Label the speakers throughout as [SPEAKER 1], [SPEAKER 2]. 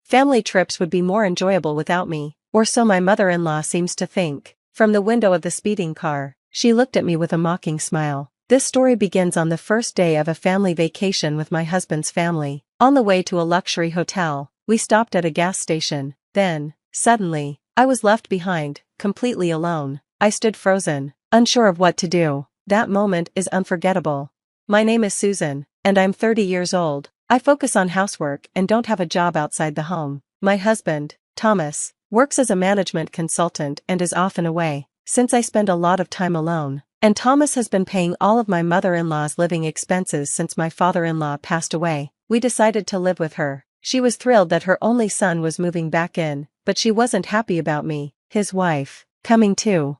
[SPEAKER 1] Family trips would be more enjoyable without me, or so my mother-in-law seems to think. From the window of the speeding car, she looked at me with a mocking smile. This story begins on the first day of a family vacation with my husband's family. On the way to a luxury hotel, we stopped at a gas station. Then, suddenly, I was left behind, completely alone. I stood frozen, unsure of what to do. That moment is unforgettable. My name is Susan, and I'm 30 years old. I focus on housework and don't have a job outside the home. My husband, Thomas, works as a management consultant and is often away. Since I spend a lot of time alone, and Thomas has been paying all of my mother-in-law's living expenses since my father-in-law passed away, we decided to live with her. She was thrilled that her only son was moving back in, but she wasn't happy about me, his wife, coming too.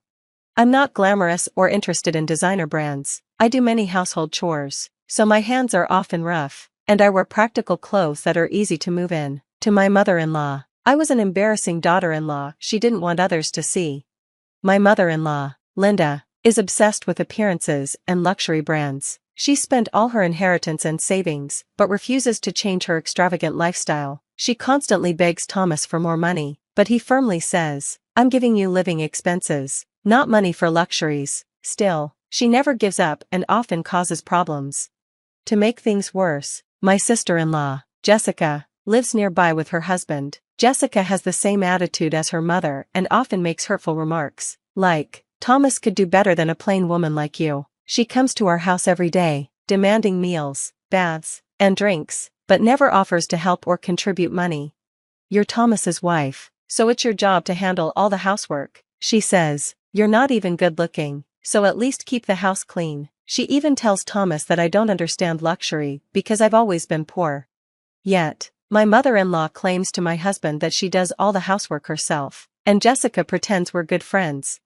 [SPEAKER 1] I'm not glamorous or interested in designer brands. I do many household chores, so my hands are often rough, and I wear practical clothes that are easy to move in. To my mother-in-law, I was an embarrassing daughter-in-law she didn't want others to see. My mother-in-law, Linda, is obsessed with appearances and luxury brands. She spent all her inheritance and savings, but refuses to change her extravagant lifestyle. She constantly begs Thomas for more money, but he firmly says, "I'm giving you living expenses, not money for luxuries." Still, she never gives up and often causes problems. To make things worse, my sister-in-law, Jessica, lives nearby with her husband. Jessica has the same attitude as her mother and often makes hurtful remarks, like, "Thomas could do better than a plain woman like you." She comes to our house every day, demanding meals, baths, and drinks, but never offers to help or contribute money. "You're Thomas's wife, so it's your job to handle all the housework," she says. "You're not even good looking, so at least keep the house clean." She even tells Thomas that I don't understand luxury because I've always been poor. Yet, my mother-in-law claims to my husband that she does all the housework herself, and Jessica pretends we're good friends.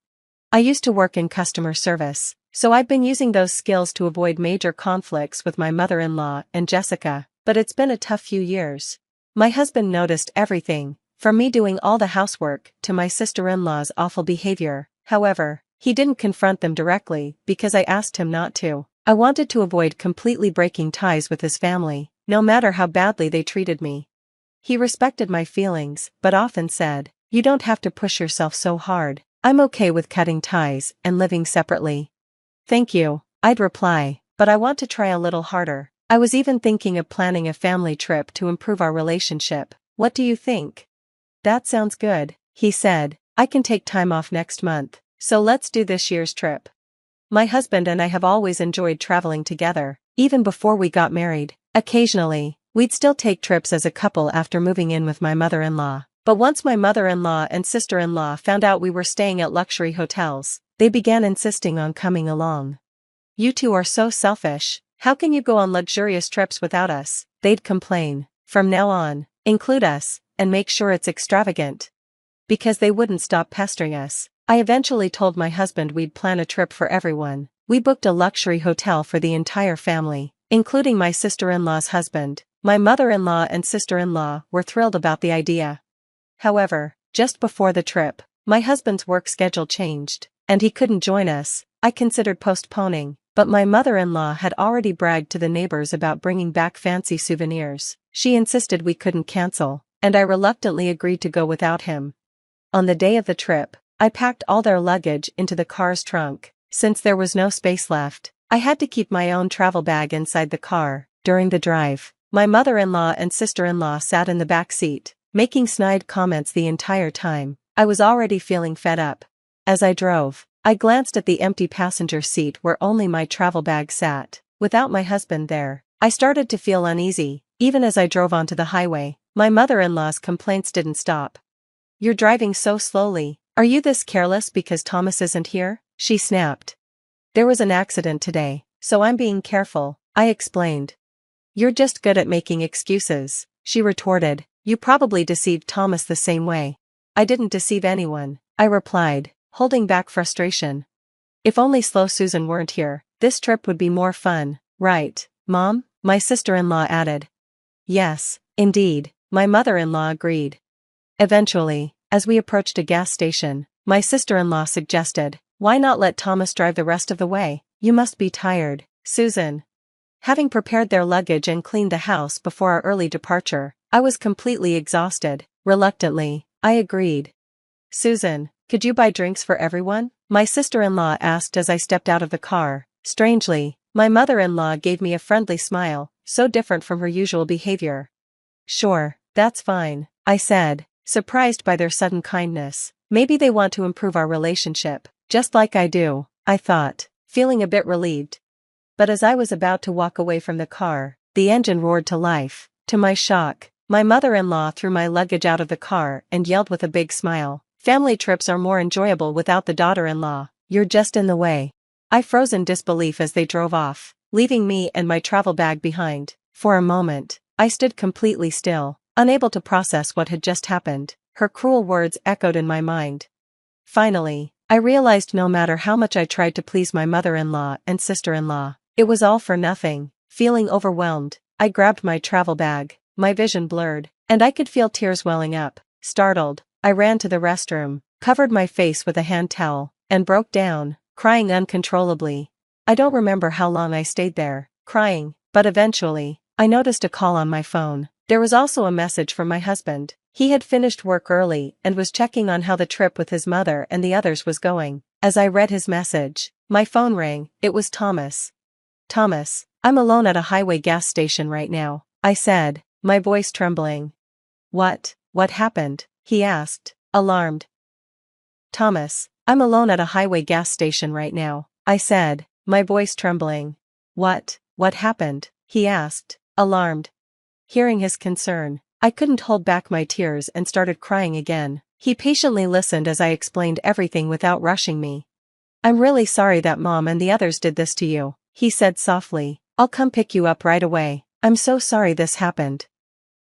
[SPEAKER 1] I used to work in customer service, so I've been using those skills to avoid major conflicts with my mother-in-law and Jessica, but it's been a tough few years. My husband noticed everything, from me doing all the housework to my sister-in-law's awful behavior. However, he didn't confront them directly because I asked him not to. I wanted to avoid completely breaking ties with his family, no matter how badly they treated me. He respected my feelings, but often said, "You don't have to push yourself so hard. I'm okay with cutting ties and living separately." "Thank you," I'd reply, "but I want to try a little harder." I was even thinking of planning a family trip to improve our relationship. "What do you think?" "That sounds good," he said. "I can take time off next month, so let's do this year's trip." My husband and I have always enjoyed traveling together, even before we got married. Occasionally, we'd still take trips as a couple after moving in with my mother-in-law. But once my mother-in-law and sister-in-law found out we were staying at luxury hotels, they began insisting on coming along. "You two are so selfish. How can you go on luxurious trips without us?" they'd complain. "From now on, include us, and make sure it's extravagant." Because they wouldn't stop pestering us, I eventually told my husband we'd plan a trip for everyone. We booked a luxury hotel for the entire family, including my sister-in-law's husband. My mother-in-law and sister-in-law were thrilled about the idea. However, just before the trip, my husband's work schedule changed, and he couldn't join us. I considered postponing, but my mother-in-law had already bragged to the neighbors about bringing back fancy souvenirs. She insisted we couldn't cancel, and I reluctantly agreed to go without him. On the day of the trip, I packed all their luggage into the car's trunk. Since there was no space left, I had to keep my own travel bag inside the car. During the drive, my mother-in-law and sister-in-law sat in the back seat, making snide comments the entire time. I was already feeling fed up. As I drove, I glanced at the empty passenger seat where only my travel bag sat. Without my husband there, I started to feel uneasy. Even as I drove onto the highway, my mother-in-law's complaints didn't stop. "You're driving so slowly. Are you this careless because Thomas isn't here?" she snapped. "There was an accident today, so I'm being careful," I explained. "You're just good at making excuses," she retorted. "You probably deceived Thomas the same way." "I didn't deceive anyone," I replied, holding back frustration. "If only slow Susan weren't here, this trip would be more fun, right, Mom?" my sister-in-law added. "Yes, indeed," my mother-in-law agreed. Eventually, as we approached a gas station, my sister-in-law suggested, "Why not let Thomas drive the rest of the way? You must be tired, Susan." Having prepared their luggage and cleaned the house before our early departure, I was completely exhausted. Reluctantly, I agreed. Susan, could you buy drinks for everyone? My sister-in-law asked as I stepped out of the car. Strangely, my mother-in-law gave me a friendly smile, so different from her usual behavior. Sure, that's fine, I said, surprised by their sudden kindness. Maybe they want to improve our relationship, just like I do, I thought, feeling a bit relieved. But as I was about to walk away from the car, the engine roared to life. To my shock, my mother-in-law threw my luggage out of the car and yelled with a big smile, "Family trips are more enjoyable without the daughter-in-law, you're just in the way." I froze in disbelief as they drove off, leaving me and my travel bag behind. For a moment, I stood completely still, unable to process what had just happened. Her cruel words echoed in my mind. Finally, I realized no matter how much I tried to please my mother-in-law and sister-in-law, it was all for nothing. Feeling overwhelmed, I grabbed my travel bag, my vision blurred, and I could feel tears welling up. Startled, I ran to the restroom, covered my face with a hand towel, and broke down, crying uncontrollably. I don't remember how long I stayed there, crying, but eventually, I noticed a call on my phone. There was also a message from my husband. He had finished work early and was checking on how the trip with his mother and the others was going. As I read his message, my phone rang. It was Thomas. "Thomas, I'm alone at a highway gas station right now," I said, my voice trembling. What happened?" he asked, alarmed. "Thomas, I'm alone at a highway gas station right now," I said, my voice trembling. What happened?" he asked, alarmed. Hearing his concern, I couldn't hold back my tears and started crying again. He patiently listened as I explained everything without rushing me. "I'm really sorry that Mom and the others did this to you," he said softly. "I'll come pick you up right away. I'm so sorry this happened."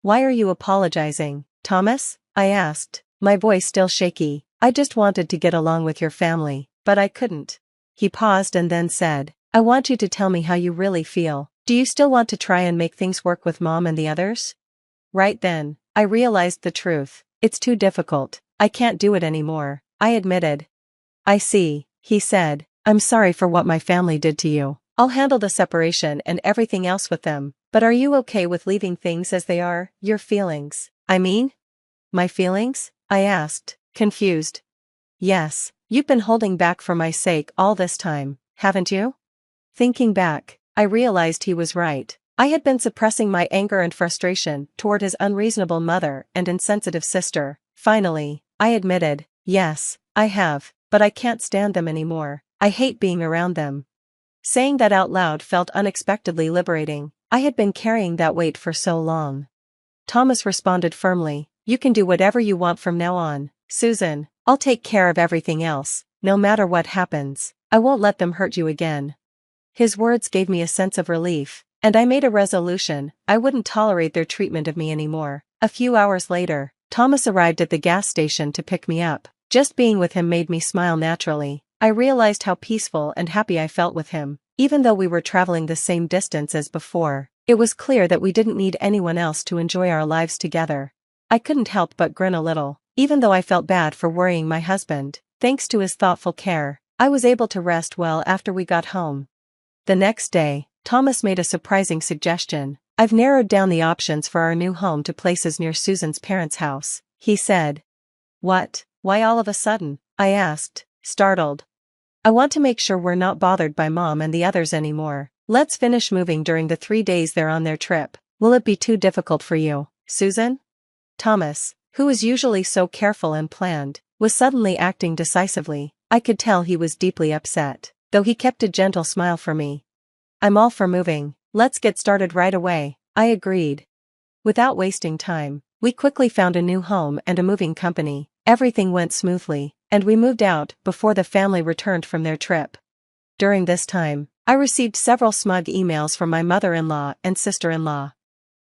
[SPEAKER 1] "Why are you apologizing, Thomas?" I asked, my voice still shaky. "I just wanted to get along with your family, but I couldn't." He paused and then said, "I want you to tell me how you really feel. Do you still want to try and make things work with Mom and the others?" Right then, I realized the truth. "It's too difficult. I can't do it anymore," I admitted. "I see," he said. "I'm sorry for what my family did to you. I'll handle the separation and everything else with them. But are you okay with leaving things as they are? Your feelings, I mean?" "My feelings?" I asked, confused. "Yes, you've been holding back for my sake all this time, haven't you?" Thinking back, I realized he was right. I had been suppressing my anger and frustration toward his unreasonable mother and insensitive sister. Finally, I admitted, "Yes, I have, but I can't stand them anymore. I hate being around them." Saying that out loud felt unexpectedly liberating. I had been carrying that weight for so long. Thomas responded firmly, "You can do whatever you want from now on, Susan. I'll take care of everything else. No matter what happens, I won't let them hurt you again." His words gave me a sense of relief, and I made a resolution. I wouldn't tolerate their treatment of me anymore. A few hours later, Thomas arrived at the gas station to pick me up. Just being with him made me smile naturally. I realized how peaceful and happy I felt with him. Even though we were traveling the same distance as before, it was clear that we didn't need anyone else to enjoy our lives together. I couldn't help but grin a little, even though I felt bad for worrying my husband. Thanks to his thoughtful care, I was able to rest well after we got home. The next day, Thomas made a surprising suggestion. "I've narrowed down the options for our new home to places near Susan's parents' house," he said. "What? Why all of a sudden?" I asked, startled. "I want to make sure we're not bothered by Mom and the others anymore. Let's finish moving during the 3 days they're on their trip. Will it be too difficult for you, Susan?" Thomas, who was usually so careful and planned, was suddenly acting decisively. I could tell he was deeply upset, though he kept a gentle smile for me. "I'm all for moving. Let's get started right away," I agreed. Without wasting time, we quickly found a new home and a moving company. Everything went smoothly, and we moved out before the family returned from their trip. During this time, I received several smug emails from my mother-in-law and sister-in-law.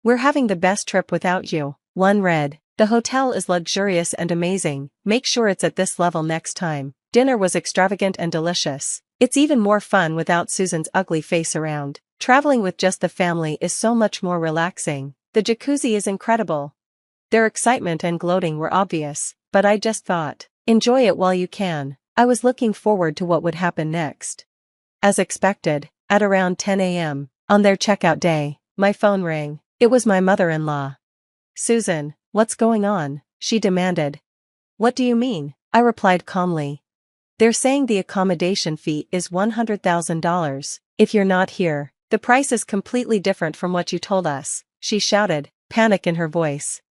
[SPEAKER 1] "We're having the best trip without you," one read. "The hotel is luxurious and amazing. Make sure it's at this level next time. Dinner was extravagant and delicious. It's even more fun without Susan's ugly face around. Traveling with just the family is so much more relaxing. The jacuzzi is incredible." Their excitement and gloating were obvious, but I just thought, enjoy it while you can. I was looking forward to what would happen next. As expected, at around 10 a.m., on their checkout day, my phone rang. It was my mother-in-law. Susan, what's going on? She demanded. What do you mean? I replied calmly. They're saying the accommodation fee is $100,000. If you're not here, the price is completely different from what you told us, she shouted, panic in her voice.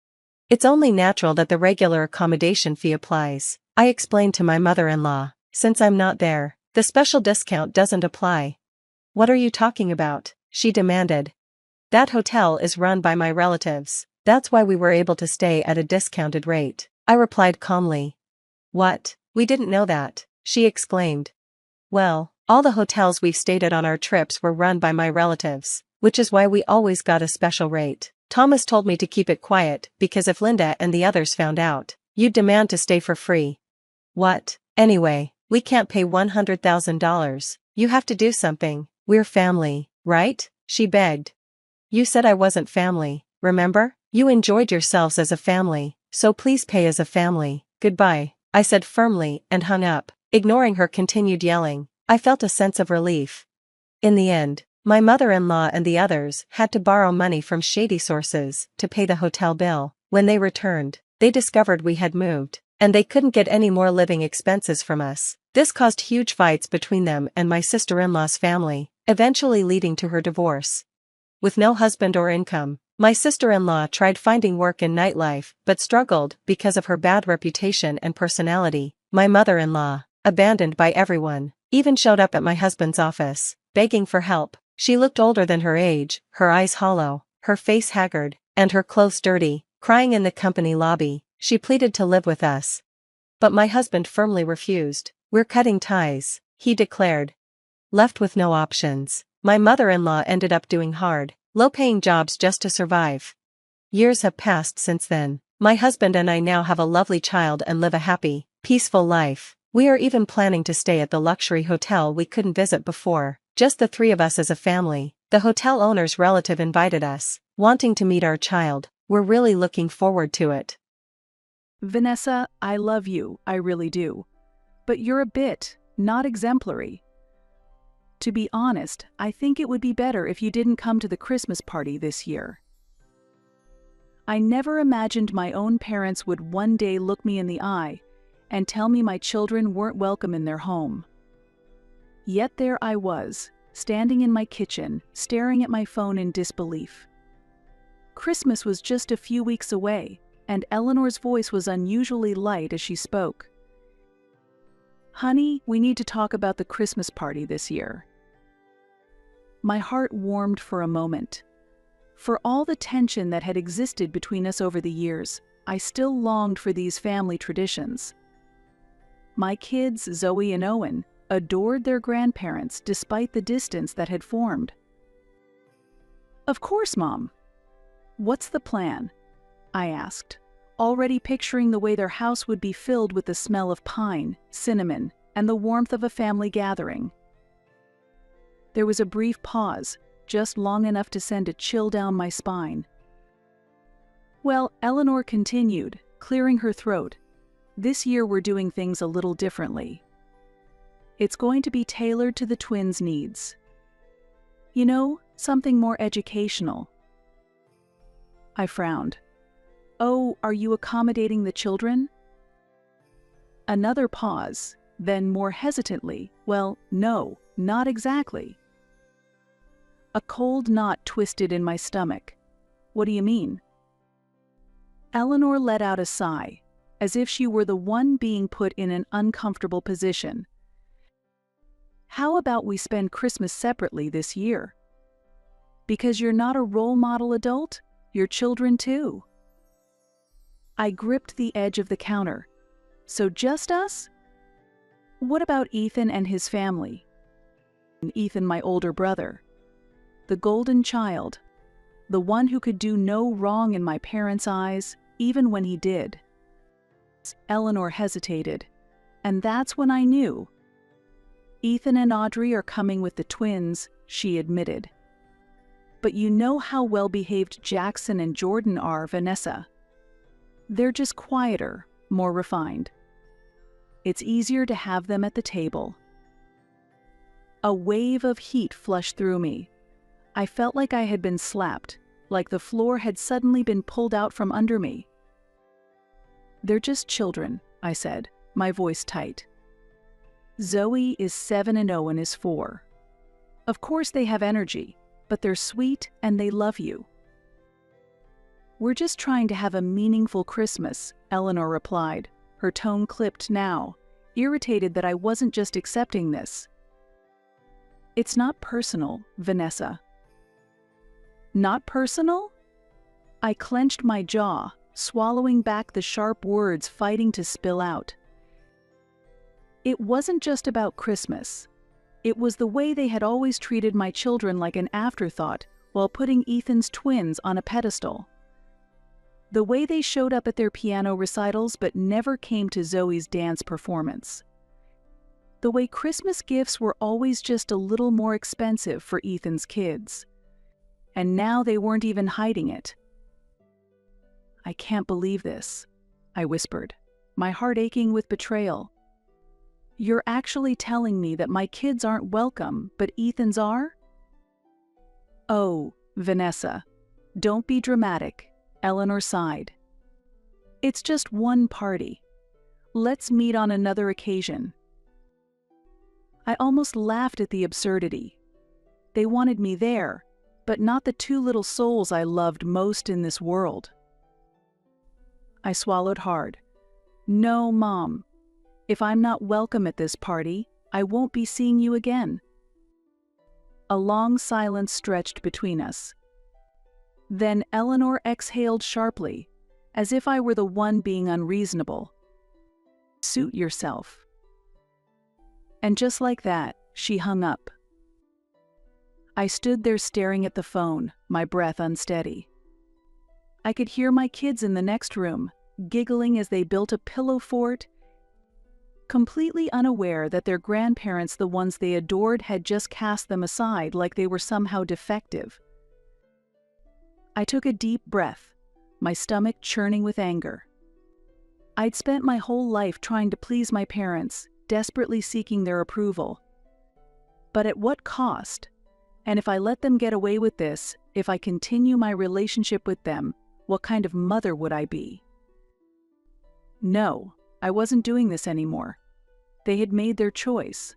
[SPEAKER 1] It's only natural that the regular accommodation fee applies, I explained to my mother-in-law. Since I'm not there, the special discount doesn't apply. What are you talking about? She demanded. That hotel is run by my relatives. That's why we were able to stay at a discounted rate, I replied calmly. What? We didn't know that, she exclaimed. Well, all the hotels we've stayed at on our trips were run by my relatives, which is why we always got a special rate. Thomas told me to keep it quiet because if Linda and the others found out, you'd demand to stay for free. What? Anyway, we can't pay $100,000. You have to do something. We're family, right? She begged. You said I wasn't family, remember? You enjoyed yourselves as a family, so please pay as a family. Goodbye, I said firmly and hung up. Ignoring her continued yelling, I felt a sense of relief. In the end, my mother-in-law and the others had to borrow money from shady sources to pay the hotel bill. When they returned, they discovered we had moved, and they couldn't get any more living expenses from us. This caused huge fights between them and my sister-in-law's family, eventually leading to her divorce. With no husband or income, my sister-in-law tried finding work in nightlife but struggled because of her bad reputation and personality. My mother-in-law, abandoned by everyone, even showed up at my husband's office, begging for help. She looked older than her age, her eyes hollow, her face haggard, and her clothes dirty. Crying in the company lobby, she pleaded to live with us. But my husband firmly refused. We're cutting ties, he declared. Left with no options, my mother-in-law ended up doing hard, low-paying jobs just to survive. Years have passed since then. My husband and I now have a lovely child and live a happy, peaceful life. We are even planning to stay at the luxury hotel we couldn't visit before, just the three of us as a family. The hotel owner's relative invited us, wanting to meet our child. We're really looking forward to it.
[SPEAKER 2] Vanessa, I love you, I really do. But you're a bit, not exemplary. To be honest, I think it would be better if you didn't come to the Christmas party this year. I never imagined my own parents would one day look me in the eye and tell me my children weren't welcome in their home. Yet there I was, standing in my kitchen, staring at my phone in disbelief. Christmas was just a few weeks away, and Eleanor's voice was unusually light as she spoke. Honey, we need to talk about the Christmas party this year. My heart warmed for a moment. For all the tension that had existed between us over the years, I still longed for these family traditions. My kids, Zoe and Owen, adored their grandparents despite the distance that had formed. Of course, Mom. What's the plan? I asked, already picturing the way their house would be filled with the smell of pine, cinnamon, and the warmth of a family gathering. There was a brief pause, just long enough to send a chill down my spine. Well, Eleanor continued, clearing her throat. This year we're doing things a little differently. It's going to be tailored to the twins' needs. You know, something more educational. I frowned. Oh, are you accommodating the children? Another pause, then more hesitantly, well, no, not exactly. A cold knot twisted in my stomach. What do you mean? Eleanor let out a sigh, as if she were the one being put in an uncomfortable position. How about we spend Christmas separately this year? Because you're not a role model adult, your children too. I gripped the edge of the counter. So just us? What about Ethan and his family? Ethan, my older brother. The golden child. The one who could do no wrong in my parents' eyes, even when he did. Eleanor hesitated, and that's when I knew. Ethan and Audrey are coming with the twins, she admitted. But you know how well-behaved Jackson and Jordan are, Vanessa. They're just quieter, more refined. It's easier to have them at the table. A wave of heat flushed through me. I felt like I had been slapped, like the floor had suddenly been pulled out from under me. "They're just children," I said, my voice tight. "Zoe is 7 and Owen is 4. Of course they have energy, but they're sweet and they love you." "We're just trying to have a meaningful Christmas," Eleanor replied, her tone clipped now, irritated that I wasn't just accepting this. "It's not personal, Vanessa." "Not personal?" I clenched my jaw, swallowing back the sharp words fighting to spill out. It wasn't just about Christmas. It was the way they had always treated my children like an afterthought while putting Ethan's twins on a pedestal. The way they showed up at their piano recitals but never came to Zoe's dance performance. The way Christmas gifts were always just a little more expensive for Ethan's kids. And now they weren't even hiding it. "I can't believe this," I whispered, my heart aching with betrayal. "You're actually telling me that my kids aren't welcome, but Ethan's are?" "Oh, Vanessa, don't be dramatic," Eleanor sighed. "It's just one party. Let's meet on another occasion." I almost laughed at the absurdity. They wanted me there, but not the 2 little souls I loved most in this world. I swallowed hard. "No, Mom. If I'm not welcome at this party, I won't be seeing you again." A long silence stretched between us. Then Eleanor exhaled sharply, as if I were the one being unreasonable. "Suit yourself." And just like that, she hung up. I stood there staring at the phone, my breath unsteady. I could hear my kids in the next room, giggling as they built a pillow fort, completely unaware that their grandparents, the ones they adored, had just cast them aside like they were somehow defective. I took a deep breath, my stomach churning with anger. I'd spent my whole life trying to please my parents, desperately seeking their approval. But at what cost? And if I let them get away with this, if I continue my relationship with them, what kind of mother would I be? No, I wasn't doing this anymore. They had made their choice.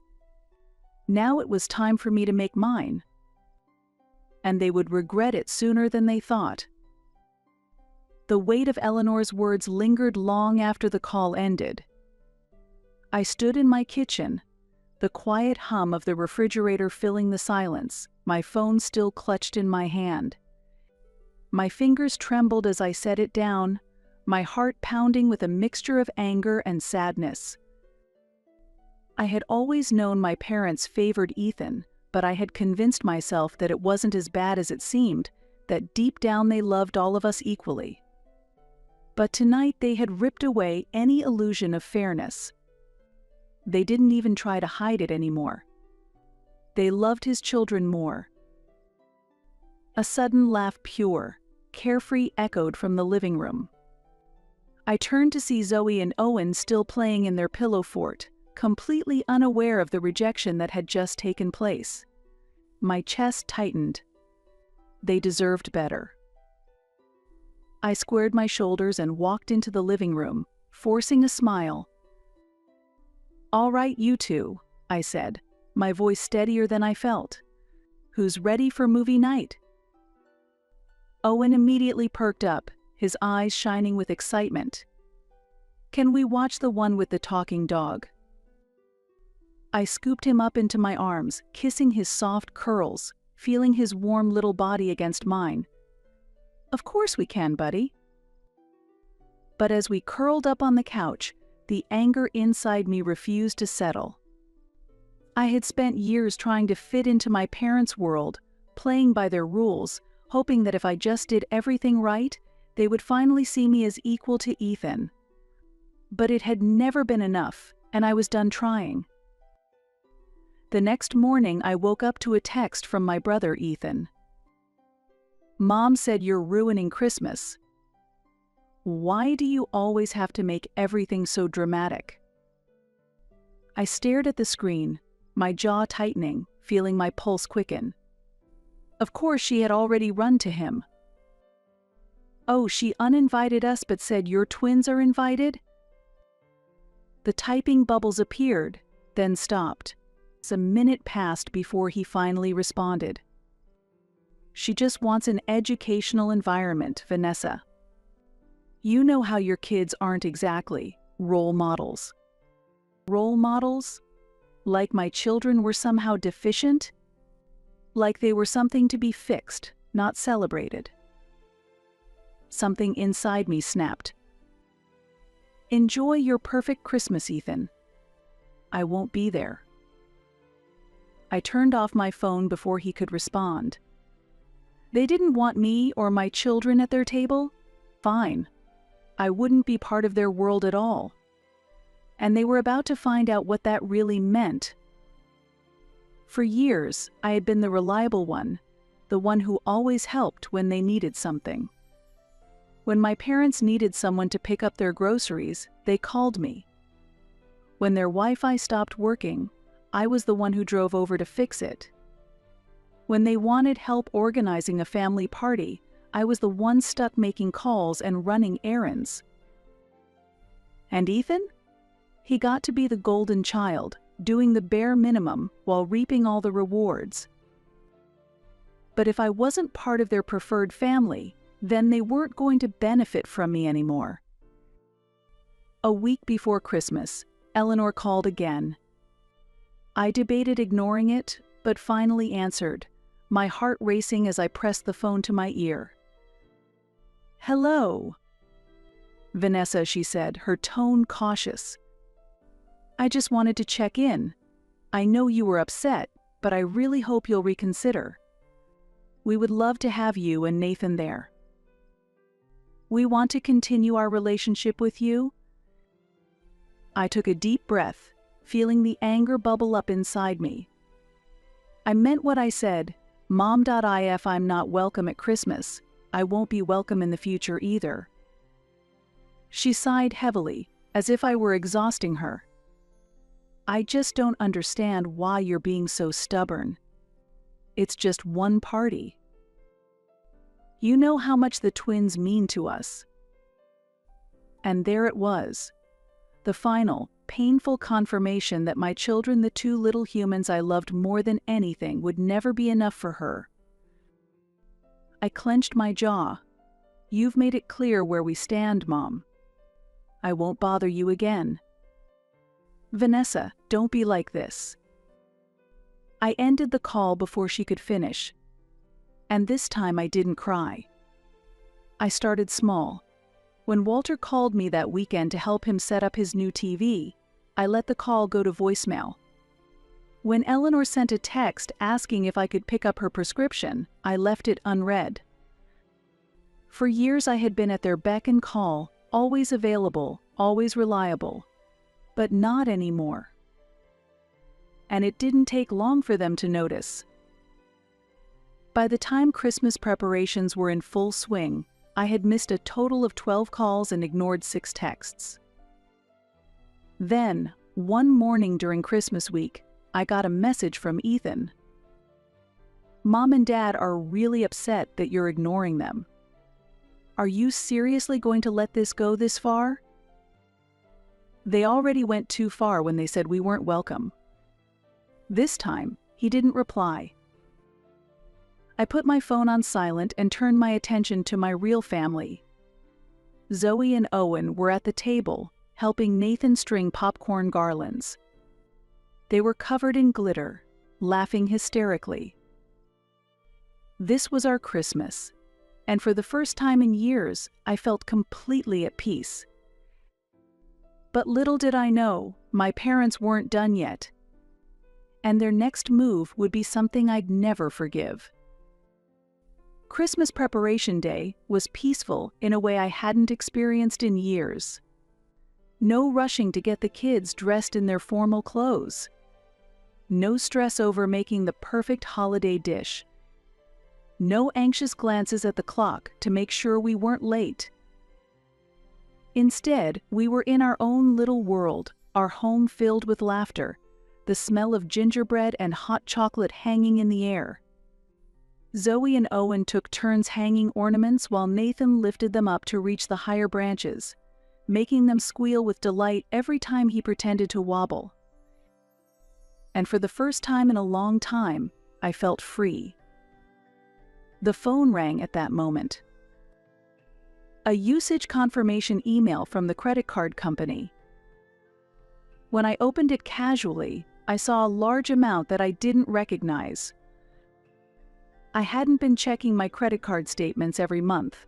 [SPEAKER 2] Now it was time for me to make mine. And they would regret it sooner than they thought. The weight of Eleanor's words lingered long after the call ended. I stood in my kitchen, the quiet hum of the refrigerator filling the silence, my phone still clutched in my hand. My fingers trembled as I set it down, my heart pounding with a mixture of anger and sadness. I had always known my parents favored Ethan, but I had convinced myself that it wasn't as bad as it seemed, that deep down they loved all of us equally. But tonight they had ripped away any illusion of fairness. They didn't even try to hide it anymore. They loved his children more. A sudden laugh, pure, carefree, echoed from the living room. I turned to see Zoe and Owen still playing in their pillow fort, completely unaware of the rejection that had just taken place. My chest tightened. They deserved better. I squared my shoulders and walked into the living room, forcing a smile. "All right, you two," I said, my voice steadier than I felt. "Who's ready for movie night?" Owen immediately perked up, his eyes shining with excitement. "Can we watch the one with the talking dog?" I scooped him up into my arms, kissing his soft curls, feeling his warm little body against mine. "Of course we can, buddy." But as we curled up on the couch, the anger inside me refused to settle. I had spent years trying to fit into my parents' world, playing by their rules, hoping that if I just did everything right, they would finally see me as equal to Ethan. But it had never been enough, and I was done trying. The next morning, I woke up to a text from my brother Ethan. "Mom said you're ruining Christmas. Why do you always have to make everything so dramatic?" I stared at the screen, my jaw tightening, feeling my pulse quicken. Of course, she had already run to him. Oh, she uninvited us but said your twins are invited? The typing bubbles appeared, then stopped. A minute passed before he finally responded. She just wants an educational environment, Vanessa. You know how your kids aren't exactly role models. Role models? Like my children were somehow deficient? Like they were something to be fixed, not celebrated. Something inside me snapped. Enjoy your perfect Christmas, Ethan. I won't be there. I turned off my phone before he could respond. They didn't want me or my children at their table? Fine. I wouldn't be part of their world at all. And they were about to find out what that really meant. For years, I had been the reliable one, the one who always helped when they needed something. When my parents needed someone to pick up their groceries, they called me. When their Wi-Fi stopped working, I was the one who drove over to fix it. When they wanted help organizing a family party, I was the one stuck making calls and running errands. And Ethan? He got to be the golden child, doing the bare minimum while reaping all the rewards. But if I wasn't part of their preferred family, then they weren't going to benefit from me anymore. A week before Christmas, Eleanor called again. I debated ignoring it, but finally answered, my heart racing as I pressed the phone to my ear. Hello, Vanessa, she said, her tone cautious. I just wanted to check in. I know you were upset, but I really hope you'll reconsider. We would love to have you and Nathan there. We want to continue our relationship with you. I took a deep breath, feeling the anger bubble up inside me. I meant what I said. Mom.if I'm not welcome at Christmas. I won't be welcome in the future either. She sighed heavily, as if I were exhausting her. I just don't understand why you're being so stubborn. It's just one party. You know how much the twins mean to us. And there it was. The final, painful confirmation that my children, the two little humans I loved more than anything, would never be enough for her. I clenched my jaw. You've made it clear where we stand, Mom. I won't bother you again. Vanessa, don't be like this. I ended the call before she could finish. And this time I didn't cry. I started small. When Walter called me that weekend to help him set up his new TV, I let the call go to voicemail. When Eleanor sent a text asking if I could pick up her prescription, I left it unread. For years I had been at their beck and call, always available, always reliable. But not anymore. And it didn't take long for them to notice. By the time Christmas preparations were in full swing, I had missed a total of 12 calls and ignored 6 texts. Then, one morning during Christmas week, I got a message from Ethan. Mom and Dad are really upset that you're ignoring them. Are you seriously going to let this go this far? They already went too far when they said we weren't welcome. This time, he didn't reply. I put my phone on silent and turned my attention to my real family. Zoe and Owen were at the table, helping Nathan string popcorn garlands. They were covered in glitter, laughing hysterically. This was our Christmas, and for the first time in years, I felt completely at peace. But little did I know, my parents weren't done yet. And their next move would be something I'd never forgive. Christmas preparation day was peaceful in a way I hadn't experienced in years. No rushing to get the kids dressed in their formal clothes. No stress over making the perfect holiday dish. No anxious glances at the clock to make sure we weren't late. Instead, we were in our own little world, our home filled with laughter, the smell of gingerbread and hot chocolate hanging in the air. Zoe and Owen took turns hanging ornaments while Nathan lifted them up to reach the higher branches, making them squeal with delight every time he pretended to wobble. And for the first time in a long time, I felt free. The phone rang at that moment. A usage confirmation email from the credit card company. When I opened it casually, I saw a large amount that I didn't recognize. I hadn't been checking my credit card statements every month.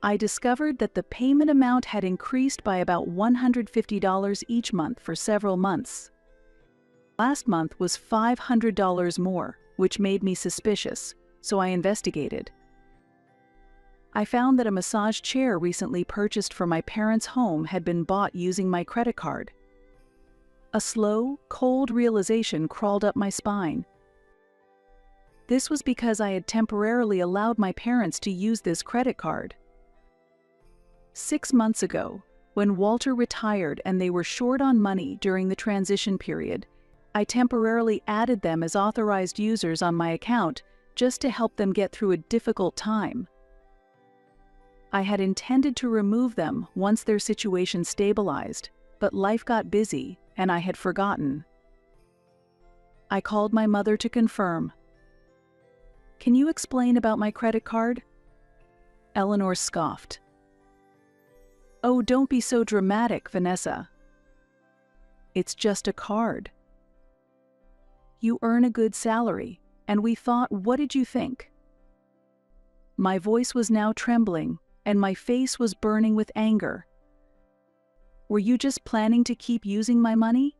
[SPEAKER 2] I discovered that the payment amount had increased by about $150 each month for several months. Last month was $500 more, which made me suspicious, so I investigated. I found that a massage chair recently purchased for my parents' home had been bought using my credit card. A slow, cold realization crawled up my spine. This was because I had temporarily allowed my parents to use this credit card. 6 months ago, when Walter retired and they were short on money during the transition period, I temporarily added them as authorized users on my account just to help them get through a difficult time. I had intended to remove them once their situation stabilized, but life got busy and I had forgotten. I called my mother to confirm. "Can you explain about my credit card?" Eleanor scoffed. "Oh, don't be so dramatic, Vanessa. It's just a card. You earn a good salary, and we thought, what did you think?" My voice was now trembling, and my face was burning with anger. "Were you just planning to keep using my money?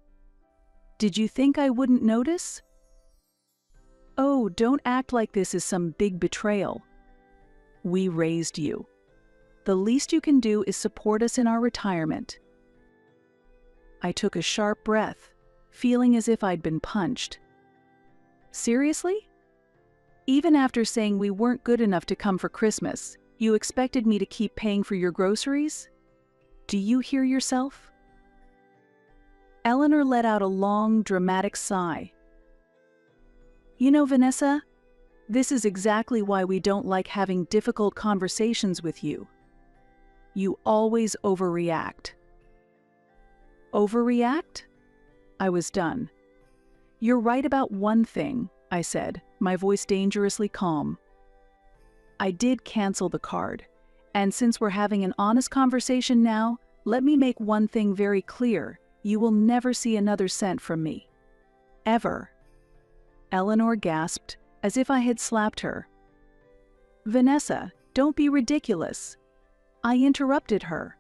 [SPEAKER 2] Did you think I wouldn't notice?" "Oh, don't act like this is some big betrayal. We raised you. The least you can do is support us in our retirement." I took a sharp breath, feeling as if I'd been punched. "Seriously? Even after saying we weren't good enough to come for Christmas, you expected me to keep paying for your groceries? Do you hear yourself?" Eleanor let out a long, dramatic sigh. "You know, Vanessa, this is exactly why we don't like having difficult conversations with you. You always overreact." "Overreact?" I was done. "You're right about one thing," I said, my voice dangerously calm. "I did cancel the card, and since we're having an honest conversation now, let me make one thing very clear. You will never see another cent from me. Ever." Eleanor gasped, as if I had slapped her. "Vanessa, don't be ridiculous." I interrupted her.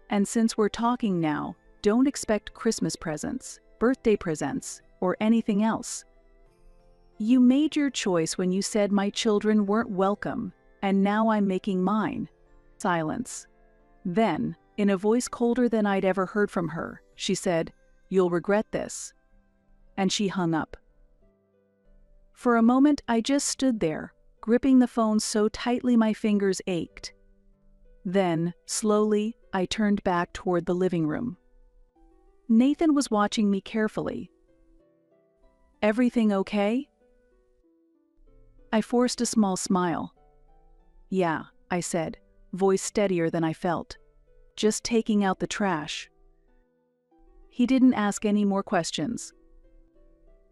[SPEAKER 2] "And since we're talking now, don't expect Christmas presents, birthday presents, or anything else. You made your choice when you said my children weren't welcome, and now I'm making mine." Silence. Then, in a voice colder than I'd ever heard from her, she said, "You'll regret this." And she hung up. For a moment, I just stood there, gripping the phone so tightly my fingers ached. Then, slowly, I turned back toward the living room. Nathan was watching me carefully. "Everything okay?" I forced a small smile. "Yeah," I said, voice steadier than I felt. "Just taking out the trash." He didn't ask any more questions.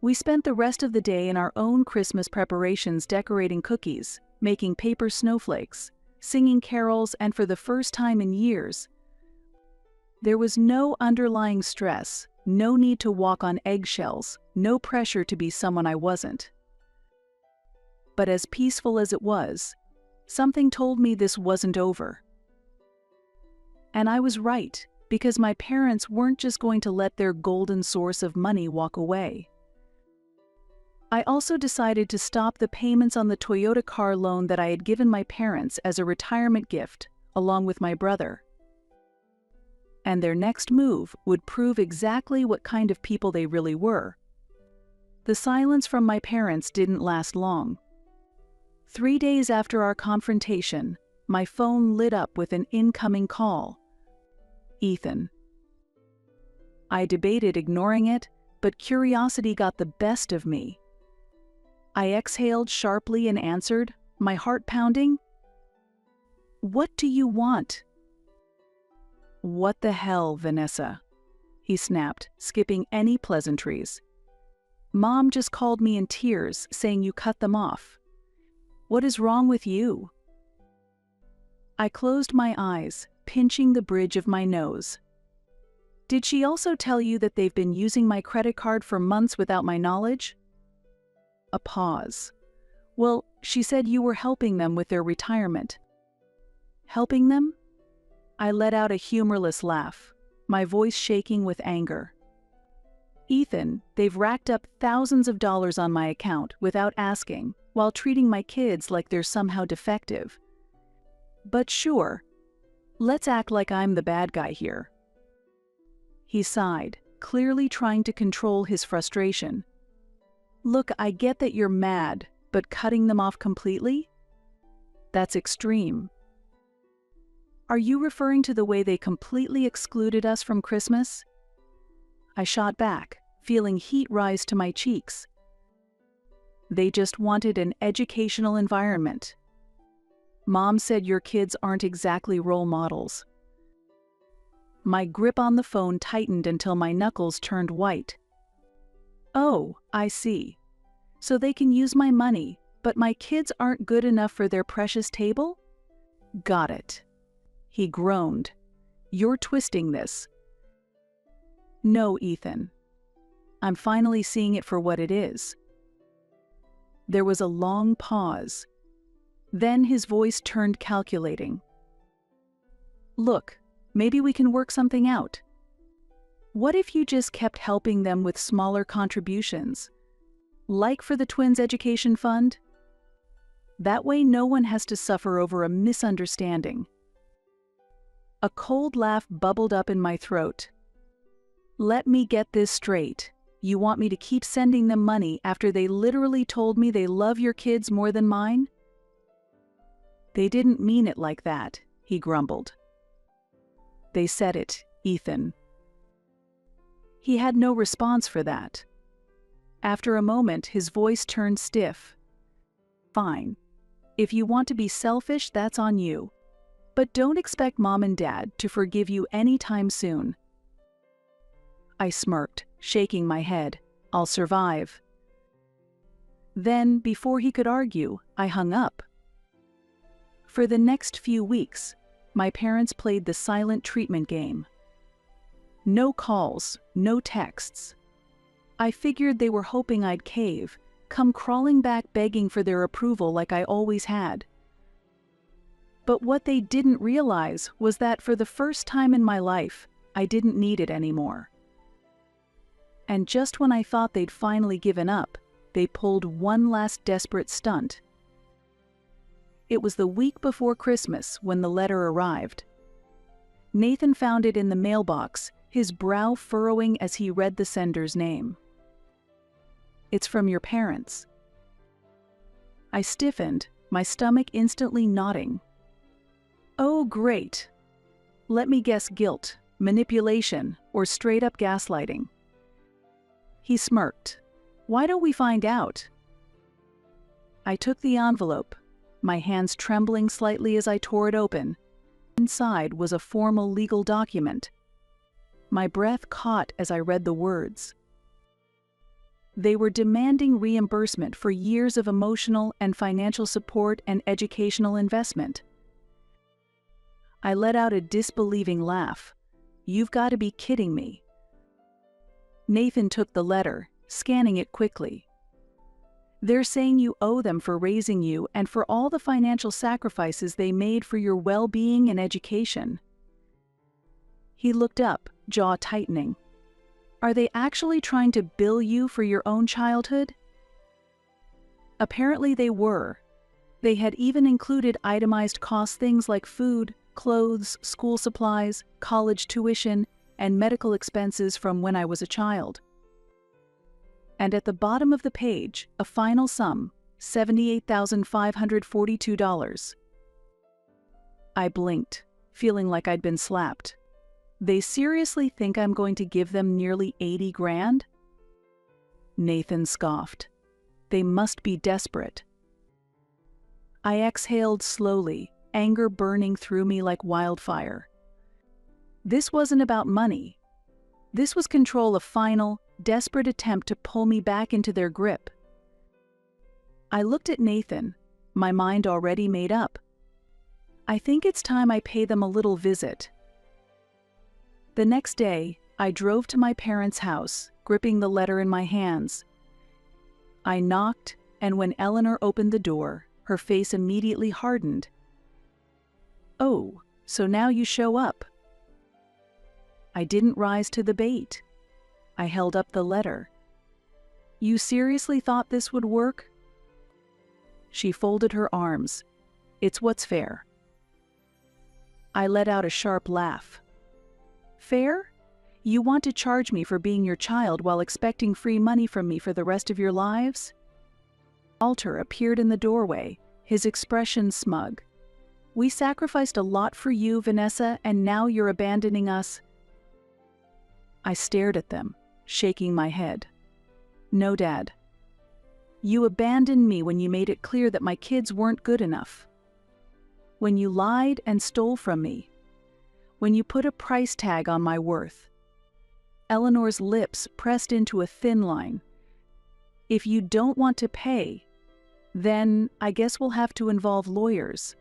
[SPEAKER 2] We spent the rest of the day in our own Christmas preparations, decorating cookies, making paper snowflakes, singing carols, and for the first time in years, there was no underlying stress, no need to walk on eggshells, no pressure to be someone I wasn't. But as peaceful as it was, something told me this wasn't over. And I was right, because my parents weren't just going to let their golden source of money walk away. I also decided to stop the payments on the Toyota car loan that I had given my parents as a retirement gift, along with my brother. And their next move would prove exactly what kind of people they really were. The silence from my parents didn't last long. 3 days after our confrontation, my phone lit up with an incoming call. Ethan. I debated ignoring it, but curiosity got the best of me. I exhaled sharply and answered, my heart pounding. What do you want? What the hell, Vanessa? He snapped, skipping any pleasantries. Mom just called me in tears, saying you cut them off. What is wrong with you? I closed my eyes, pinching the bridge of my nose. Did she also tell you that they've been using my credit card for months without my knowledge? A pause. Well, she said you were helping them with their retirement. Helping them? I let out a humorless laugh, my voice shaking with anger. Ethan, they've racked up thousands of dollars on my account without asking, while treating my kids like they're somehow defective. But sure, let's act like I'm the bad guy here. He sighed, clearly trying to control his frustration. Look, I get that you're mad, but cutting them off completely? That's extreme. Are you referring to the way they completely excluded us from Christmas? I shot back, feeling heat rise to my cheeks. They just wanted an educational environment. Mom said your kids aren't exactly role models. My grip on the phone tightened until my knuckles turned white. Oh, I see. So they can use my money, but my kids aren't good enough for their precious table? Got it. He groaned. You're twisting this. No, Ethan. I'm finally seeing it for what it is. There was a long pause. Then his voice turned calculating. Look, maybe we can work something out. What if you just kept helping them with smaller contributions? Like for the twins' education fund? That way no one has to suffer over a misunderstanding. A cold laugh bubbled up in my throat. Let me get this straight. You want me to keep sending them money after they literally told me they love your kids more than mine? They didn't mean it like that, he grumbled. They said it, Ethan. He had no response for that. After a moment, his voice turned stiff. Fine. If you want to be selfish, that's on you. But don't expect Mom and Dad to forgive you anytime soon. I smirked, shaking my head. I'll survive. Then, before he could argue, I hung up. For the next few weeks, my parents played the silent treatment game. No calls, no texts. I figured they were hoping I'd cave, come crawling back begging for their approval like I always had. But what they didn't realize was that for the first time in my life, I didn't need it anymore. And just when I thought they'd finally given up, they pulled one last desperate stunt. It was the week before Christmas when the letter arrived. Nathan found it in the mailbox, his brow furrowing as he read the sender's name. It's from your parents. I stiffened, my stomach instantly knotting. Oh, great. Let me guess, guilt, manipulation, or straight-up gaslighting. He smirked. Why don't we find out? I took the envelope, my hands trembling slightly as I tore it open. Inside was a formal legal document. My breath caught as I read the words. They were demanding reimbursement for years of emotional and financial support and educational investment. I let out a disbelieving laugh. You've got to be kidding me. Nathan took the letter, scanning it quickly. They're saying you owe them for raising you and for all the financial sacrifices they made for your well-being and education. He looked up, jaw tightening. Are they actually trying to bill you for your own childhood? Apparently they were. They had even included itemized cost things like food, clothes, school supplies, college tuition, and medical expenses from when I was a child. And at the bottom of the page, a final sum, $78,542. I blinked, feeling like I'd been slapped. They seriously think I'm going to give them nearly 80 grand? Nathan scoffed. They must be desperate. I exhaled slowly, anger burning through me like wildfire. This wasn't about money. This was control, a final, desperate attempt to pull me back into their grip. I looked at Nathan, my mind already made up. I think it's time I pay them a little visit. The next day, I drove to my parents' house, gripping the letter in my hands. I knocked, and when Eleanor opened the door, her face immediately hardened. "Oh, so now you show up." I didn't rise to the bait. I held up the letter. "You seriously thought this would work?" She folded her arms. "It's what's fair." I let out a sharp laugh. "Fair? You want to charge me for being your child while expecting free money from me for the rest of your lives?" Walter appeared in the doorway, his expression smug. "We sacrificed a lot for you, Vanessa, and now you're abandoning us." I stared at them, shaking my head. "No, Dad. You abandoned me when you made it clear that my kids weren't good enough. When you lied and stole from me. When you put a price tag on my worth." Eleanor's lips pressed into a thin line. "If you don't want to pay, then I guess we'll have to involve lawyers."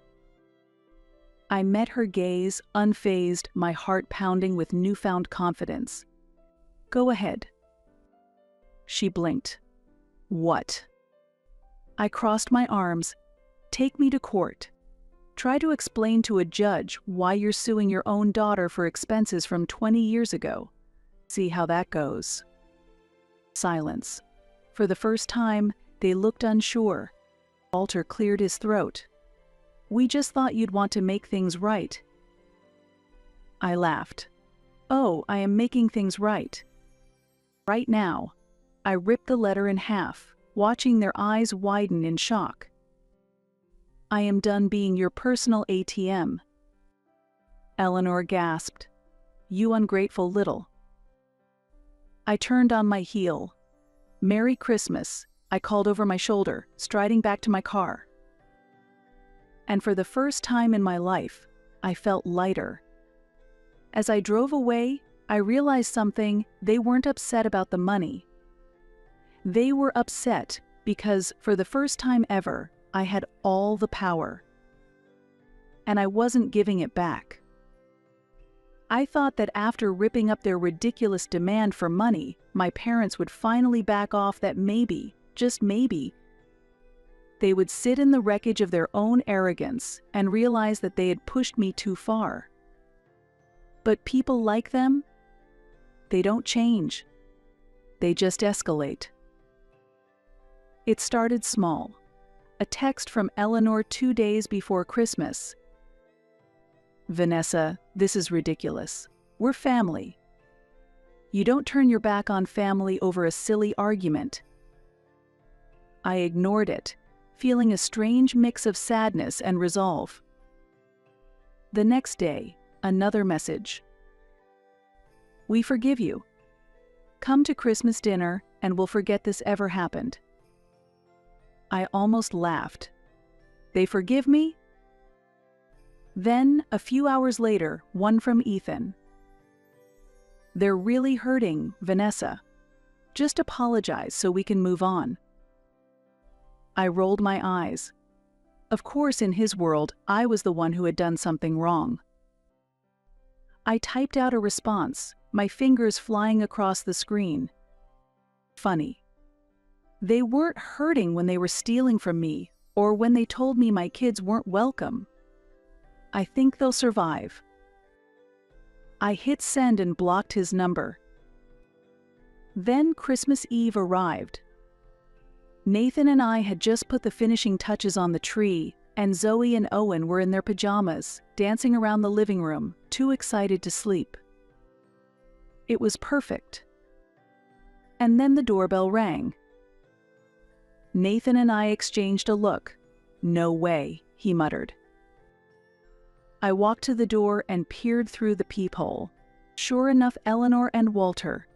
[SPEAKER 2] I met her gaze, unfazed, my heart pounding with newfound confidence. "Go ahead." She blinked. "What?" I crossed my arms. "Take me to court. Try to explain to a judge why you're suing your own daughter for expenses from 20 years ago. See how that goes." Silence. For the first time, they looked unsure. Walter cleared his throat. "We just thought you'd want to make things right." I laughed. "Oh, I am making things right." Right now. I ripped the letter in half, watching their eyes widen in shock. "I am done being your personal ATM." Eleanor gasped. "You ungrateful little." I turned on my heel. "Merry Christmas," I called over my shoulder, striding back to my car. And for the first time in my life, I felt lighter. As I drove away, I realized something. They weren't upset about the money. They were upset because, for the first time ever, I had all the power. And I wasn't giving it back. I thought that after ripping up their ridiculous demand for money, my parents would finally back off, that maybe, just maybe, they would sit in the wreckage of their own arrogance and realize that they had pushed me too far. But people like them, they don't change. They just escalate. It started small. A text from Eleanor 2 days before Christmas. "Vanessa, this is ridiculous. We're family. You don't turn your back on family over a silly argument." I ignored it, feeling a strange mix of sadness and resolve. The next day, another message. "We forgive you. Come to Christmas dinner and we'll forget this ever happened." I almost laughed. They forgive me? Then, a few hours later, one from Ethan. "They're really hurting, Vanessa. Just apologize so we can move on." I rolled my eyes. Of course, in his world, I was the one who had done something wrong. I typed out a response, my fingers flying across the screen. Funny. They weren't hurting when they were stealing from me, or when they told me my kids weren't welcome. I think they'll survive. I hit send and blocked his number. Then Christmas Eve arrived. Nathan and I had just put the finishing touches on the tree, and Zoe and Owen were in their pajamas, dancing around the living room, too excited to sleep. It was perfect. And then the doorbell rang. Nathan and I exchanged a look. "No way," he muttered. I walked to the door and peered through the peephole. Sure enough, Eleanor and Walter.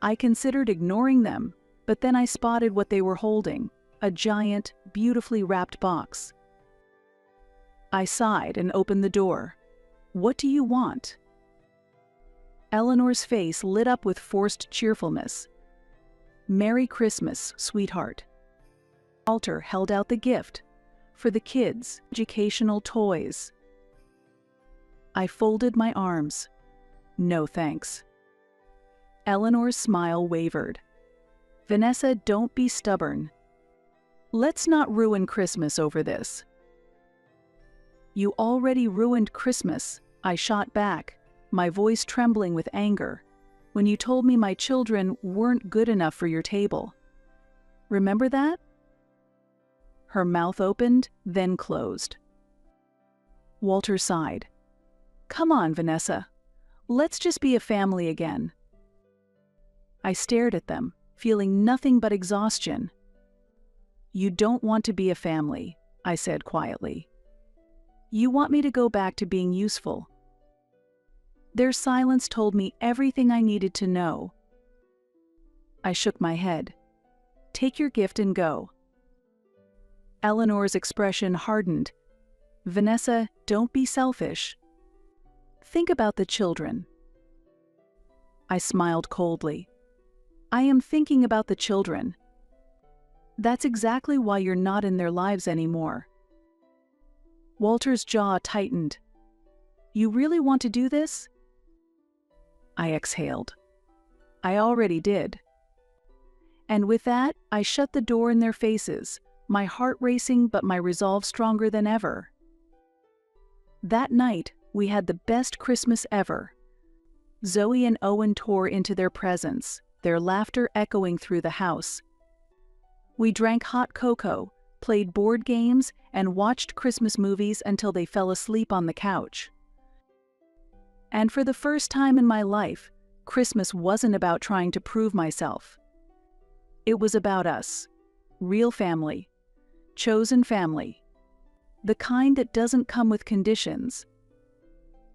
[SPEAKER 2] I considered ignoring them, But then I spotted what they were holding, a giant, beautifully wrapped box. I sighed and opened the door. "What do you want?" Eleanor's face lit up with forced cheerfulness. "Merry Christmas, sweetheart." Walter held out the gift. "For the kids, educational toys." I folded my arms. "No thanks." Eleanor's smile wavered. "Vanessa, don't be stubborn. Let's not ruin Christmas over this." "You already ruined Christmas," I shot back, my voice trembling with anger, "when you told me my children weren't good enough for your table. Remember that?" Her mouth opened, then closed. Walter sighed. "Come on, Vanessa. Let's just be a family again." I stared at them, feeling nothing but exhaustion. "You don't want to be a family," I said quietly. "You want me to go back to being useful." Their silence told me everything I needed to know. I shook my head. "Take your gift and go." Eleanor's expression hardened. "Vanessa, don't be selfish. Think about the children." I smiled coldly. "I am thinking about the children. That's exactly why you're not in their lives anymore." Walter's jaw tightened. "You really want to do this?" I exhaled. "I already did." And with that, I shut the door in their faces, my heart racing but my resolve stronger than ever. That night, we had the best Christmas ever. Zoe and Owen tore into their presence, their laughter echoing through the house. We drank hot cocoa, played board games, and watched Christmas movies until they fell asleep on the couch. And for the first time in my life, Christmas wasn't about trying to prove myself. It was about us. Real family. Chosen family. The kind that doesn't come with conditions.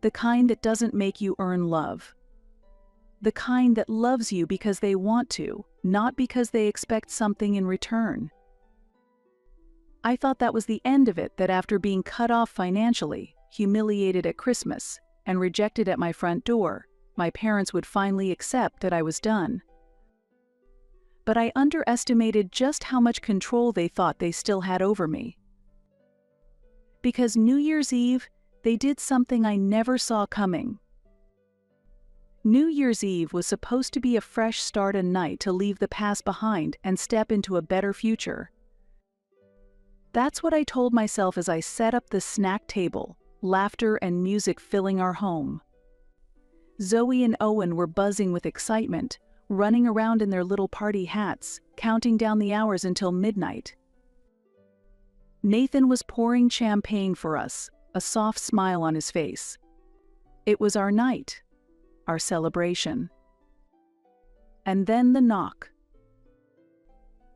[SPEAKER 2] The kind that doesn't make you earn love. The kind that loves you because they want to, not because they expect something in return. I thought that was the end of it, that after being cut off financially, humiliated at Christmas, and rejected at my front door, my parents would finally accept that I was done. But I underestimated just how much control they thought they still had over me. Because New Year's Eve, they did something I never saw coming. New Year's Eve was supposed to be a fresh start, a night to leave the past behind and step into a better future. That's what I told myself as I set up the snack table, laughter and music filling our home. Zoe and Owen were buzzing with excitement, running around in their little party hats, counting down the hours until midnight. Nathan was pouring champagne for us, a soft smile on his face. It was our night, our celebration. And then the knock.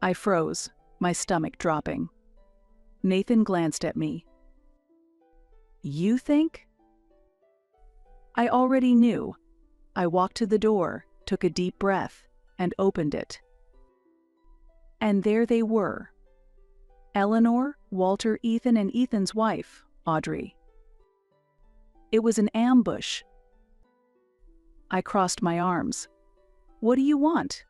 [SPEAKER 2] I froze, my stomach dropping. Nathan glanced at me. "You think?" I already knew. I walked to the door, took a deep breath, and opened it. And there they were. Eleanor, Walter, Ethan, and Ethan's wife, Audrey. It was an ambush. I crossed my arms. "What do you want?"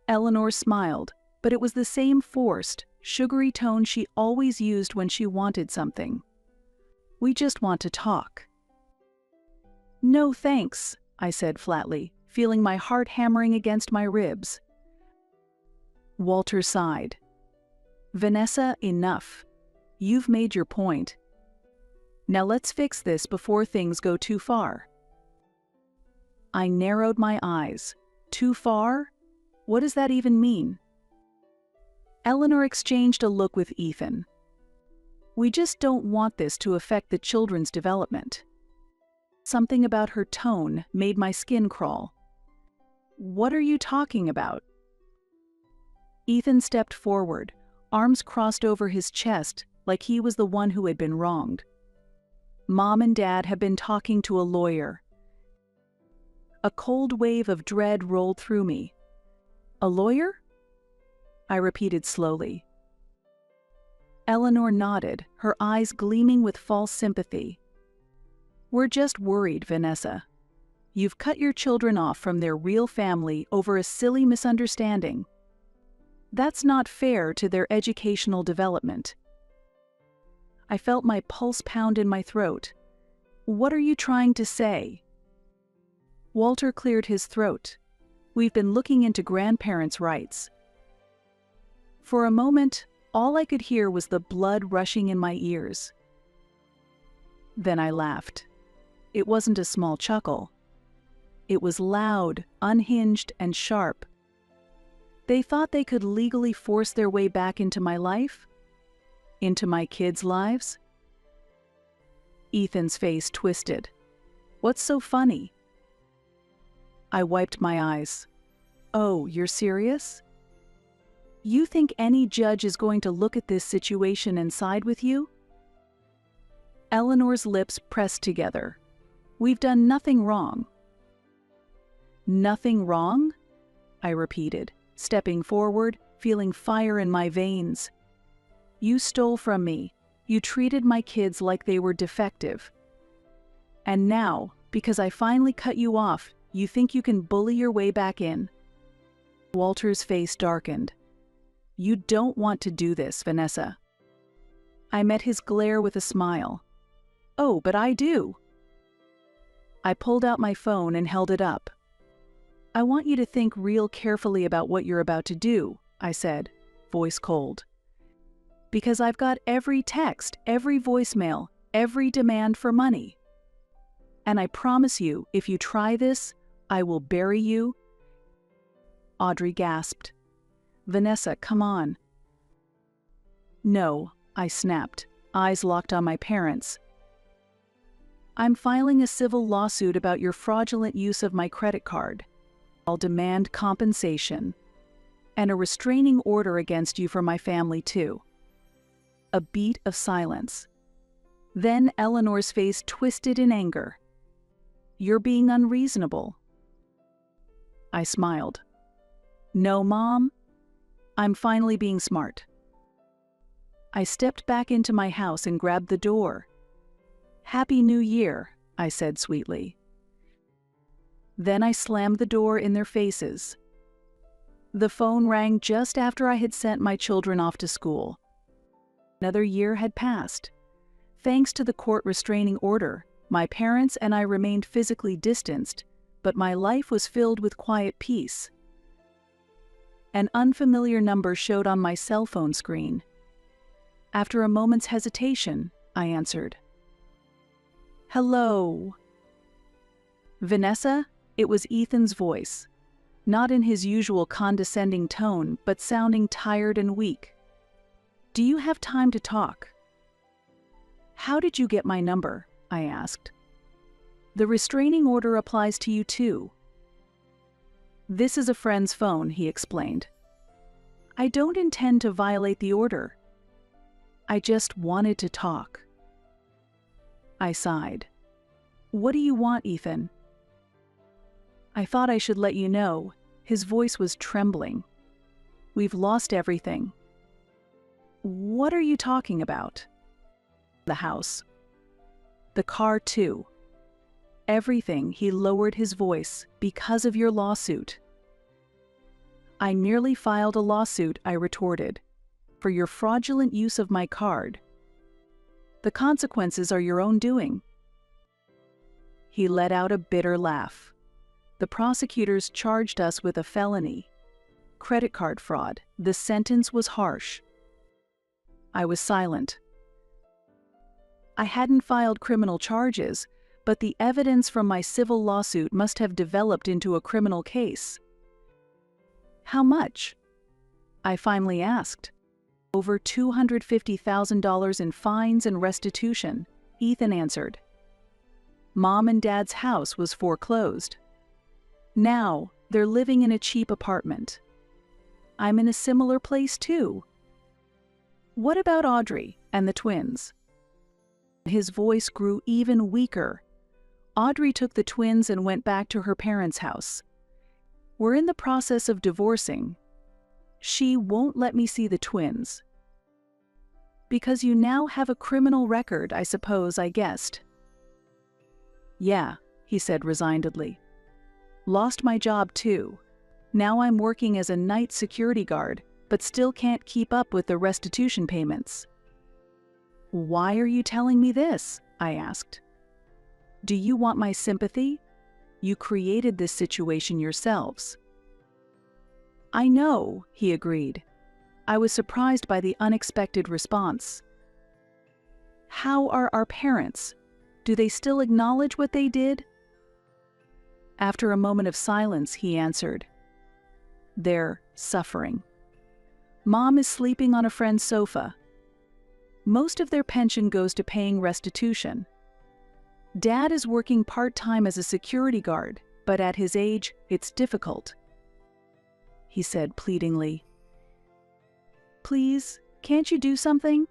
[SPEAKER 2] Eleanor smiled, but it was the same forced, sugary tone she always used when she wanted something. "We just want to talk." "No thanks," I said flatly, feeling my heart hammering against my ribs. Walter sighed. "Vanessa, enough. You've made your point. Now let's fix this before things go too far." I narrowed my eyes. Too far? What does that even mean? Eleanor exchanged a look with Ethan. "We just don't want this to affect the children's development." Something about her tone made my skin crawl. "What are you talking about?" Ethan stepped forward, arms crossed over his chest like he was the one who had been wronged. "Mom and Dad have been talking to a lawyer." A cold wave of dread rolled through me. "A lawyer? I repeated slowly. Eleanor nodded, her eyes gleaming with false sympathy. We're just worried, Vanessa. You've cut your children off from their real family over a silly misunderstanding. That's not fair to their educational development. I felt my pulse pound in my throat. What are you trying to say? Walter cleared his throat. We've been looking into grandparents' rights. For a moment, all I could hear was the blood rushing in my ears. Then I laughed. It wasn't a small chuckle. It was loud, unhinged, and sharp. They thought they could legally force their way back into my life? Into my kids' lives? Ethan's face twisted. What's so funny? I wiped my eyes. Oh, you're serious? You think any judge is going to look at this situation and side with you? Eleanor's lips pressed together. We've done nothing wrong. Nothing wrong? I repeated, stepping forward, feeling fire in my veins. You stole from me. You treated my kids like they were defective. And now, because I finally cut you off, you think you can bully your way back in? Walter's face darkened. You don't want to do this, Vanessa. I met his glare with a smile. Oh, but I do. I pulled out my phone and held it up. I want you to think real carefully about what you're about to do, I said, voice cold. Because I've got every text, every voicemail, every demand for money. And I promise you, if you try this, I will bury you. Audrey gasped. Vanessa, come on. No, I snapped, eyes locked on my parents. I'm filing a civil lawsuit about your fraudulent use of my credit card. I'll demand compensation. And a restraining order against you for my family, too. A beat of silence. Then Eleanor's face twisted in anger. You're being unreasonable. I smiled. No, Mom. I'm finally being smart. I stepped back into my house and grabbed the door. Happy New Year, I said sweetly. Then I slammed the door in their faces. The phone rang just after I had sent my children off to school. Another year had passed. Thanks to the court restraining order, my parents and I remained physically distanced, but my life was filled with quiet peace. An unfamiliar number showed on my cell phone screen. After a moment's hesitation, I answered. Hello. Vanessa? It was Ethan's voice, not in his usual condescending tone, but sounding tired and weak. Do you have time to talk? How did you get my number? I asked. The restraining order applies to you too. This is a friend's phone, he explained. I don't intend to violate the order. I just wanted to talk. I sighed. What do you want, Ethan? I thought I should let you know. His voice was trembling. We've lost everything. What are you talking about? The house. The car, too. Everything. He lowered his voice, because of your lawsuit. I merely filed a lawsuit, I retorted, for your fraudulent use of my card. The consequences are your own doing. He let out a bitter laugh. The prosecutors charged us with a felony. Credit card fraud. The sentence was harsh. I was silent. I hadn't filed criminal charges, but the evidence from my civil lawsuit must have developed into a criminal case. How much? I finally asked. Over $250,000 in fines and restitution, Ethan answered. Mom and Dad's house was foreclosed. Now, they're living in a cheap apartment. I'm in a similar place too. What about Audrey and the twins? His voice grew even weaker. Audrey took the twins and went back to her parents' house. We're in the process of divorcing. She won't let me see the twins. Because you now have a criminal record, I suppose, I guessed. Yeah, he said resignedly. Lost my job too. Now I'm working as a night security guard, but still can't keep up with the restitution payments. Why are you telling me this? I asked. Do you want my sympathy? You created this situation yourselves. I know, he agreed. I was surprised by the unexpected response. How are our parents? Do they still acknowledge what they did? After a moment of silence, he answered. They're suffering. Mom is sleeping on a friend's sofa. Most of their pension goes to paying restitution. Dad is working part-time as a security guard, but at his age, it's difficult. He said pleadingly. Please, can't you do something?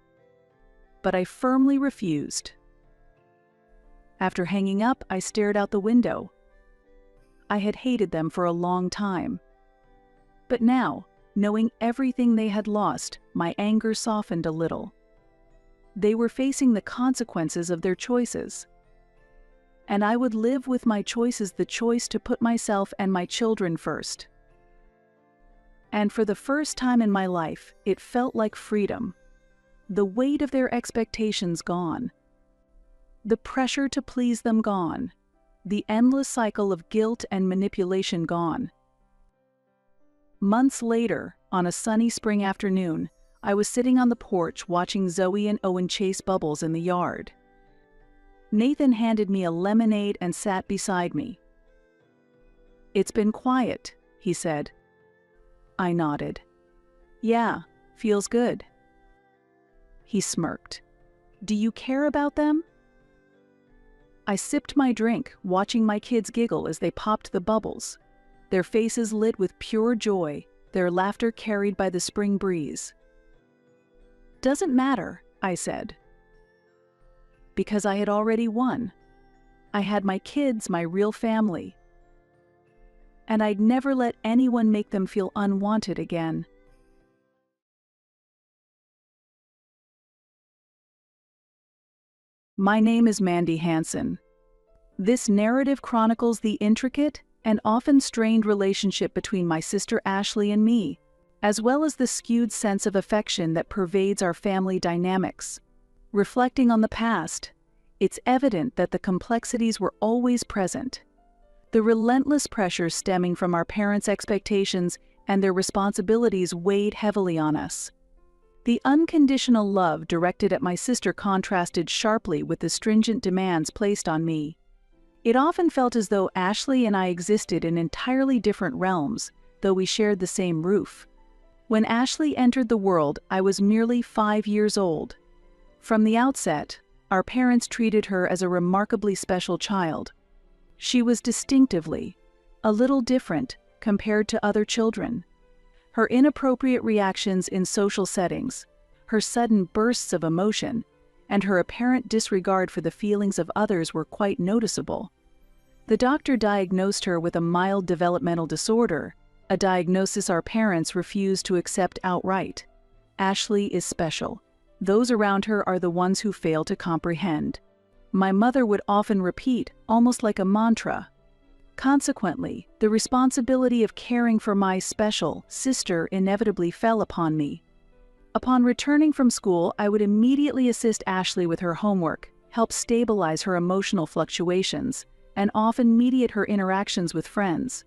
[SPEAKER 2] But I firmly refused. After hanging up, I stared out the window. I had hated them for a long time. But now, knowing everything they had lost, my anger softened a little. They were facing the consequences of their choices. And I would live with my choices, the choice to put myself and my children first. And for the first time in my life, it felt like freedom. The weight of their expectations gone. The pressure to please them gone. The endless cycle of guilt and manipulation gone. Months later, on a sunny spring afternoon, I was sitting on the porch watching Zoe and Owen chase bubbles in the yard. Nathan handed me a lemonade and sat beside me. It's been quiet, he said. I nodded. Yeah, feels good. He smirked. Do you care about them? I sipped my drink, watching my kids giggle as they popped the bubbles, their faces lit with pure joy, their laughter carried by the spring breeze. Doesn't matter, I said. Because I had already won. I had my kids, my real family. And I'd never let anyone make them feel unwanted again. My name is Mandy Hansen. This narrative chronicles the intricate and often strained relationship between my sister Ashley and me, as well as the skewed sense of affection that pervades our family dynamics. Reflecting on the past, it's evident that the complexities were always present. The relentless pressures stemming from our parents' expectations and their responsibilities weighed heavily on us. The unconditional love directed at my sister contrasted sharply with the stringent demands placed on me. It often felt as though Ashley and I existed in entirely different realms, though we shared the same roof. When Ashley entered the world, I was merely 5 years old. From the outset, our parents treated her as a remarkably special child. She was distinctively a little different compared to other children. Her inappropriate reactions in social settings, her sudden bursts of emotion, and her apparent disregard for the feelings of others were quite noticeable. The doctor diagnosed her with a mild developmental disorder, a diagnosis our parents refused to accept outright. Ashley is special. Those around her are the ones who fail to comprehend. My mother would often repeat, almost like a mantra. Consequently, the responsibility of caring for my special sister inevitably fell upon me. Upon returning from school, I would immediately assist Ashley with her homework, help stabilize her emotional fluctuations, and often mediate her interactions with friends.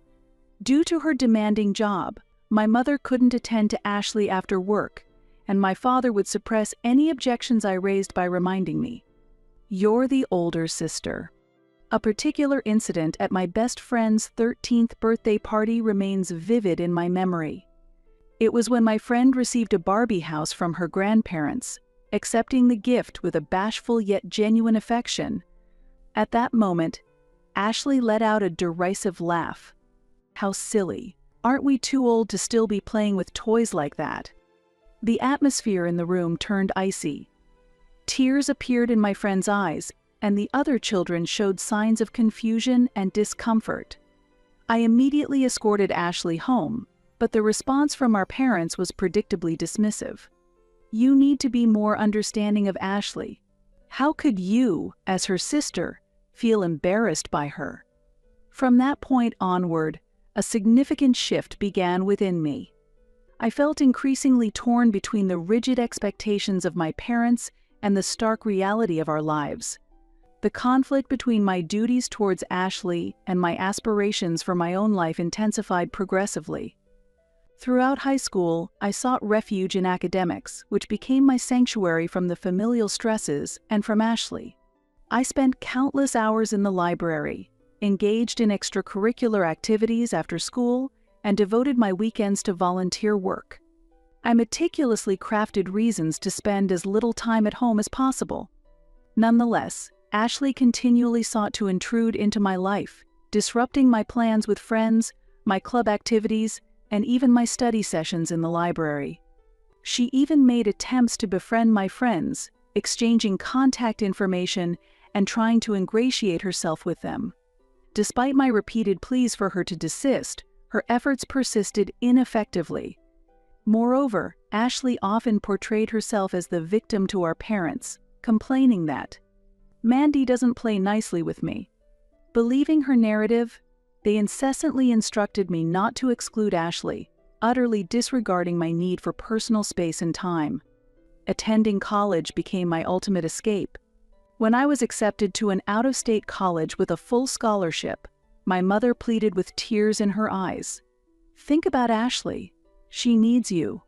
[SPEAKER 2] Due to her demanding job, my mother couldn't attend to Ashley after work, and my father would suppress any objections I raised by reminding me, "You're the older sister." A particular incident at my best friend's 13th birthday party remains vivid in my memory. It was when my friend received a Barbie house from her grandparents, accepting the gift with a bashful yet genuine affection. At that moment, Ashley let out a derisive laugh. How silly. Aren't we too old to still be playing with toys like that? The atmosphere in the room turned icy. Tears appeared in my friend's eyes, and the other children showed signs of confusion and discomfort. I immediately escorted Ashley home, but the response from our parents was predictably dismissive. "You need to be more understanding of Ashley. How could you, as her sister, feel embarrassed by her?" From that point onward, a significant shift began within me. I felt increasingly torn between the rigid expectations of my parents and the stark reality of our lives. The conflict between my duties towards Ashley and my aspirations for my own life intensified progressively. Throughout high school, I sought refuge in academics, which became my sanctuary from the familial stresses and from Ashley. I spent countless hours in the library, engaged in extracurricular activities after school, and devoted my weekends to volunteer work. I meticulously crafted reasons to spend as little time at home as possible. Nonetheless, Ashley continually sought to intrude into my life, disrupting my plans with friends, my club activities, and even my study sessions in the library. She even made attempts to befriend my friends, exchanging contact information and trying to ingratiate herself with them. Despite my repeated pleas for her to desist, her efforts persisted ineffectively. Moreover, Ashley often portrayed herself as the victim to our parents, complaining that Mandy doesn't play nicely with me. Believing her narrative, they incessantly instructed me not to exclude Ashley, utterly disregarding my need for personal space and time. Attending college became my ultimate escape. When I was accepted to an out-of-state college with a full scholarship, my mother pleaded with tears in her eyes. "Think about Ashley. She needs you."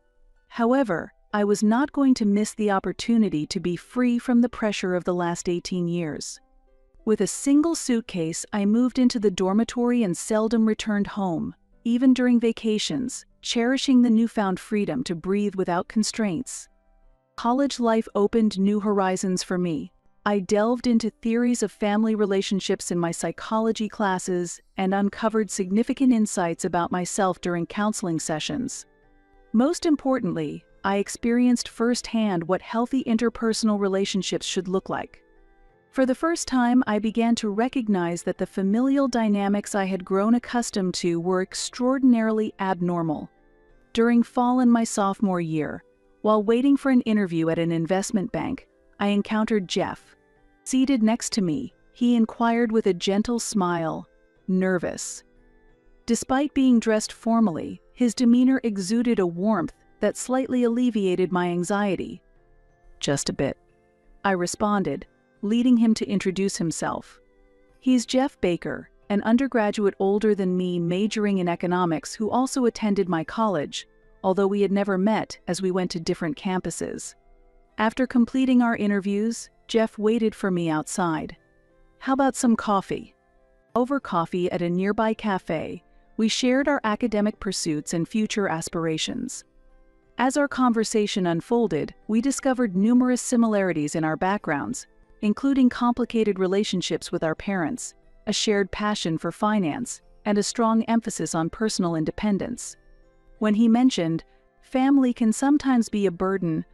[SPEAKER 2] However, I was not going to miss the opportunity to be free from the pressure of the last 18 years. With a single suitcase, I moved into the dormitory and seldom returned home, even during vacations, cherishing the newfound freedom to breathe without constraints. College life opened new horizons for me. I delved into theories of family relationships in my psychology classes and uncovered significant insights about myself during counseling sessions. Most importantly, I experienced firsthand what healthy interpersonal relationships should look like. For the first time, I began to recognize that the familial dynamics I had grown accustomed to were extraordinarily abnormal. During fall in my sophomore year, while waiting for an interview at an investment bank, I encountered Jeff. Seated next to me, he inquired with a gentle smile, "Nervous?" Despite being dressed formally, his demeanor exuded a warmth that slightly alleviated my anxiety. "Just a bit," I responded, leading him to introduce himself. "He's Jeff Baker, an undergraduate older than me majoring in economics who also attended my college, although we had never met as we went to different campuses." After completing our interviews, Jeff waited for me outside. "How about some coffee?" Over coffee at a nearby cafe, we shared our academic pursuits and future aspirations. As our conversation unfolded, we discovered numerous similarities in our backgrounds, including complicated relationships with our parents, a shared passion for finance, and a strong emphasis on personal independence. When he mentioned, "Family can sometimes be a burden,"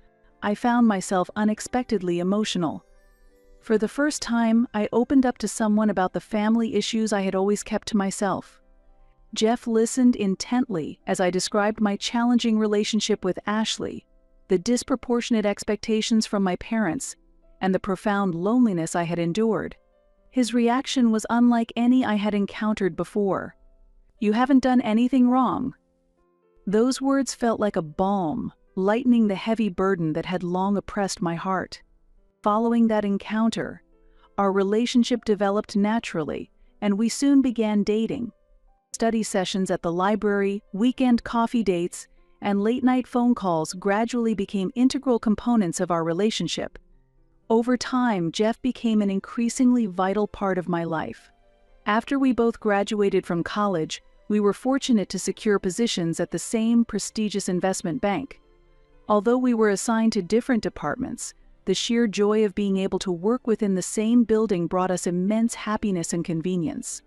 [SPEAKER 2] I found myself unexpectedly emotional. For the first time, I opened up to someone about the family issues I had always kept to myself. Jeff listened intently as I described my challenging relationship with Ashley, the disproportionate expectations from my parents, and the profound loneliness I had endured. His reaction was unlike any I had encountered before. "You haven't done anything wrong." Those words felt like a balm, lightening the heavy burden that had long oppressed my heart. Following that encounter, our relationship developed naturally, and we soon began dating. Study sessions at the library, weekend coffee dates, and late-night phone calls gradually became integral components of our relationship. Over time, Jeff became an increasingly vital part of my life. After we both graduated from college, we were fortunate to secure positions at the same prestigious investment bank. Although we were assigned to different departments, the sheer joy of being able to work within the same building brought us immense happiness and convenience.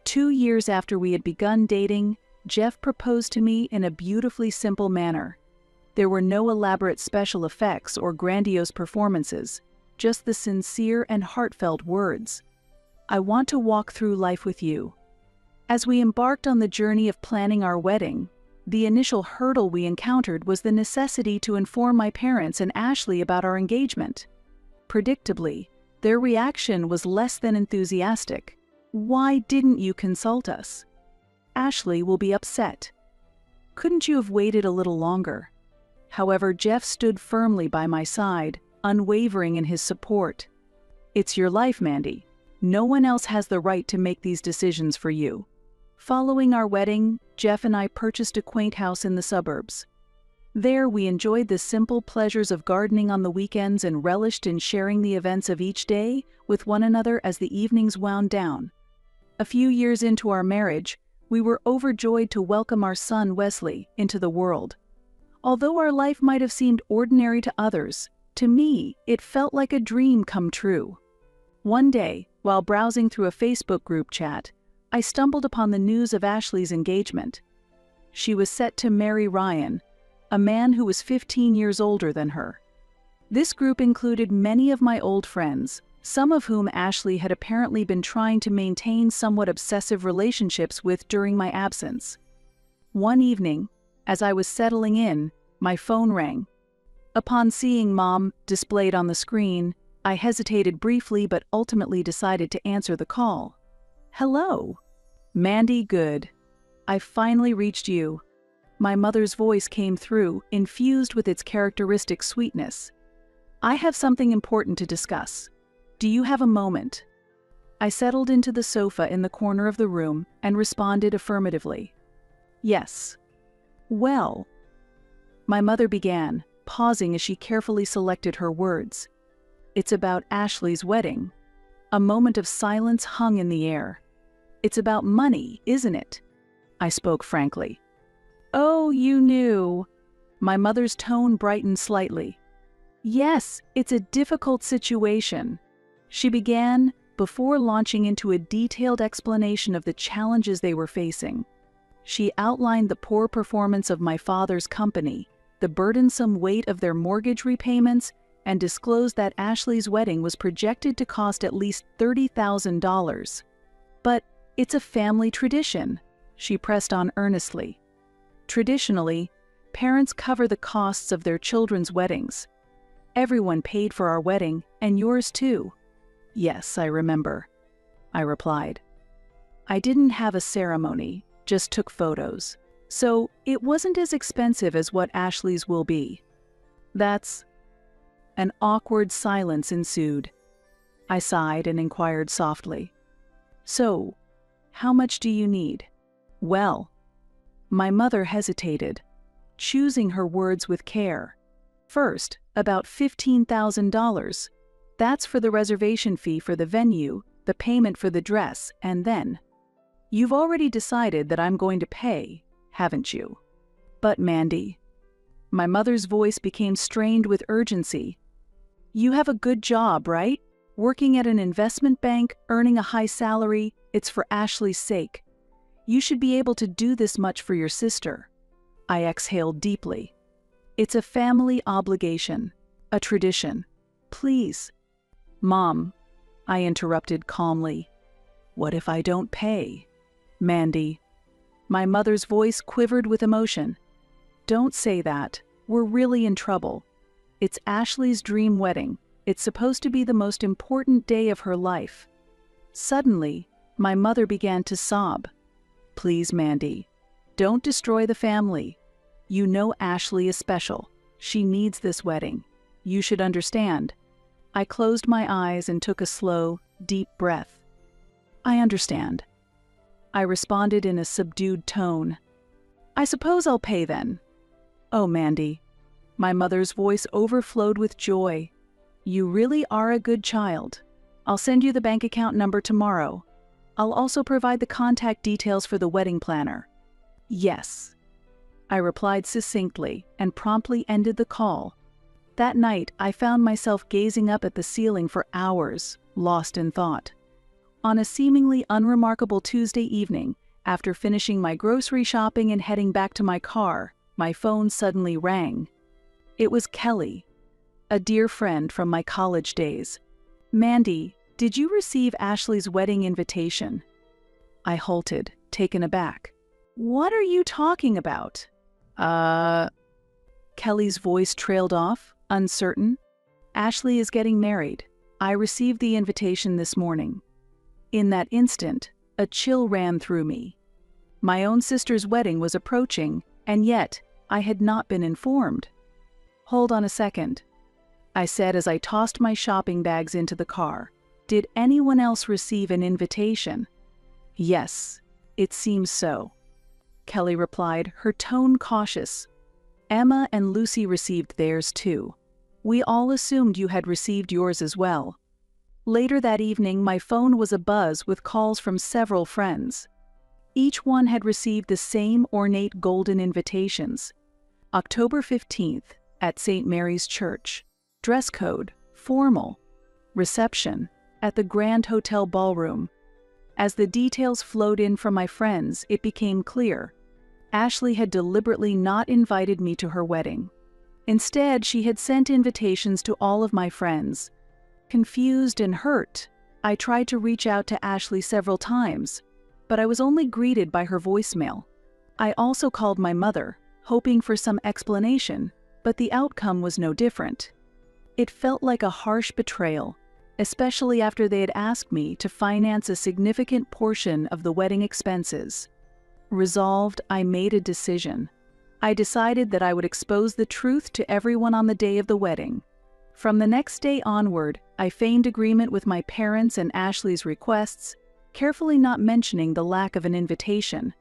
[SPEAKER 2] 2 years after we had begun dating, Jeff proposed to me in a beautifully simple manner. There were no elaborate special effects or grandiose performances, just the sincere and heartfelt words, "I want to walk through life with you." As we embarked on the journey of planning our wedding, The initial hurdle we encountered was the necessity to inform my parents and Ashley about our engagement. Predictably, their reaction was less than enthusiastic. "Why didn't you consult us? Ashley will be upset. Couldn't you have waited a little longer?" However, Jeff stood firmly by my side, unwavering in his support. "It's your life, Mandy. No one else has the right to make these decisions for you." Following our wedding, Jeff and I purchased a quaint house in the suburbs. There we enjoyed the simple pleasures of gardening on the weekends and relished in sharing the events of each day with one another as the evenings wound down. A few years into our marriage, we were overjoyed to welcome our son Wesley into the world. Although our life might have seemed ordinary to others, to me, it felt like a dream come true. One day, while browsing through a Facebook group chat, I stumbled upon the news of Ashley's engagement. She was set to marry Ryan, a man who was 15 years older than her. This group included many of my old friends, some of whom Ashley had apparently been trying to maintain somewhat obsessive relationships with during my absence. One evening, as I was settling in, my phone rang. Upon seeing Mom displayed on the screen, I hesitated briefly but ultimately decided to answer the call. "Hello." "Mandy, good. I finally reached you." My mother's voice came through, infused with its characteristic sweetness. "I have something important to discuss. Do you have a moment?" I settled into the sofa in the corner of the room and responded affirmatively. "Yes." "Well," my mother began, pausing as she carefully selected her words. "It's about Ashley's wedding." A moment of silence hung in the air. "It's about money, isn't it?" I spoke frankly. "Oh, you knew." My mother's tone brightened slightly. "Yes, it's a difficult situation," she began, before launching into a detailed explanation of the challenges they were facing. She outlined the poor performance of my father's company, the burdensome weight of their mortgage repayments, and disclosed that Ashley's wedding was projected to cost at least $30,000. "But it's a family tradition," she pressed on earnestly. "Traditionally, parents cover the costs of their children's weddings. Everyone paid for our wedding, and yours too." "Yes, I remember," I replied. "I didn't have a ceremony, just took photos. So it wasn't as expensive as what Ashley's will be." "That's..." An awkward silence ensued. I sighed and inquired softly, "So, how much do you need?" "Well..." My mother hesitated, choosing her words with care. "First, about $15,000. That's for the reservation fee for the venue, the payment for the dress, and then..." "You've already decided that I'm going to pay, haven't you?" "But Mandy..." My mother's voice became strained with urgency. "You have a good job, right? Working at an investment bank, earning a high salary, it's for Ashley's sake. You should be able to do this much for your sister." I exhaled deeply. "It's a family obligation, a tradition. Please." "Mom," I interrupted calmly, "what if I don't pay?" "Mandy..." My mother's voice quivered with emotion. "Don't say that. We're really in trouble. It's Ashley's dream wedding. It's supposed to be the most important day of her life." Suddenly, my mother began to sob. "Please, Mandy, don't destroy the family. You know Ashley is special. She needs this wedding. You should understand." I closed my eyes and took a slow, deep breath. "I understand," I responded in a subdued tone. "I suppose I'll pay then." "Oh, Mandy." My mother's voice overflowed with joy. "You really are a good child. I'll send you the bank account number tomorrow. I'll also provide the contact details for the wedding planner." "Yes," I replied succinctly and promptly ended the call. That night, I found myself gazing up at the ceiling for hours, lost in thought. On a seemingly unremarkable Tuesday evening, after finishing my grocery shopping and heading back to my car, my phone suddenly rang. It was Kelly, a dear friend from my college days. "Mandy, did you receive Ashley's wedding invitation?" I halted, taken aback. "What are you talking about?" Kelly's voice trailed off, uncertain. Ashley is getting married. I received the invitation this morning. In that instant, a chill ran through me. My own sister's wedding was approaching, and yet I had not been informed. Hold on a second, I said as I tossed my shopping bags into the car. Did anyone else receive an invitation? Yes, it seems so, Kelly replied, her tone cautious. Emma and Lucy received theirs too. We all assumed you had received yours as well. Later that evening, my phone was abuzz with calls from several friends. Each one had received the same ornate golden invitations. October 15th, at St. Mary's Church. Dress code, formal. Reception, at the Grand Hotel Ballroom. As the details flowed in from my friends, it became clear. Ashley had deliberately not invited me to her wedding. Instead, she had sent invitations to all of my friends. Confused and hurt, I tried to reach out to Ashley several times, but I was only greeted by her voicemail. I also called my mother, hoping for some explanation, but the outcome was no different. It felt like a harsh betrayal, especially after they had asked me to finance a significant portion of the wedding expenses. Resolved, I made a decision. I decided that I would expose the truth to everyone on the day of the wedding. From the next day onward, I feigned agreement with my parents and Ashley's requests, carefully not mentioning the lack of an invitation.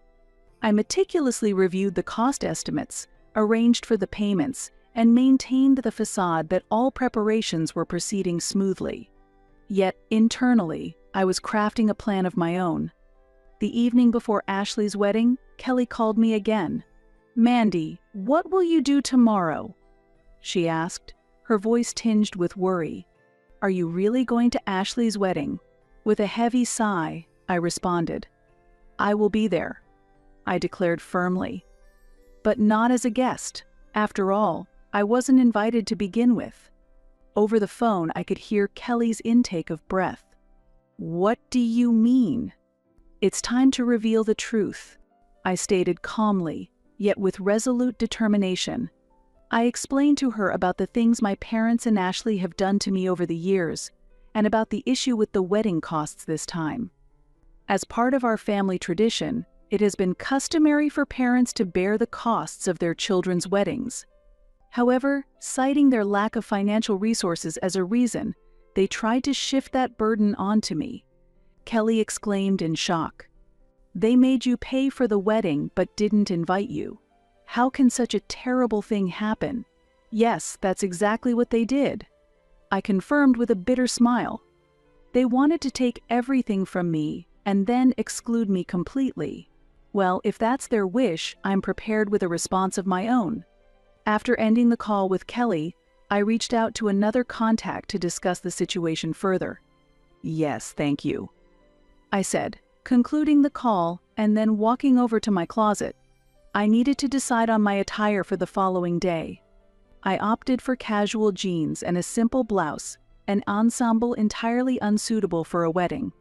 [SPEAKER 2] I meticulously reviewed the cost estimates, arranged for the payments, and maintained the facade that all preparations were proceeding smoothly. Yet, internally, I was crafting a plan of my own. The evening before Ashley's wedding, Kelly called me again. "Mandy, what will you do tomorrow?" she asked, her voice tinged with worry. "Are you really going to Ashley's wedding?" With a heavy sigh, I responded. "I will be there," I declared firmly. But not as a guest. After all, I wasn't invited to begin with. Over the phone, I could hear Kelly's intake of breath. "What do you mean?" "It's time to reveal the truth," I stated calmly, yet with resolute determination. I explained to her about the things my parents and Ashley have done to me over the years, and about the issue with the wedding costs this time. As part of our family tradition, it has been customary for parents to bear the costs of their children's weddings. However, citing their lack of financial resources as a reason, they tried to shift that burden onto me. Kelly exclaimed in shock. "They made you pay for the wedding but didn't invite you. How can such a terrible thing happen?" "Yes, that's exactly what they did," I confirmed with a bitter smile. "They wanted to take everything from me and then exclude me completely. Well, if that's their wish, I'm prepared with a response of my own." After ending the call with Kelly, I reached out to another contact to discuss the situation further. "Yes, thank you," I said, concluding the call and then walking over to my closet. I needed to decide on my attire for the following day. I opted for casual jeans and a simple blouse, an ensemble entirely unsuitable for a wedding.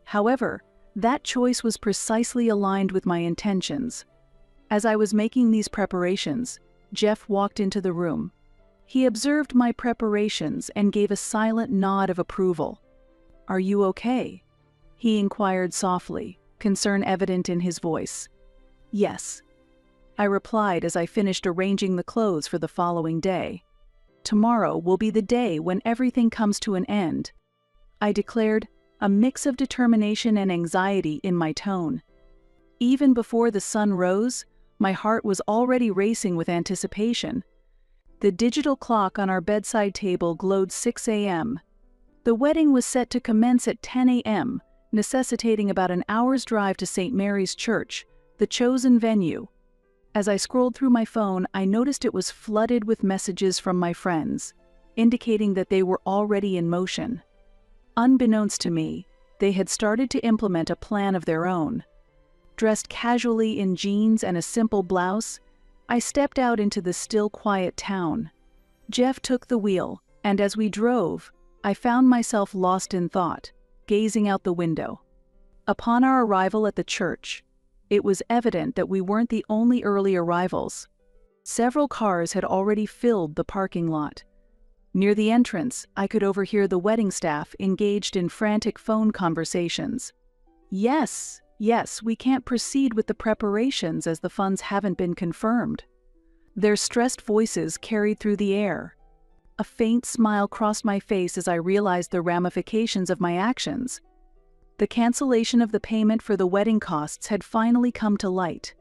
[SPEAKER 2] However, that choice was precisely aligned with my intentions. As I was making these preparations, Jeff walked into the room. He observed my preparations and gave a silent nod of approval. "Are you okay?" he inquired softly, concern evident in his voice. "Yes," I replied as I finished arranging the clothes for the following day. "Tomorrow will be the day when everything comes to an end," I declared, a mix of determination and anxiety in my tone. Even before the sun rose, my heart was already racing with anticipation. The digital clock on our bedside table glowed 6 a.m. The wedding was set to commence at 10 a.m., necessitating about an hour's drive to St. Mary's Church, the chosen venue. As I scrolled through my phone, I noticed it was flooded with messages from my friends, indicating that they were already in motion. Unbeknownst to me, they had started to implement a plan of their own. Dressed casually in jeans and a simple blouse, I stepped out into the still quiet town. Jeff took the wheel, and as we drove, I found myself lost in thought, gazing out the window. Upon our arrival at the church, it was evident that we weren't the only early arrivals. Several cars had already filled the parking lot. Near the entrance, I could overhear the wedding staff engaged in frantic phone conversations. Yes, we can't proceed with the preparations as the funds haven't been confirmed. Their stressed voices carried through the air. A faint smile crossed my face as I realized the ramifications of my actions. The cancellation of the payment for the wedding costs had finally come to light.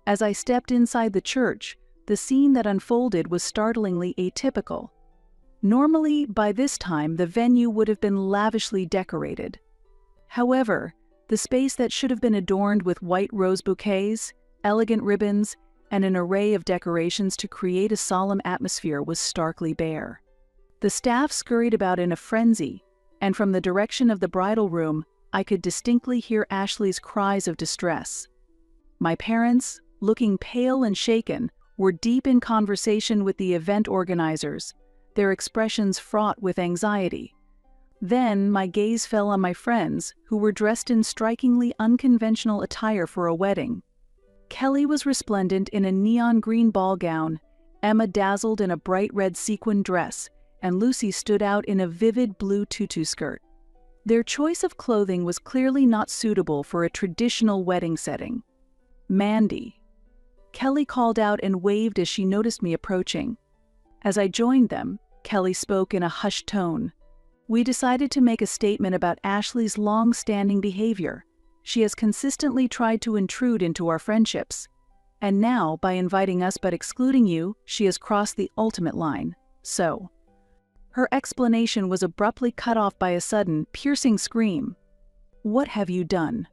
[SPEAKER 2] As I stepped inside the church, the scene that unfolded was startlingly atypical. Normally, by this time, the venue would have been lavishly decorated. However, the space that should have been adorned with white rose bouquets, elegant ribbons, and an array of decorations to create a solemn atmosphere was starkly bare. The staff scurried about in a frenzy, and from the direction of the bridal room, I could distinctly hear Ashley's cries of distress. My parents, looking pale and shaken, were deep in conversation with the event organizers, their expressions fraught with anxiety. Then my gaze fell on my friends, who were dressed in strikingly unconventional attire for a wedding. Kelly was resplendent in a neon green ball gown, Emma dazzled in a bright red sequin dress, and Lucy stood out in a vivid blue tutu skirt. Their choice of clothing was clearly not suitable for a traditional wedding setting. "Mandy," Kelly called out and waved as she noticed me approaching. As I joined them, Kelly spoke in a hushed tone. "We decided to make a statement about Ashley's long-standing behavior. She has consistently tried to intrude into our friendships. And now, by inviting us but excluding you, she has crossed the ultimate line. So..." Her explanation was abruptly cut off by a sudden, piercing scream. "What have you done?"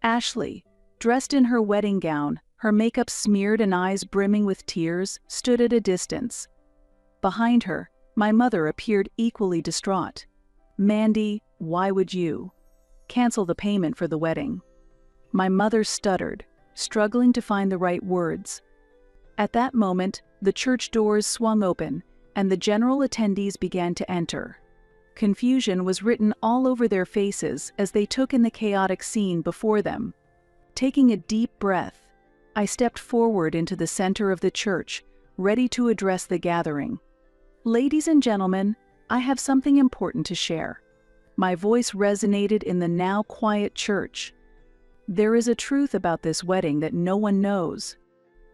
[SPEAKER 2] Ashley, dressed in her wedding gown, her makeup smeared and eyes brimming with tears, stood at a distance. Behind her, my mother appeared equally distraught. "Mandy, why would you cancel the payment for the wedding?" My mother stuttered, struggling to find the right words. At that moment, the church doors swung open, and the general attendees began to enter. Confusion was written all over their faces as they took in the chaotic scene before them. Taking a deep breath, I stepped forward into the center of the church, ready to address the gathering. "Ladies and gentlemen, I have something important to share." My voice resonated in the now quiet church. "There is a truth about this wedding that no one knows."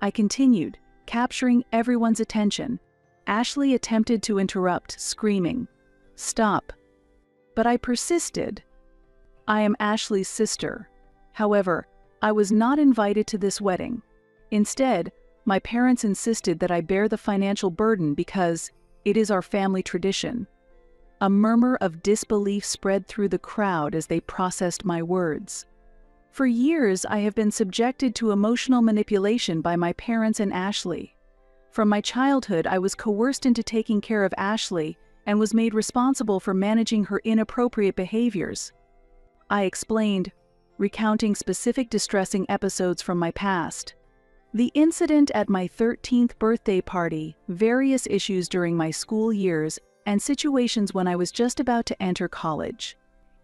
[SPEAKER 2] I continued, capturing everyone's attention. Ashley attempted to interrupt, screaming, "Stop." But I persisted. "I am Ashley's sister. However, I was not invited to this wedding. Instead, my parents insisted that I bear the financial burden because it is our family tradition." A murmur of disbelief spread through the crowd as they processed my words. For years, I have been subjected to emotional manipulation by my parents and Ashley. From my childhood, I was coerced into taking care of Ashley and was made responsible for managing her inappropriate behaviors. I explained, recounting specific distressing episodes from my past. The incident at my 13th birthday party, various issues during my school years, and situations when I was just about to enter college.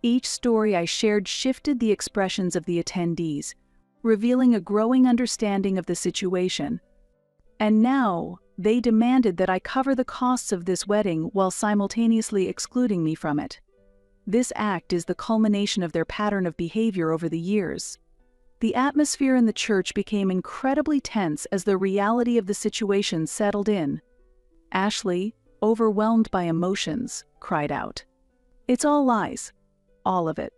[SPEAKER 2] Each story I shared shifted the expressions of the attendees, revealing a growing understanding of the situation. And now, they demanded that I cover the costs of this wedding while simultaneously excluding me from it. This act is the culmination of their pattern of behavior over the years. The atmosphere in the church became incredibly tense as the reality of the situation settled in. Ashley, overwhelmed by emotions, cried out, "It's all lies. All of it."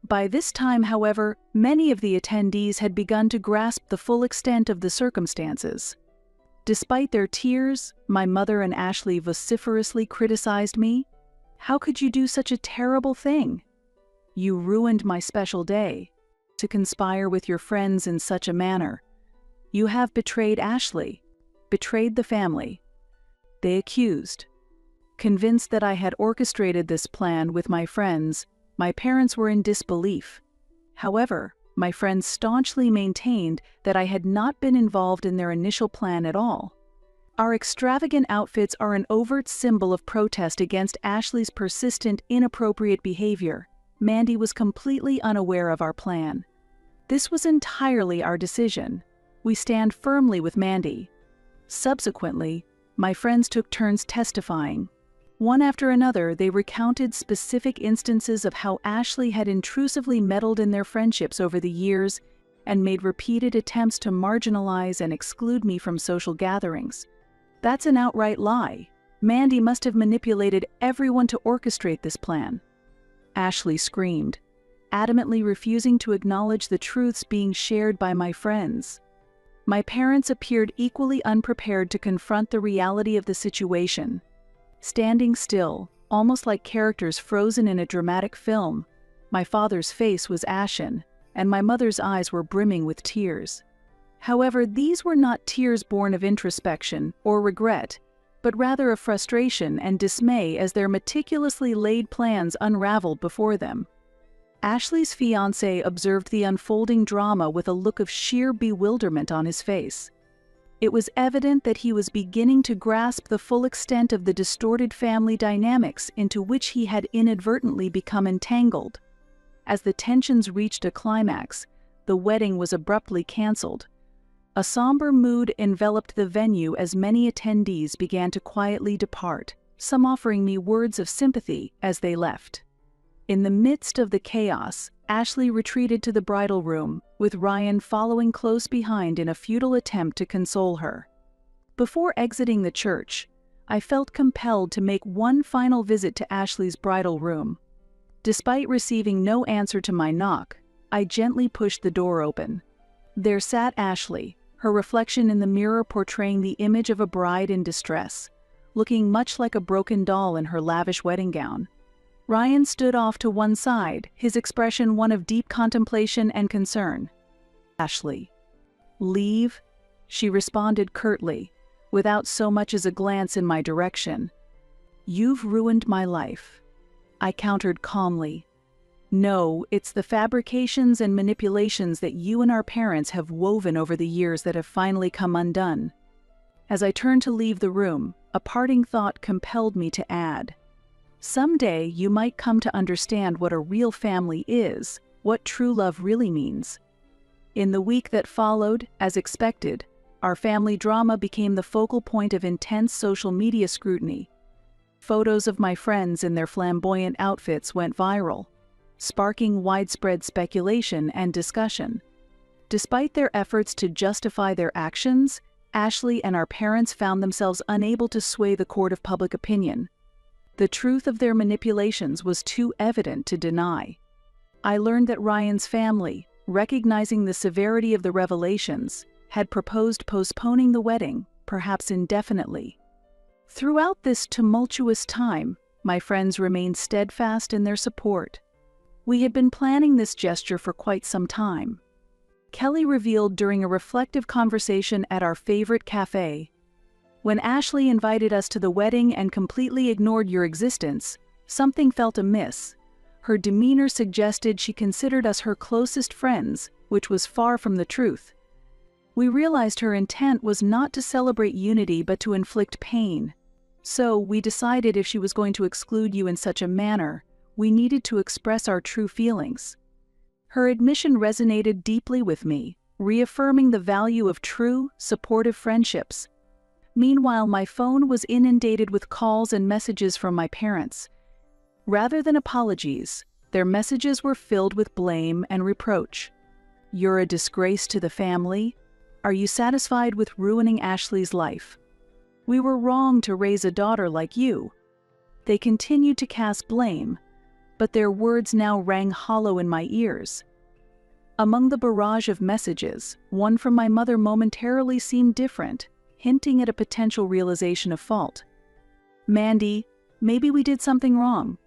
[SPEAKER 2] By this time, however, many of the attendees had begun to grasp the full extent of the circumstances. Despite their tears, my mother and Ashley vociferously criticized me. "How could you do such a terrible thing? You ruined my special day. To conspire with your friends in such a manner. You have betrayed Ashley, betrayed the family," they accused. Convinced that I had orchestrated this plan with my friends, my parents were in disbelief. However, my friends staunchly maintained that I had not been involved in their initial plan at all. Our extravagant outfits are an overt symbol of protest against Ashley's persistent, inappropriate behavior. Mandy was completely unaware of our plan. This was entirely our decision. We stand firmly with Mandy. Subsequently, my friends took turns testifying. One after another, they recounted specific instances of how Ashley had intrusively meddled in their friendships over the years and made repeated attempts to marginalize and exclude me from social gatherings. That's an outright lie. Mandy must have manipulated everyone to orchestrate this plan. Ashley screamed, adamantly refusing to acknowledge the truths being shared by my friends. My parents appeared equally unprepared to confront the reality of the situation. Standing still, almost like characters frozen in a dramatic film, my father's face was ashen, and my mother's eyes were brimming with tears. However, these were not tears born of introspection or regret, but rather of frustration and dismay as their meticulously laid plans unraveled before them. Ashley's fiancé observed the unfolding drama with a look of sheer bewilderment on his face. It was evident that he was beginning to grasp the full extent of the distorted family dynamics into which he had inadvertently become entangled. As the tensions reached a climax, the wedding was abruptly canceled. A somber mood enveloped the venue as many attendees began to quietly depart, some offering me words of sympathy as they left. In the midst of the chaos, Ashley retreated to the bridal room, with Ryan following close behind in a futile attempt to console her. Before exiting the church, I felt compelled to make one final visit to Ashley's bridal room. Despite receiving no answer to my knock, I gently pushed the door open. There sat Ashley, her reflection in the mirror portraying the image of a bride in distress, looking much like a broken doll in her lavish wedding gown. Ryan stood off to one side, his expression one of deep contemplation and concern. "Ashley." "Leave?" she responded curtly, without so much as a glance in my direction. "You've ruined my life," I countered calmly. "No, it's the fabrications and manipulations that you and our parents have woven over the years that have finally come undone." As I turned to leave the room, a parting thought compelled me to add, "Someday you might come to understand what a real family is, what true love really means." In the week that followed, as expected, our family drama became the focal point of intense social media scrutiny. Photos of my friends in their flamboyant outfits went viral, sparking widespread speculation and discussion. Despite their efforts to justify their actions, Ashley and our parents found themselves unable to sway the court of public opinion. The truth of their manipulations was too evident to deny. I learned that Ryan's family, recognizing the severity of the revelations, had proposed postponing the wedding, perhaps indefinitely. Throughout this tumultuous time, my friends remained steadfast in their support. We had been planning this gesture for quite some time. Kelly revealed during a reflective conversation at our favorite cafe, "When Ashley invited us to the wedding and completely ignored your existence, something felt amiss. Her demeanor suggested she considered us her closest friends, which was far from the truth. We realized her intent was not to celebrate unity but to inflict pain. So we decided if she was going to exclude you in such a manner, we needed to express our true feelings." Her admission resonated deeply with me, reaffirming the value of true, supportive friendships. Meanwhile, my phone was inundated with calls and messages from my parents. Rather than apologies, their messages were filled with blame and reproach. "You're a disgrace to the family. Are you satisfied with ruining Ashley's life? We were wrong to raise a daughter like you." They continued to cast blame, but their words now rang hollow in my ears. Among the barrage of messages, one from my mother momentarily seemed different, hinting at a potential realization of fault. "Mandy, maybe we did something wrong."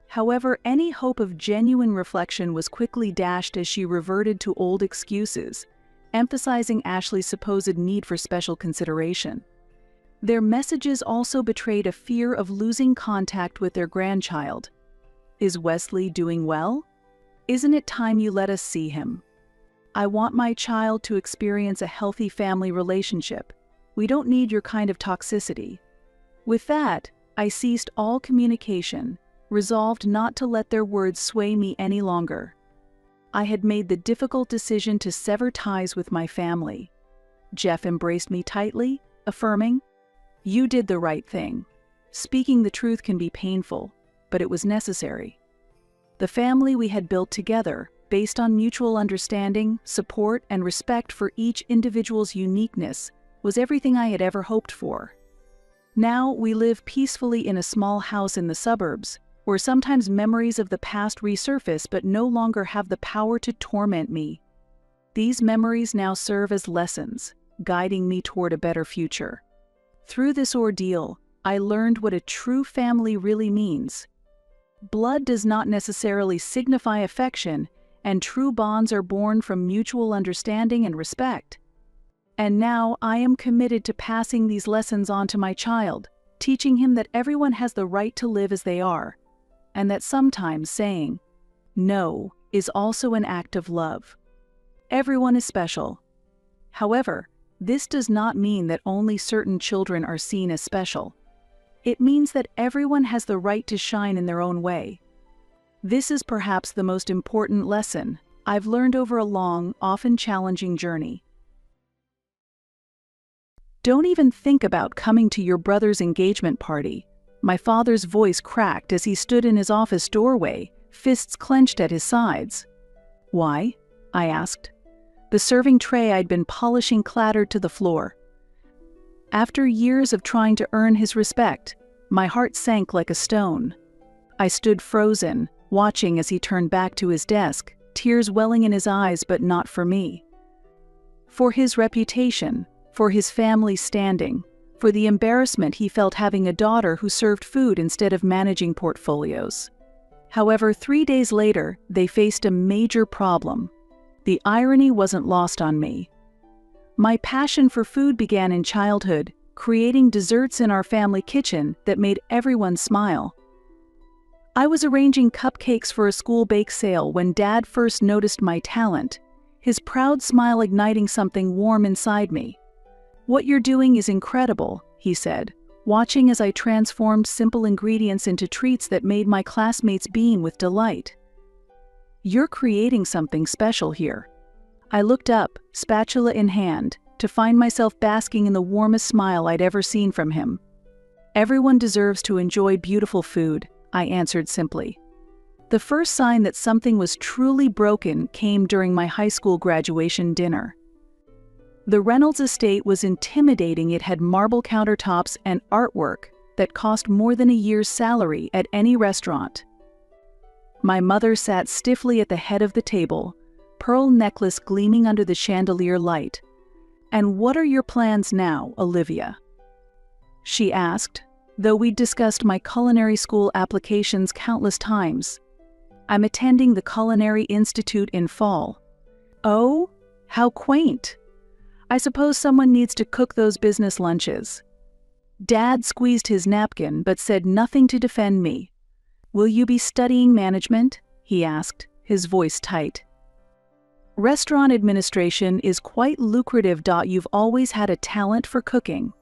[SPEAKER 2] However, any hope of genuine reflection was quickly dashed as she reverted to old excuses, emphasizing Ashley's supposed need for special consideration. Their messages also betrayed a fear of losing contact with their grandchild. "Is Wesley doing well? Isn't it time you let us see him? I want my child to experience a healthy family relationship. We don't need your kind of toxicity." With that, I ceased all communication, resolved not to let their words sway me any longer. I had made the difficult decision to sever ties with my family. Jeff embraced me tightly, affirming, "You did the right thing. Speaking the truth can be painful, but it was necessary." The family we had built together, based on mutual understanding, support, and respect for each individual's uniqueness, was everything I had ever hoped for. Now we live peacefully in a small house in the suburbs, where sometimes memories of the past resurface but no longer have the power to torment me. These memories now serve as lessons, guiding me toward a better future. Through this ordeal, I learned what a true family really means. Blood does not necessarily signify affection, and true bonds are born from mutual understanding and respect. And now I am committed to passing these lessons on to my child, teaching him that everyone has the right to live as they are, and that sometimes saying no is also an act of love. Everyone is special. However, this does not mean that only certain children are seen as special. It means that everyone has the right to shine in their own way. This is perhaps the most important lesson I've learned over a long, often challenging journey. Don't even think about coming to your brother's engagement party. My father's voice cracked as he stood in his office doorway, fists clenched at his sides. "Why?" I asked. The serving tray I'd been polishing clattered to the floor. After years of trying to earn his respect, my heart sank like a stone. I stood frozen, watching as he turned back to his desk, tears welling in his eyes, but not for me. For his reputation, for his family's standing, for the embarrassment he felt having a daughter who served food instead of managing portfolios. However, 3 days later, they faced a major problem. The irony wasn't lost on me. My passion for food began in childhood, creating desserts in our family kitchen that made everyone smile. I was arranging cupcakes for a school bake sale when Dad first noticed my talent, his proud smile igniting something warm inside me. "What you're doing is incredible," he said, watching as I transformed simple ingredients into treats that made my classmates beam with delight. "You're creating something special here." I looked up, spatula in hand, to find myself basking in the warmest smile I'd ever seen from him. "Everyone deserves to enjoy beautiful food," I answered simply. The first sign that something was truly broken came during my high school graduation dinner. The Reynolds estate was intimidating. It had marble countertops and artwork that cost more than a year's salary at any restaurant. My mother sat stiffly at the head of the table, pearl necklace gleaming under the chandelier light. "And what are your plans now, Olivia?" she asked, though we'd discussed my culinary school applications countless times. "I'm attending the Culinary Institute in fall." "Oh, how quaint. I suppose someone needs to cook those business lunches." Dad squeezed his napkin but said nothing to defend me. "Will you be studying management?" he asked, his voice tight. "Restaurant administration is quite lucrative. You've always had a talent for cooking.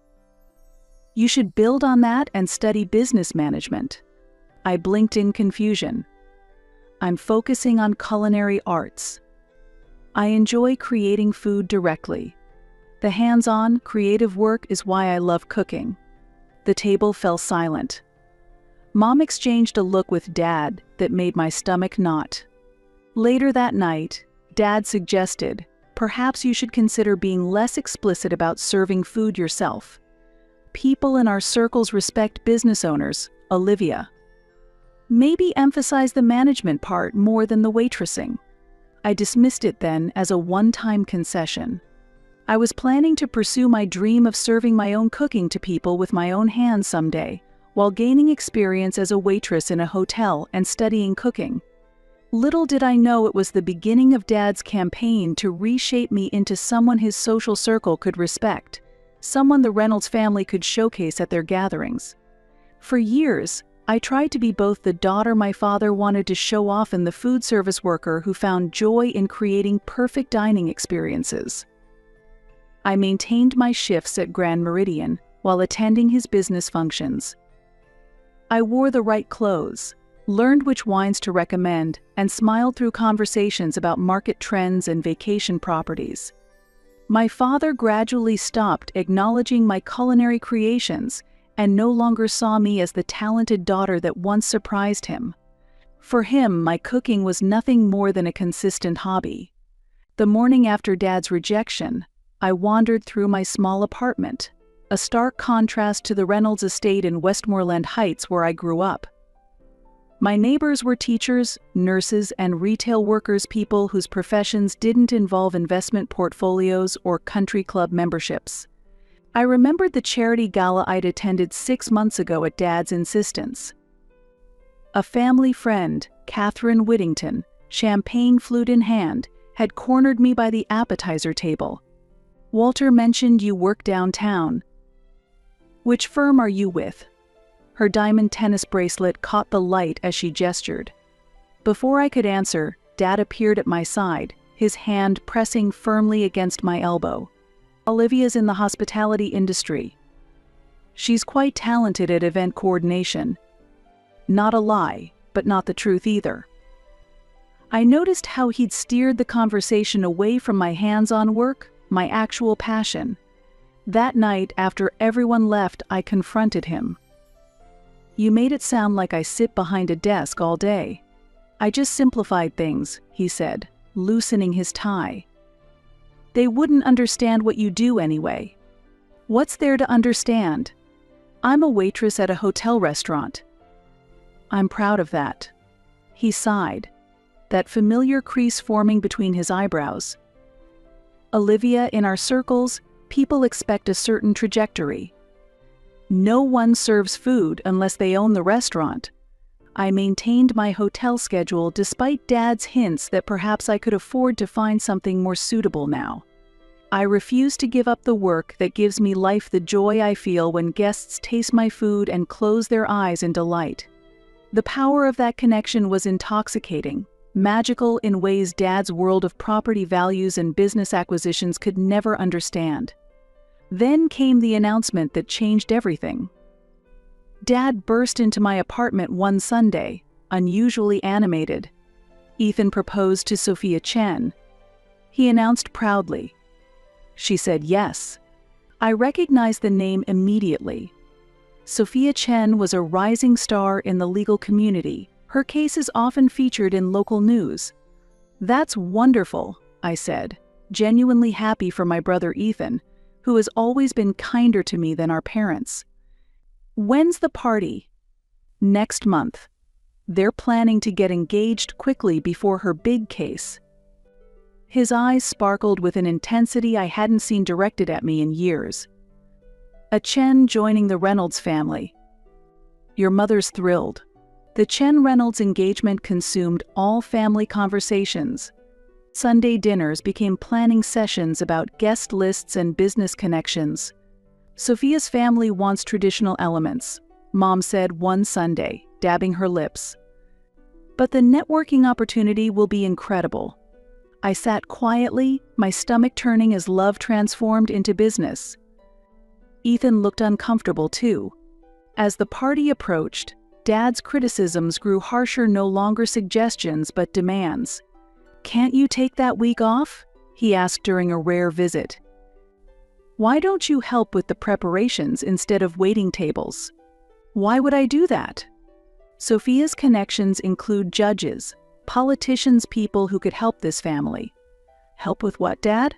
[SPEAKER 2] You should build on that and study business management." I blinked in confusion. "I'm focusing on culinary arts. I enjoy creating food directly. The hands-on, creative work is why I love cooking." The table fell silent. Mom exchanged a look with Dad that made my stomach knot. Later that night, Dad suggested, "Perhaps you should consider being less explicit about serving food yourself. People in our circles respect business owners, Olivia. Maybe emphasize the management part more than the waitressing." I dismissed it then as a one-time concession. I was planning to pursue my dream of serving my own cooking to people with my own hands someday, while gaining experience as a waitress in a hotel and studying cooking. Little did I know it was the beginning of Dad's campaign to reshape me into someone his social circle could respect, someone the Reynolds family could showcase at their gatherings. For years, I tried to be both the daughter my father wanted to show off and the food service worker who found joy in creating perfect dining experiences. I maintained my shifts at Grand Meridian while attending his business functions. I wore the right clothes, learned which wines to recommend, and smiled through conversations about market trends and vacation properties. My father gradually stopped acknowledging my culinary creations and no longer saw me as the talented daughter that once surprised him. For him, my cooking was nothing more than a consistent hobby. The morning after Dad's rejection, I wandered through my small apartment, a stark contrast to the Reynolds estate in Westmoreland Heights where I grew up. My neighbors were teachers, nurses, and retail workers, people whose professions didn't involve investment portfolios or country club memberships. I remembered the charity gala I'd attended 6 months ago at Dad's insistence. A family friend, Catherine Whittington, champagne flute in hand, had cornered me by the appetizer table. "Walter mentioned you work downtown. Which firm are you with?" Her diamond tennis bracelet caught the light as she gestured. Before I could answer, Dad appeared at my side, his hand pressing firmly against my elbow. "Olivia's in the hospitality industry. She's quite talented at event coordination." Not a lie, but not the truth either. I noticed how he'd steered the conversation away from my hands-on work, my actual passion. That night, after everyone left, I confronted him. "You made it sound like I sit behind a desk all day." "I just simplified things," he said, loosening his tie. "They wouldn't understand what you do anyway." "What's there to understand? I'm a waitress at a hotel restaurant." "I'm proud of that." He sighed, that familiar crease forming between his eyebrows. "Olivia, in our circles, people expect a certain trajectory. No one serves food unless they own the restaurant." I maintained my hotel schedule despite Dad's hints that perhaps I could afford to find something more suitable now. I refuse to give up the work that gives me life, the joy I feel when guests taste my food and close their eyes in delight. The power of that connection was intoxicating, magical in ways Dad's world of property values and business acquisitions could never understand. Then came the announcement that changed everything. Dad burst into my apartment one Sunday, unusually animated. Ethan proposed to Sophia Chen. He announced proudly. She said yes. I recognized the name immediately. Sophia Chen was a rising star in the legal community. Her case is often featured in local news. "That's wonderful," I said, genuinely happy for my brother Ethan, who has always been kinder to me than our parents. "When's the party?" "Next month. They're planning to get engaged quickly before her big case." His eyes sparkled with an intensity I hadn't seen directed at me in years. "A Chen joining the Reynolds family. Your mother's thrilled." The Chen-Reynolds engagement consumed all family conversations. Sunday dinners became planning sessions about guest lists and business connections. "Sophia's family wants traditional elements," Mom said one Sunday, dabbing her lips. "But the networking opportunity will be incredible." I sat quietly, my stomach turning as love transformed into business. Ethan looked uncomfortable too. As the party approached, Dad's criticisms grew harsher, no longer suggestions but demands. "Can't you take that week off?" he asked during a rare visit. "Why don't you help with the preparations instead of waiting tables?" "Why would I do that?" Sophia's connections include judges, politicians, people who could help this family. "Help with what, Dad?"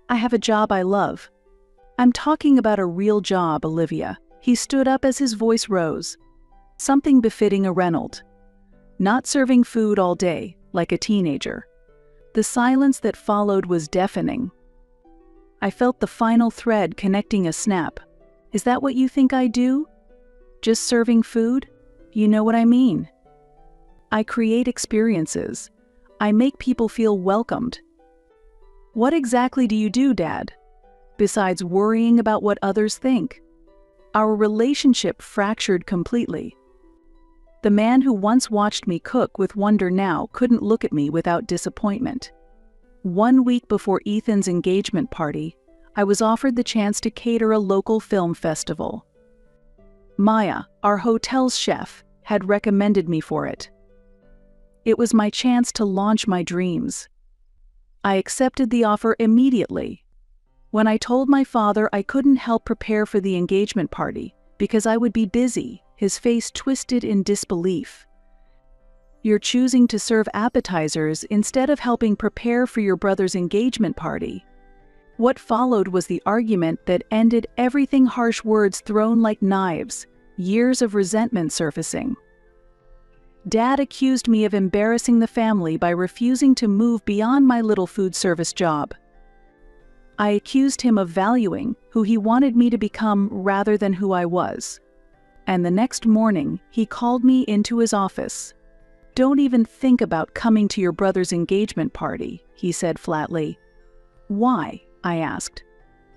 [SPEAKER 2] "I have a job I love." "I'm talking about a real job, Olivia." He stood up as his voice rose. "Something befitting a Reynolds. Not serving food all day, like a teenager." The silence that followed was deafening. I felt the final thread connecting a snap. "Is that what you think I do? Just serving food? You know what I mean." "I create experiences. I make people feel welcomed." "What exactly do you do, Dad? Besides worrying about what others think?" Our relationship fractured completely. The man who once watched me cook with wonder now couldn't look at me without disappointment. 1 week before Ethan's engagement party, I was offered the chance to cater a local film festival. Maya, our hotel's chef, had recommended me for it. It was my chance to launch my dreams. I accepted the offer immediately. When I told my father I couldn't help prepare for the engagement party because I would be busy, his face twisted in disbelief. You're choosing to serve appetizers instead of helping prepare for your brother's engagement party. What followed was the argument that ended everything, harsh words thrown like knives, years of resentment surfacing. Dad accused me of embarrassing the family by refusing to move beyond my little food service job. I accused him of valuing who he wanted me to become rather than who I was. And the next morning, he called me into his office. "Don't even think about coming to your brother's engagement party," he said flatly. "Why?" I asked,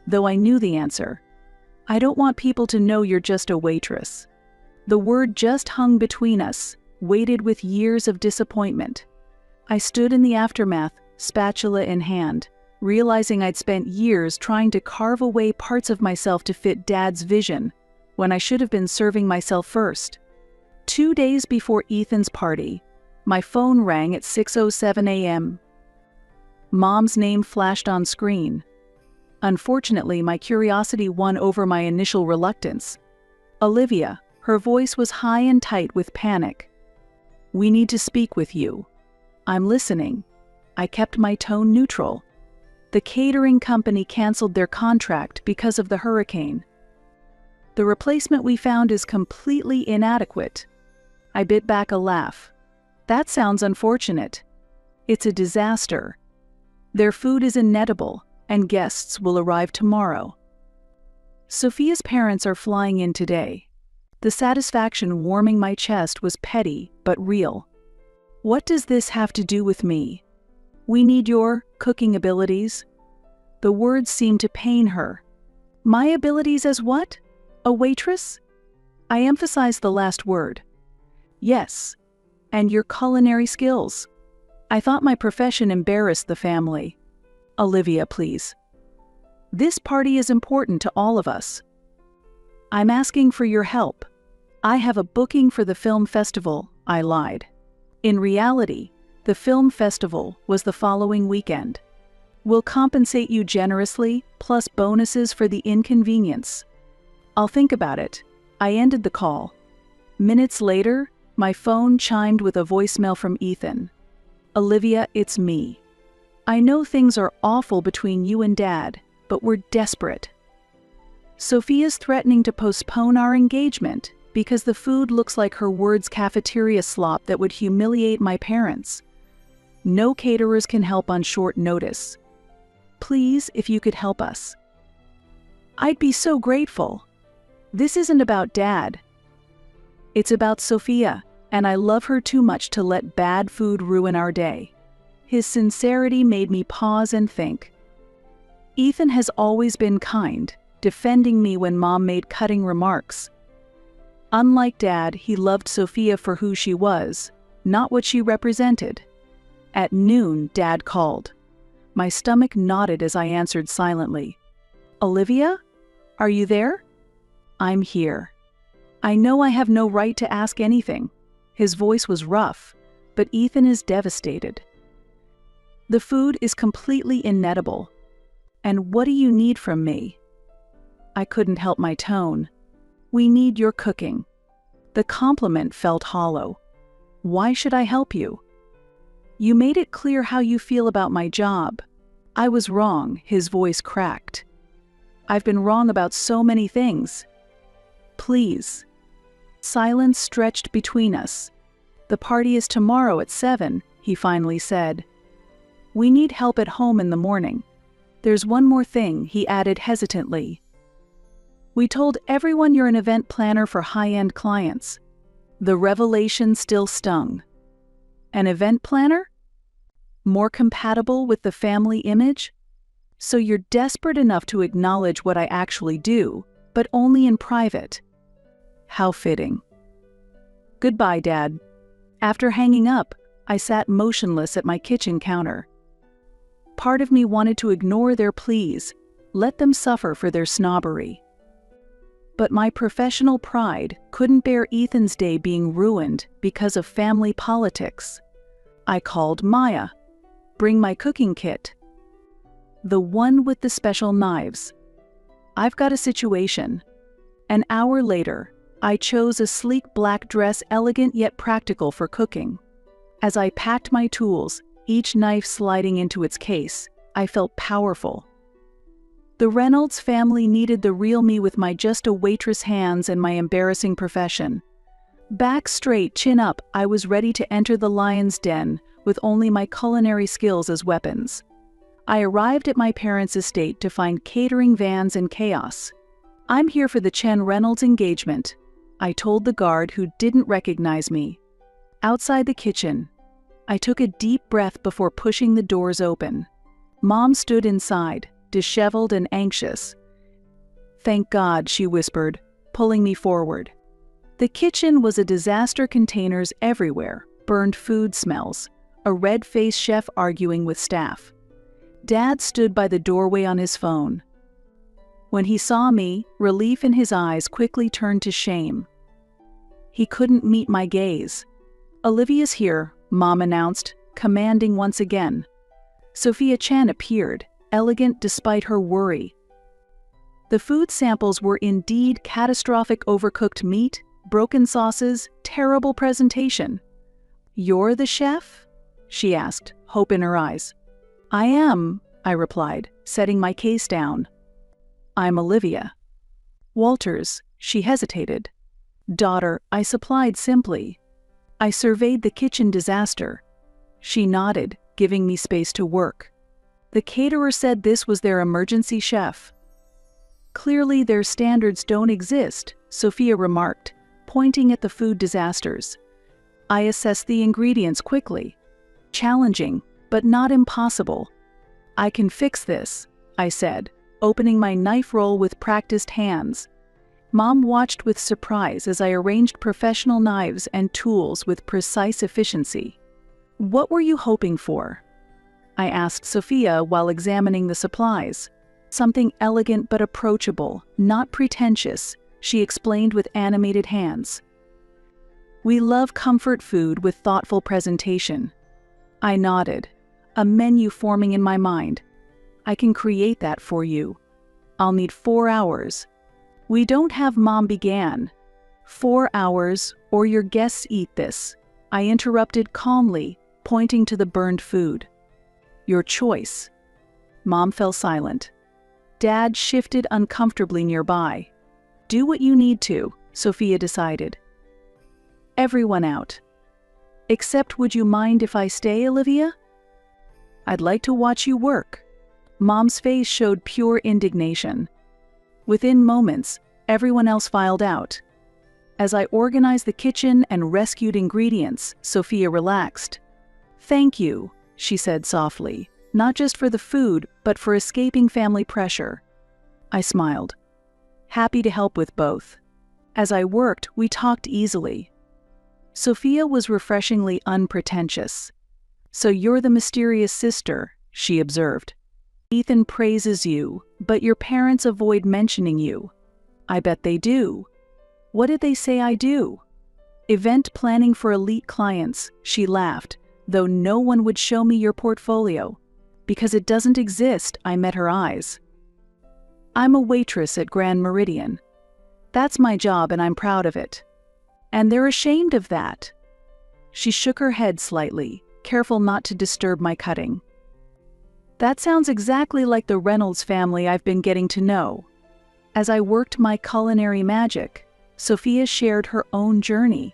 [SPEAKER 2] though I knew the answer. "I don't want people to know you're just a waitress." The word just hung between us, weighted with years of disappointment. I stood in the aftermath, spatula in hand, realizing I'd spent years trying to carve away parts of myself to fit Dad's vision, when I should have been serving myself first. 2 days before Ethan's party, my phone rang at 6:07 a.m. Mom's name flashed on screen. Unfortunately, my curiosity won over my initial reluctance. Olivia, her voice was high and tight with panic. "We need to speak with you." "I'm listening." I kept my tone neutral. "The catering company canceled their contract because of the hurricane. The replacement we found is completely inadequate." I bit back a laugh. "That sounds unfortunate." "It's a disaster. Their food is inedible, and guests will arrive tomorrow." Sophia's parents are flying in today. The satisfaction warming my chest was petty but real. "What does this have to do with me?" "We need your cooking abilities." The words seemed to pain her. "My abilities as what? A waitress?" I emphasized the last word. "Yes, and your culinary skills." I thought my profession embarrassed the family. "Olivia, please. This party is important to all of us. I'm asking for your help. I have a booking for the film festival," I lied. In reality, the film festival was the following weekend. "We'll compensate you generously, plus bonuses for the inconvenience." "I'll think about it." I ended the call. Minutes later, my phone chimed with a voicemail from Ethan. "Olivia, it's me. I know things are awful between you and Dad, but we're desperate. Sophia's threatening to postpone our engagement because the food looks like her words cafeteria slop that would humiliate my parents. No caterers can help on short notice. Please, if you could help us." "I'd be so grateful. This isn't about Dad. It's about Sophia, and I love her too much to let bad food ruin our day." His sincerity made me pause and think. Ethan has always been kind, defending me when Mom made cutting remarks. Unlike Dad, he loved Sophia for who she was, not what she represented. At noon, Dad called. My stomach knotted as I answered silently. "Olivia? Are you there?" "I'm here." "I know I have no right to ask anything." His voice was rough, but Ethan is devastated. "The food is completely inedible. And what do you need from me?" I couldn't help my tone. "We need your cooking." The compliment felt hollow. "Why should I help you?" "You made it clear how you feel about my job." I was wrong, his voice cracked. "I've been wrong about so many things. Please." Silence stretched between us. "The party is tomorrow at 7, he finally said. "We need help at home in the morning. There's one more thing," he added hesitantly. "We told everyone you're an event planner for high-end clients." The revelation still stung. An event planner? More compatible with the family image? So you're desperate enough to acknowledge what I actually do, but only in private. How fitting. Goodbye, Dad. After hanging up, I sat motionless at my kitchen counter. Part of me wanted to ignore their pleas, let them suffer for their snobbery. But my professional pride couldn't bear Ethan's day being ruined because of family politics. I called Maya. "Bring my cooking kit." the one with the special knives. I've got a situation. An hour later, I chose a sleek black dress, elegant yet practical for cooking. As I packed my tools, each knife sliding into its case, I felt powerful. The Reynolds family needed the real me with my just-a-waitress hands and my embarrassing profession. Back straight, chin up, I was ready to enter the lion's den with only my culinary skills as weapons. I arrived at my parents' estate to find catering vans and chaos. "I'm here for the Chen Reynolds engagement," I told the guard who didn't recognize me. Outside the kitchen, I took a deep breath before pushing the doors open. Mom stood inside, disheveled and anxious. "Thank God," she whispered, pulling me forward. The kitchen was a disaster, containers everywhere, burned food smells, a red-faced chef arguing with staff. Dad stood by the doorway on his phone. When he saw me, relief in his eyes quickly turned to shame. He couldn't meet my gaze. "Olivia's here," Mom announced, commanding once again. Sophia Chen appeared, elegant despite her worry. The food samples were indeed catastrophic: overcooked meat, broken sauces, terrible presentation. "You're the chef?" she asked, hope in her eyes. "I am," I replied, setting my case down. "I'm Olivia." "Walters," she hesitated. "Daughter," I supplied simply. I surveyed the kitchen disaster. She nodded, giving me space to work. "The caterer said this was their emergency chef." "Clearly their standards don't exist," Sophia remarked, pointing at the food disasters. I assessed the ingredients quickly. Challenging, but not impossible. "I can fix this," I said, opening my knife roll with practiced hands. Mom watched with surprise as I arranged professional knives and tools with precise efficiency. "What were you hoping for?" I asked Sophia while examining the supplies. "Something elegant but approachable, not pretentious," she explained with animated hands. "We love comfort food with thoughtful presentation." I nodded, a menu forming in my mind. "I can create that for you. I'll need 4 hours. "We don't have," Mom began. "4 hours, or your guests eat this," I interrupted calmly, pointing to the burned food. "Your choice." Mom fell silent. Dad shifted uncomfortably nearby. "Do what you need to," Sophia decided. "Everyone out. Except, would you mind if I stay, Olivia?" "I'd like to watch you work." Mom's face showed pure indignation. Within moments, everyone else filed out. As I organized the kitchen and rescued ingredients, Sophia relaxed. "Thank you," she said softly, "not just for the food, but for escaping family pressure." I smiled, happy to help with both. As I worked, we talked easily. Sophia was refreshingly unpretentious. "So you're the mysterious sister," she observed. "Ethan praises you, but your parents avoid mentioning you." "I bet they do." "What did they say I do?" "Event planning for elite clients," she laughed, "though no one would show me your portfolio." "Because it doesn't exist," I met her eyes. "I'm a waitress at Grand Meridian. That's my job and I'm proud of it." "And they're ashamed of that." She shook her head slightly, careful not to disturb my cutting. "That sounds exactly like the Reynolds family I've been getting to know." As I worked my culinary magic, Sophia shared her own journey.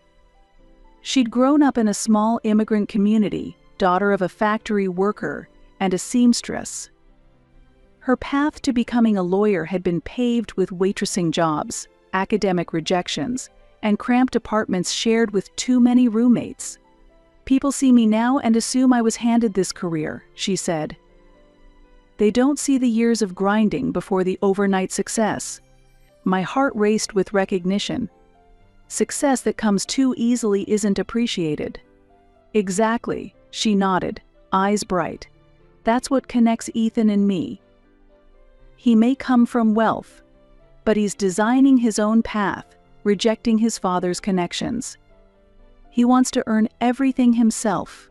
[SPEAKER 2] She'd grown up in a small immigrant community, daughter of a factory worker and a seamstress. Her path to becoming a lawyer had been paved with waitressing jobs, academic rejections, and cramped apartments shared with too many roommates. "People see me now and assume I was handed this career," she said. "They don't see the years of grinding before the overnight success." My heart raced with recognition. Success that comes too easily isn't appreciated. "Exactly," she nodded, eyes bright. "That's what connects Ethan and me. He may come from wealth, but he's designing his own path, rejecting his father's connections. He wants to earn everything himself."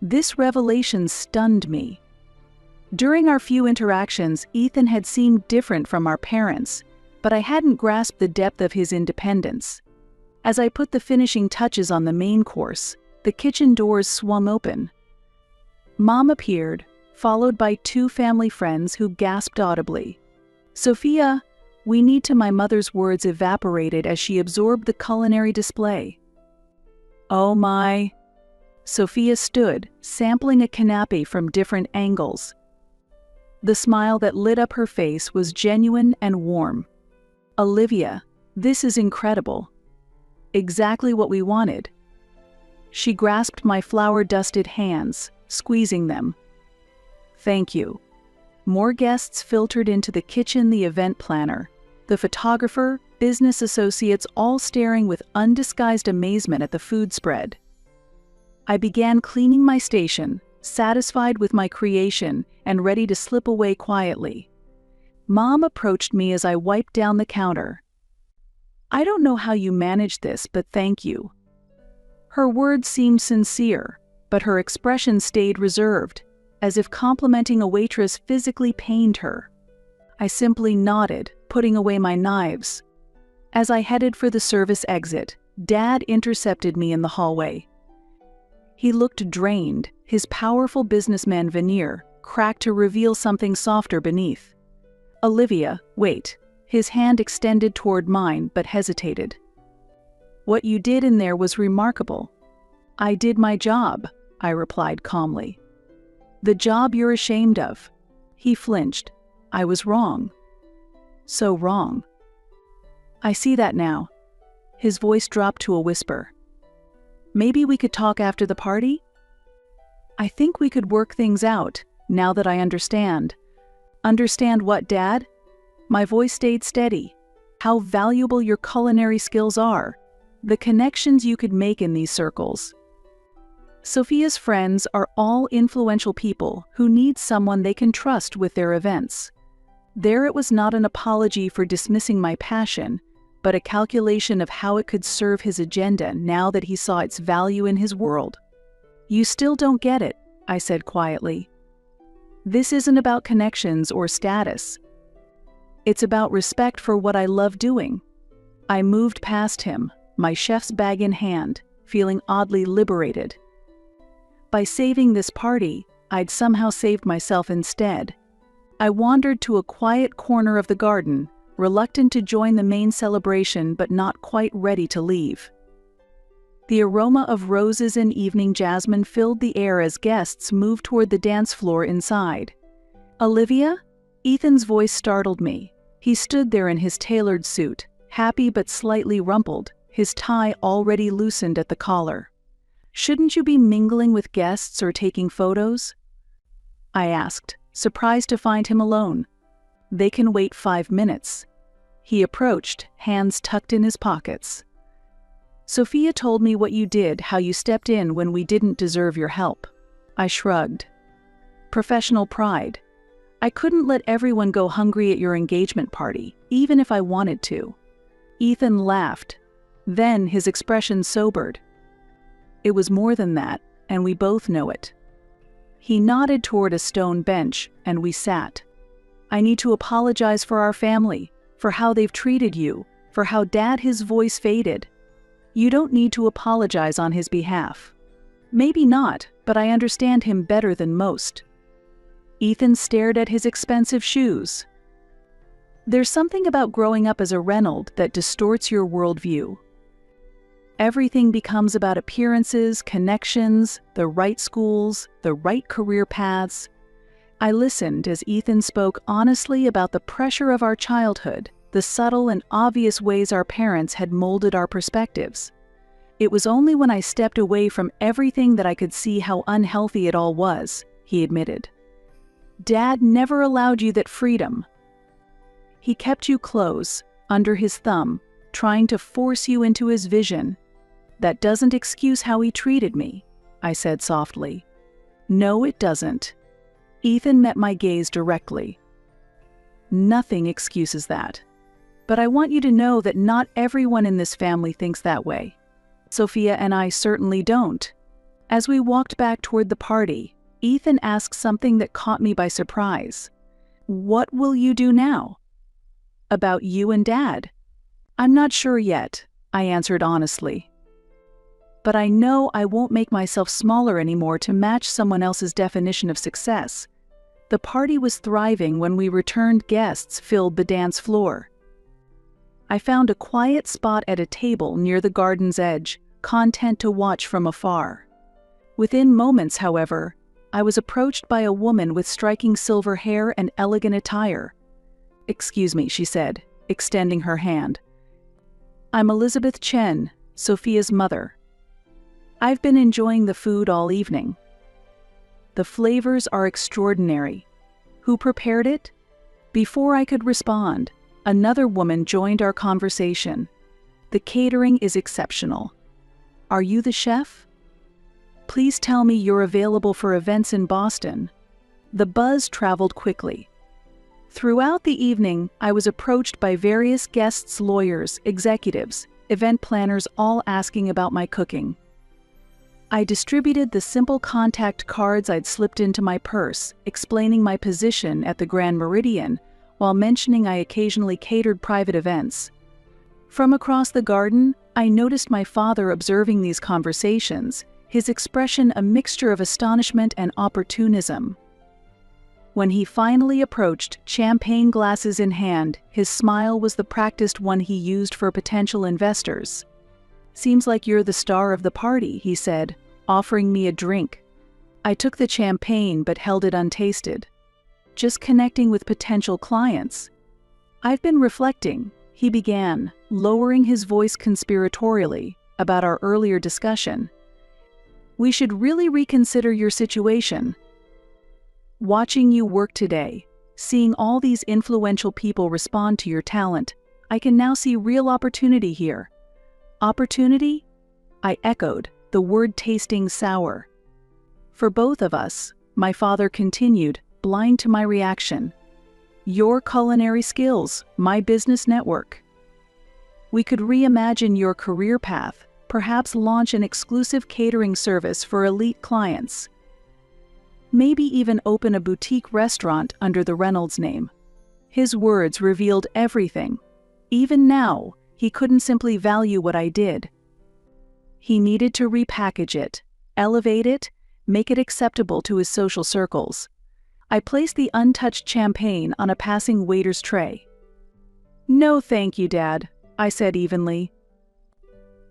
[SPEAKER 2] This revelation stunned me. During our few interactions, Ethan had seemed different from our parents, but I hadn't grasped the depth of his independence. As I put the finishing touches on the main course, the kitchen doors swung open. Mom appeared, followed by two family friends who gasped audibly. "Sophia, we need to." My mother's words evaporated as she absorbed the culinary display. "Oh my." Sophia stood, sampling a canapé from different angles. The smile that lit up her face was genuine and warm. "Olivia, this is incredible. Exactly what we wanted." She grasped my flour-dusted hands, squeezing them. "Thank you." More guests filtered into the kitchen, the event planner, the photographer, business associates, all staring with undisguised amazement at the food spread. I began cleaning my station, satisfied with my creation and ready to slip away quietly. Mom approached me as I wiped down the counter. "I don't know how you managed this, but thank you." Her words seemed sincere, but her expression stayed reserved, as if complimenting a waitress physically pained her. I simply nodded, putting away my knives. As I headed for the service exit, Dad intercepted me in the hallway. He looked drained, his powerful businessman veneer cracked to reveal something softer beneath. "Olivia, wait." His hand extended toward mine but hesitated. "What you did in there was remarkable." "I did my job," I replied calmly. "The job you're ashamed of." He flinched. "I was wrong." "So wrong." "I see that now." His voice dropped to a whisper. "Maybe we could talk after the party?" "I think we could work things out, now that I understand." "Understand what, Dad?" My voice stayed steady. "How valuable your culinary skills are. The connections you could make in these circles." Sophia's friends are all influential people who need someone they can trust with their events. There it was not an apology for dismissing my passion, but a calculation of how it could serve his agenda now that he saw its value in his world. "You still don't get it," I said quietly. "This isn't about connections or status. It's about respect for what I love doing." I moved past him, my chef's bag in hand, feeling oddly liberated. By saving this party, I'd somehow saved myself instead. I wandered to a quiet corner of the garden, reluctant to join the main celebration but not quite ready to leave. The aroma of roses and evening jasmine filled the air as guests moved toward the dance floor inside. "Olivia?" Ethan's voice startled me. He stood there in his tailored suit, happy but slightly rumpled, his tie already loosened at the collar. "Shouldn't you be mingling with guests or taking photos?" I asked, surprised to find him alone. "They can wait 5 minutes." He approached, hands tucked in his pockets. "Sophia told me what you did, how you stepped in when we didn't deserve your help." I shrugged. "Professional pride. I couldn't let everyone go hungry at your engagement party, even if I wanted to." Ethan laughed. Then his expression sobered. "It was more than that, and we both know it." He nodded toward a stone bench, and we sat. "I need to apologize for our family, for how they've treated you, for how Dad." His voice faded. "You don't need to apologize on his behalf." "Maybe not, but I understand him better than most." Ethan stared at his expensive shoes. "There's something about growing up as a Reynolds that distorts your worldview. Everything becomes about appearances, connections, the right schools, the right career paths." I listened as Ethan spoke honestly about the pressure of our childhood, the subtle and obvious ways our parents had molded our perspectives. "It was only when I stepped away from everything that I could see how unhealthy it all was," he admitted. "Dad never allowed you that freedom. He kept you close, under his thumb, trying to force you into his vision." "That doesn't excuse how he treated me," I said softly. "No, it doesn't." Ethan met my gaze directly. "Nothing excuses that. But I want you to know that not everyone in this family thinks that way. Sophia and I certainly don't." As we walked back toward the party, Ethan asked something that caught me by surprise. "What will you do now?" "About you and Dad?" "I'm not sure yet," I answered honestly. "But I know I won't make myself smaller anymore to match someone else's definition of success." The party was thriving when we returned guests filled the dance floor. I found a quiet spot at a table near the garden's edge, content to watch from afar. Within moments, however, I was approached by a woman with striking silver hair and elegant attire. "Excuse me," she said, extending her hand. "I'm Elizabeth Chen, Sophia's mother. I've been enjoying the food all evening. The flavors are extraordinary. Who prepared it?" Before I could respond, another woman joined our conversation. "The catering is exceptional. Are you the chef? Please tell me you're available for events in Boston." The buzz traveled quickly. Throughout the evening, I was approached by various guests, lawyers, executives, event planners, all asking about my cooking. I distributed the simple contact cards I'd slipped into my purse, explaining my position at the Grand Meridian, while mentioning I occasionally catered private events. From across the garden, I noticed my father observing these conversations, his expression a mixture of astonishment and opportunism. When he finally approached, champagne glasses in hand, his smile was the practiced one he used for potential investors. "Seems like you're the star of the party," he said, offering me a drink. I took the champagne but held it untasted. "Just connecting with potential clients." "I've been reflecting," he began, lowering his voice conspiratorially, "about our earlier discussion. We should really reconsider your situation. Watching you work today, seeing all these influential people respond to your talent, I can now see real opportunity here." "Opportunity?" I echoed, the word tasting sour. "For both of us," my father continued, blind to my reaction. "Your culinary skills, my business network. We could reimagine your career path, perhaps launch an exclusive catering service for elite clients. Maybe even open a boutique restaurant under the Reynolds name." His words revealed everything. Even now, he couldn't simply value what I did. He needed to repackage it, elevate it, make it acceptable to his social circles. I placed the untouched champagne on a passing waiter's tray. "No thank you, Dad," I said evenly.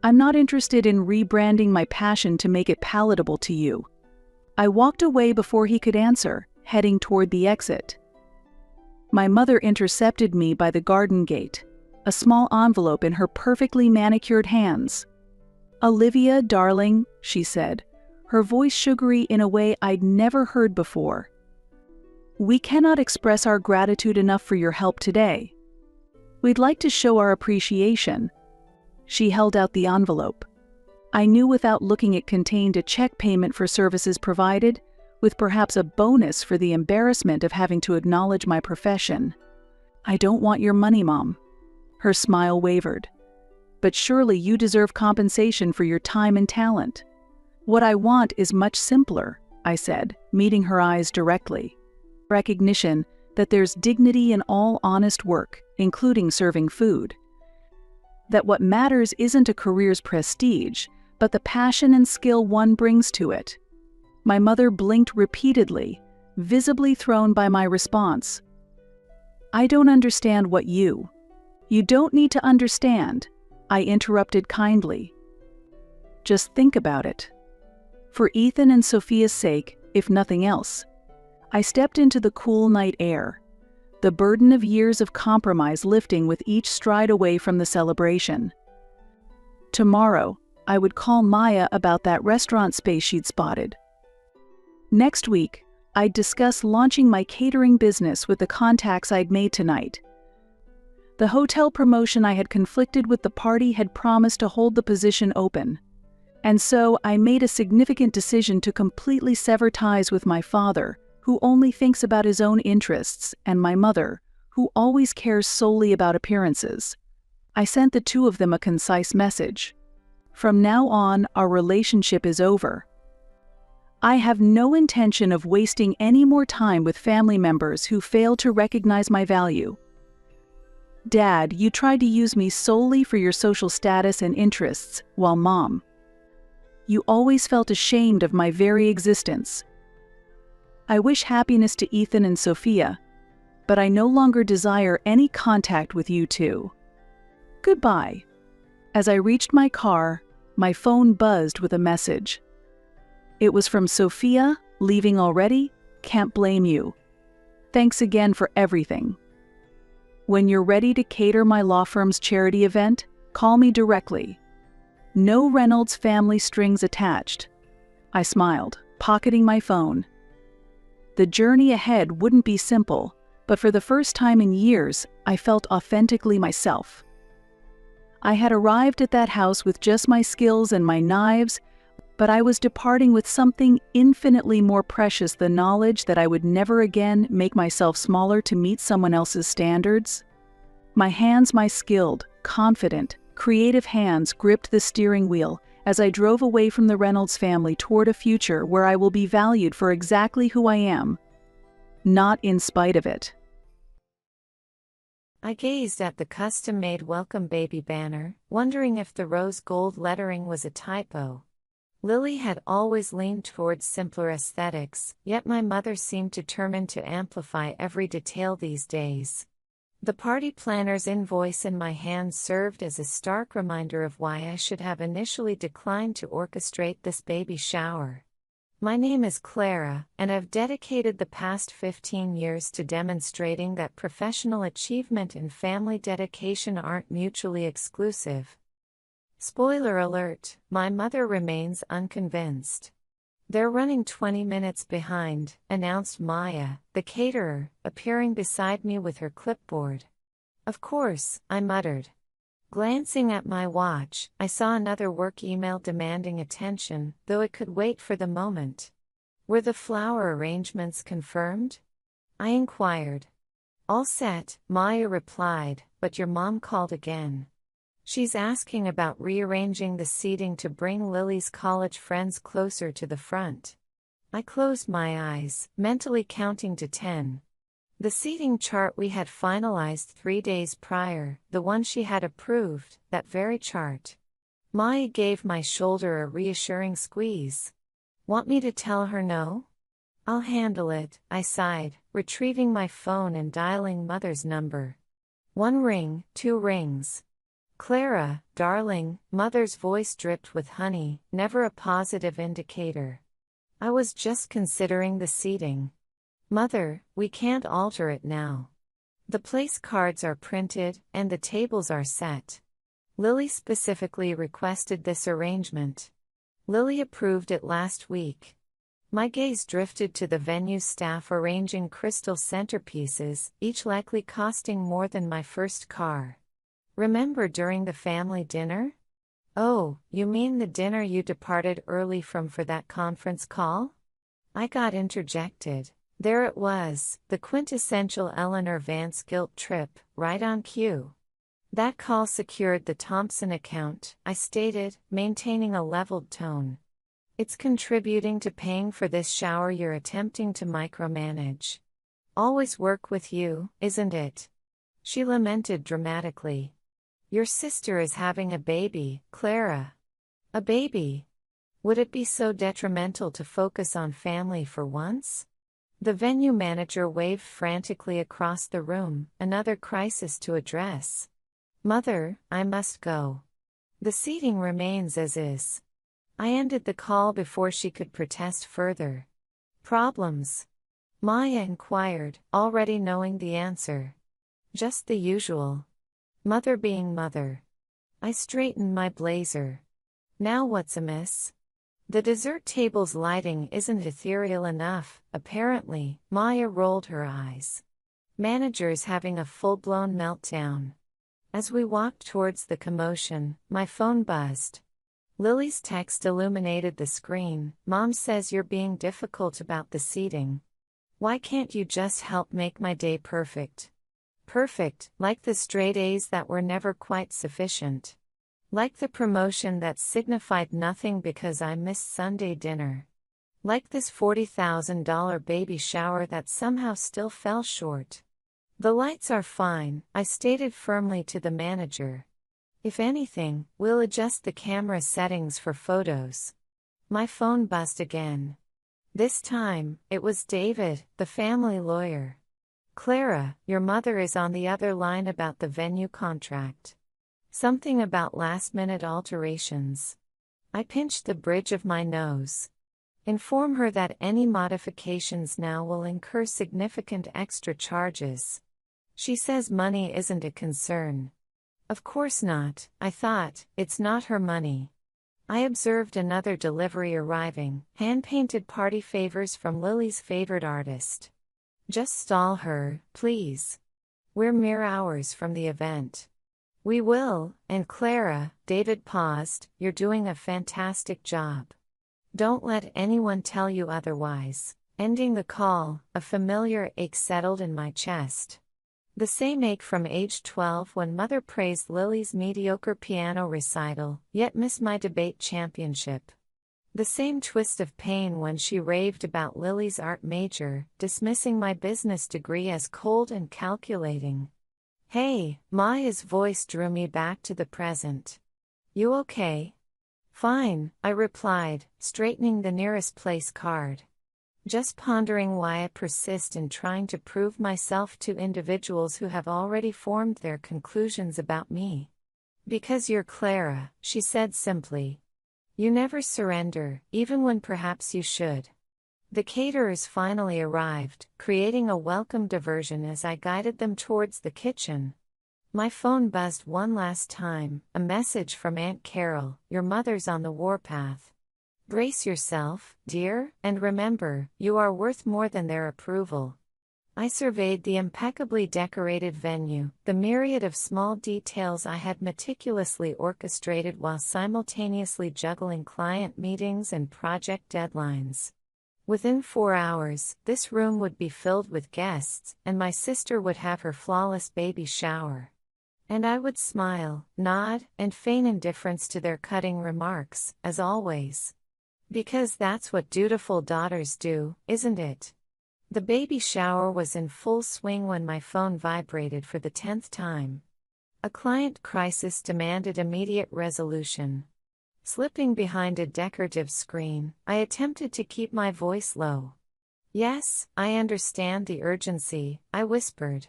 [SPEAKER 2] "I'm not interested in rebranding my passion to make it palatable to you." I walked away before he could answer, heading toward the exit. My mother intercepted me by the garden gate, a small envelope in her perfectly manicured hands. "Olivia, darling," she said, her voice sugary in a way I'd never heard before. "We cannot express our gratitude enough for your help today. We'd like to show our appreciation." She held out the envelope. I knew without looking it contained a check payment for services provided, with perhaps a bonus for the embarrassment of having to acknowledge my profession. "I don't want your money, Mom." Her smile wavered. "But surely you deserve compensation for your time and talent." "What I want is much simpler," I said, meeting her eyes directly. "Recognition that there's dignity in all honest work, including serving food. That what matters isn't a career's prestige, but the passion and skill one brings to it." My mother blinked repeatedly, visibly thrown by my response. "I don't understand what you—" "You don't need to understand," I interrupted kindly. "Just think about it. For Ethan and Sophia's sake, if nothing else." I stepped into the cool night air, the burden of years of compromise lifting with each stride away from the celebration. Tomorrow, I would call Maya about that restaurant space she'd spotted. Next week, I'd discuss launching my catering business with the contacts I'd made tonight. The hotel promotion I had conflicted with the party had promised to hold the position open. And so I made a significant decision to completely sever ties with my father, who only thinks about his own interests, and my mother, who always cares solely about appearances. I sent the two of them a concise message. From now on, our relationship is over. I have no intention of wasting any more time with family members who fail to recognize my value. Dad, you tried to use me solely for your social status and interests, while Mom, you always felt ashamed of my very existence. I wish happiness to Ethan and Sophia, but I no longer desire any contact with you two. Goodbye. As I reached my car, my phone buzzed with a message. It was from Sophia, leaving already? Can't blame you. Thanks again for everything. When you're ready to cater my law firm's charity event, call me directly. No Reynolds family strings attached. I smiled, pocketing my phone. The journey ahead wouldn't be simple, but for the first time in years, I felt authentically myself. I had arrived at that house with just my skills and my knives, but I was departing with something infinitely more precious, the knowledge that I would never again make myself smaller to meet someone else's standards. My skilled, confident, creative hands gripped the steering wheel as I drove away from the Reynolds family toward a future where I will be valued for exactly who I am, not in spite of it.
[SPEAKER 3] I gazed at the custom-made welcome baby banner, wondering if the rose gold lettering was a typo. Lily had always leaned towards simpler aesthetics, yet my mother seemed determined to amplify every detail these days. The party planner's invoice in my hand served as a stark reminder of why I should have initially declined to orchestrate this baby shower. My name is Clara, and I've dedicated the past 15 years to demonstrating that professional achievement and family dedication aren't mutually exclusive. Spoiler alert, my mother remains unconvinced. They're running 20 minutes behind, announced Maya, the caterer, appearing beside me with her clipboard. Of course, I muttered. Glancing at my watch, I saw another work email demanding attention, though it could wait for the moment. Were the flower arrangements confirmed? I inquired. All set, Maya replied, but your mom called again. She's asking about rearranging the seating to bring Lily's college friends closer to the front. I closed my eyes, mentally counting to 10. The seating chart we had finalized 3 days prior, the one she had approved, that very chart. Maya gave my shoulder a reassuring squeeze. Want me to tell her no? I'll handle it, I sighed, retrieving my phone and dialing Mother's number. 1 ring, 2 rings. Clara, darling, Mother's voice dripped with honey, never a positive indicator. I was just considering the seating. Mother, we can't alter it now. The place cards are printed, and the tables are set. Lily specifically requested this arrangement. Lily approved it last week. My gaze drifted to the venue staff arranging crystal centerpieces, each likely costing more than my first car. Remember during the family dinner? Oh, you mean the dinner you departed early from for that conference call? I got interjected. There it was, the quintessential Eleanor Vance guilt trip, right on cue. That call secured the Thompson account, I stated, maintaining a leveled tone. It's contributing to paying for this shower you're attempting to micromanage. Always work with you, isn't it? She lamented dramatically. Your sister is having a baby, Clara. A baby? Would it be so detrimental to focus on family for once? The venue manager waved frantically across the room, another crisis to address. Mother, I must go. The seating remains as is. I ended the call before she could protest further. Problems? Maya inquired, already knowing the answer. Just the usual. Mother being mother. I straightened my blazer. Now what's amiss? The dessert table's lighting isn't ethereal enough, apparently. Maya rolled her eyes. Manager's having a full-blown meltdown. As we walked towards the commotion, my phone buzzed. Lily's text illuminated the screen. Mom says you're being difficult about the seating. Why can't you just help make my day perfect? Perfect, like the straight A's that were never quite sufficient. Like the promotion that signified nothing because I missed Sunday dinner. Like this $40,000 baby shower that somehow still fell short. The lights are fine, I stated firmly to the manager. If anything, we'll adjust the camera settings for photos. My phone buzzed again. This time, it was David, the family lawyer. Clara, your mother is on the other line about the venue contract. Something about last-minute alterations. I pinched the bridge of my nose. Inform her that any modifications now will incur significant extra charges. She says money isn't a concern. Of course not, I thought, it's not her money. I observed another delivery arriving, hand-painted party favors from Lily's favorite artist. Just stall her, please. We're mere hours from the event. We will, and Clara, David paused, you're doing a fantastic job. Don't let anyone tell you otherwise. Ending the call, a familiar ache settled in my chest. The same ache from age 12 when mother praised Lily's mediocre piano recital, yet missed my debate championship. The same twist of pain when she raved about Lily's art major, dismissing my business degree as cold and calculating. Hey, Maya's voice drew me back to the present. You okay? Fine, I replied, straightening the nearest place card. Just pondering why I persist in trying to prove myself to individuals who have already formed their conclusions about me. Because you're Clara, she said simply. You never surrender, even when perhaps you should. The caterers finally arrived, creating a welcome diversion as I guided them towards the kitchen. My phone buzzed one last time, a message from Aunt Carol, your mother's on the warpath. Brace yourself, dear, and remember, you are worth more than their approval. I surveyed the impeccably decorated venue, the myriad of small details I had meticulously orchestrated while simultaneously juggling client meetings and project deadlines. Within 4 hours, this room would be filled with guests, and my sister would have her flawless baby shower. And I would smile, nod, and feign indifference to their cutting remarks, as always. Because that's what dutiful daughters do, isn't it? The baby shower was in full swing when my phone vibrated for the 10th time. A client crisis demanded immediate resolution. Slipping behind a decorative screen, I attempted to keep my voice low. Yes, I understand the urgency, I whispered.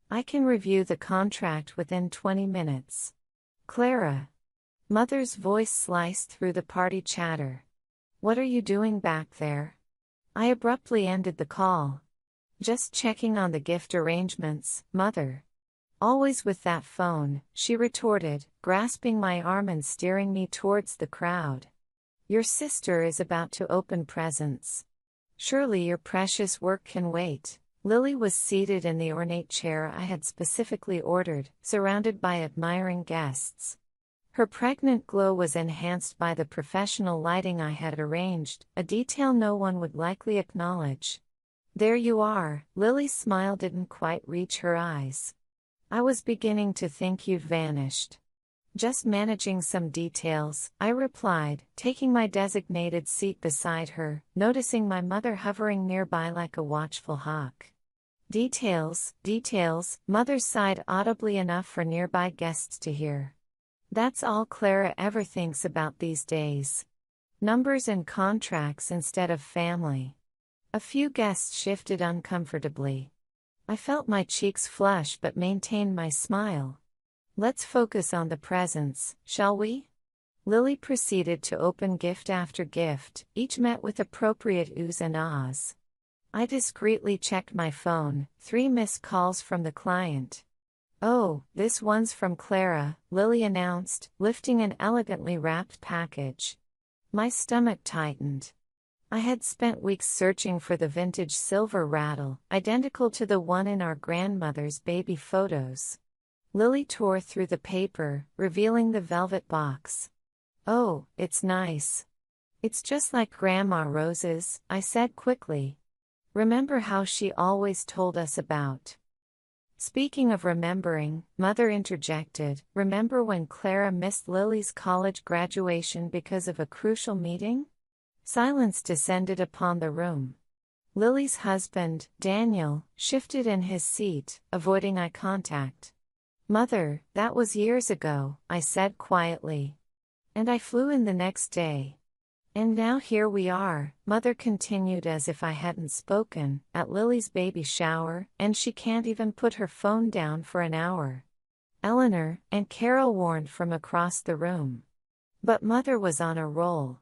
[SPEAKER 3] I can review the contract within 20 minutes. Clara. Mother's voice sliced through the party chatter. What are you doing back there? I abruptly ended the call. Just checking on the gift arrangements, Mother. Always with that phone, she retorted, grasping my arm and steering me towards the crowd. Your sister is about to open presents. Surely your precious work can wait. Lily was seated in the ornate chair I had specifically ordered, surrounded by admiring guests. Her pregnant glow was enhanced by the professional lighting I had arranged, a detail no one would likely acknowledge. There you are, Lily's smile didn't quite reach her eyes. I was beginning to think you'd vanished. Just managing some details, I replied, taking my designated seat beside her, noticing my mother hovering nearby like a watchful hawk. Details, Mother sighed audibly enough for nearby guests to hear. That's all Clara ever thinks about these days. Numbers and contracts instead of family. A few guests shifted uncomfortably. I felt my cheeks flush but maintained my smile. Let's focus on the presents, shall we? Lily proceeded to open gift after gift, each met with appropriate oohs and ahs. I discreetly checked my phone, 3 missed calls from the client. Oh, this one's from Clara, Lily announced, lifting an elegantly wrapped package. My stomach tightened. I had spent weeks searching for the vintage silver rattle, identical to the one in our grandmother's baby photos. Lily tore through the paper, revealing the velvet box. Oh, it's nice. It's just like Grandma Rose's, I said quickly. Remember how she always told us about. Speaking of remembering, Mother interjected, remember when Clara missed Lily's college graduation because of a crucial meeting? Silence descended upon the room. Lily's husband, Daniel, shifted in his seat, avoiding eye contact. "Mother, that was years ago," I said quietly. "And I flew in the next day. And now here we are," Mother continued as if I hadn't spoken, "at Lily's baby shower, and she can't even put her phone down for an hour." Eleanor and Carol warned from across the room. But Mother was on a roll.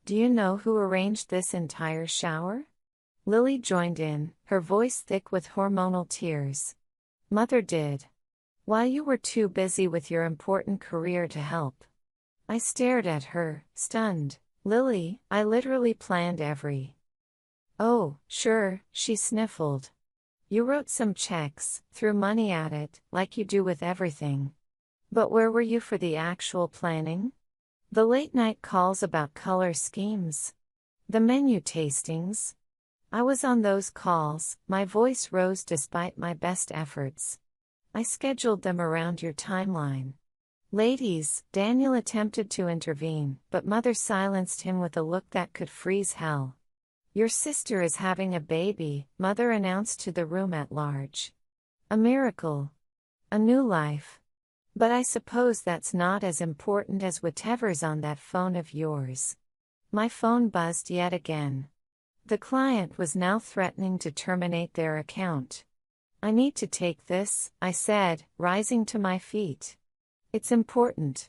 [SPEAKER 3] "Do you know who arranged this entire shower?" Lily joined in, her voice thick with hormonal tears. "Mother did. While you were too busy with your important career to help." I stared at her, stunned. "Lily, I literally planned every—" "Oh, sure," she sniffled. "You wrote some checks, threw money at it, like you do with everything. But where were you for the actual planning? The late-night calls about color schemes? The menu tastings? I was on those calls," my voice rose despite my best efforts. "I scheduled them around your timeline." "Ladies," Daniel attempted to intervene, but Mother silenced him with a look that could freeze hell. "Your sister is having a baby," Mother announced to the room at large. "A miracle. A new life. But I suppose that's not as important as whatever's on that phone of yours." My phone buzzed yet again. The client was now threatening to terminate their account. "I need to take this," I said, rising to my feet. "It's important.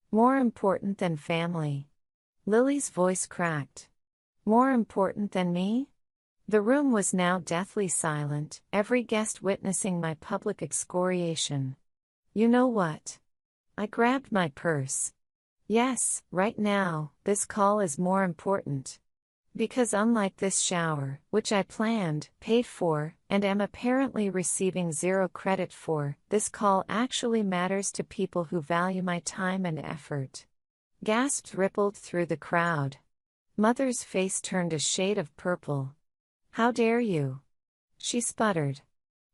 [SPEAKER 3] More important than family." Lily's voice cracked. "More important than me?" The room was now deathly silent, every guest witnessing my public excoriation. "You know what?" I grabbed my purse. "Yes, right now, this call is more important. Because unlike this shower, which I planned, paid for, and am apparently receiving 0 credit for, this call actually matters to people who value my time and effort." Gasps rippled through the crowd. Mother's face turned a shade of purple. "How dare you?" she sputtered.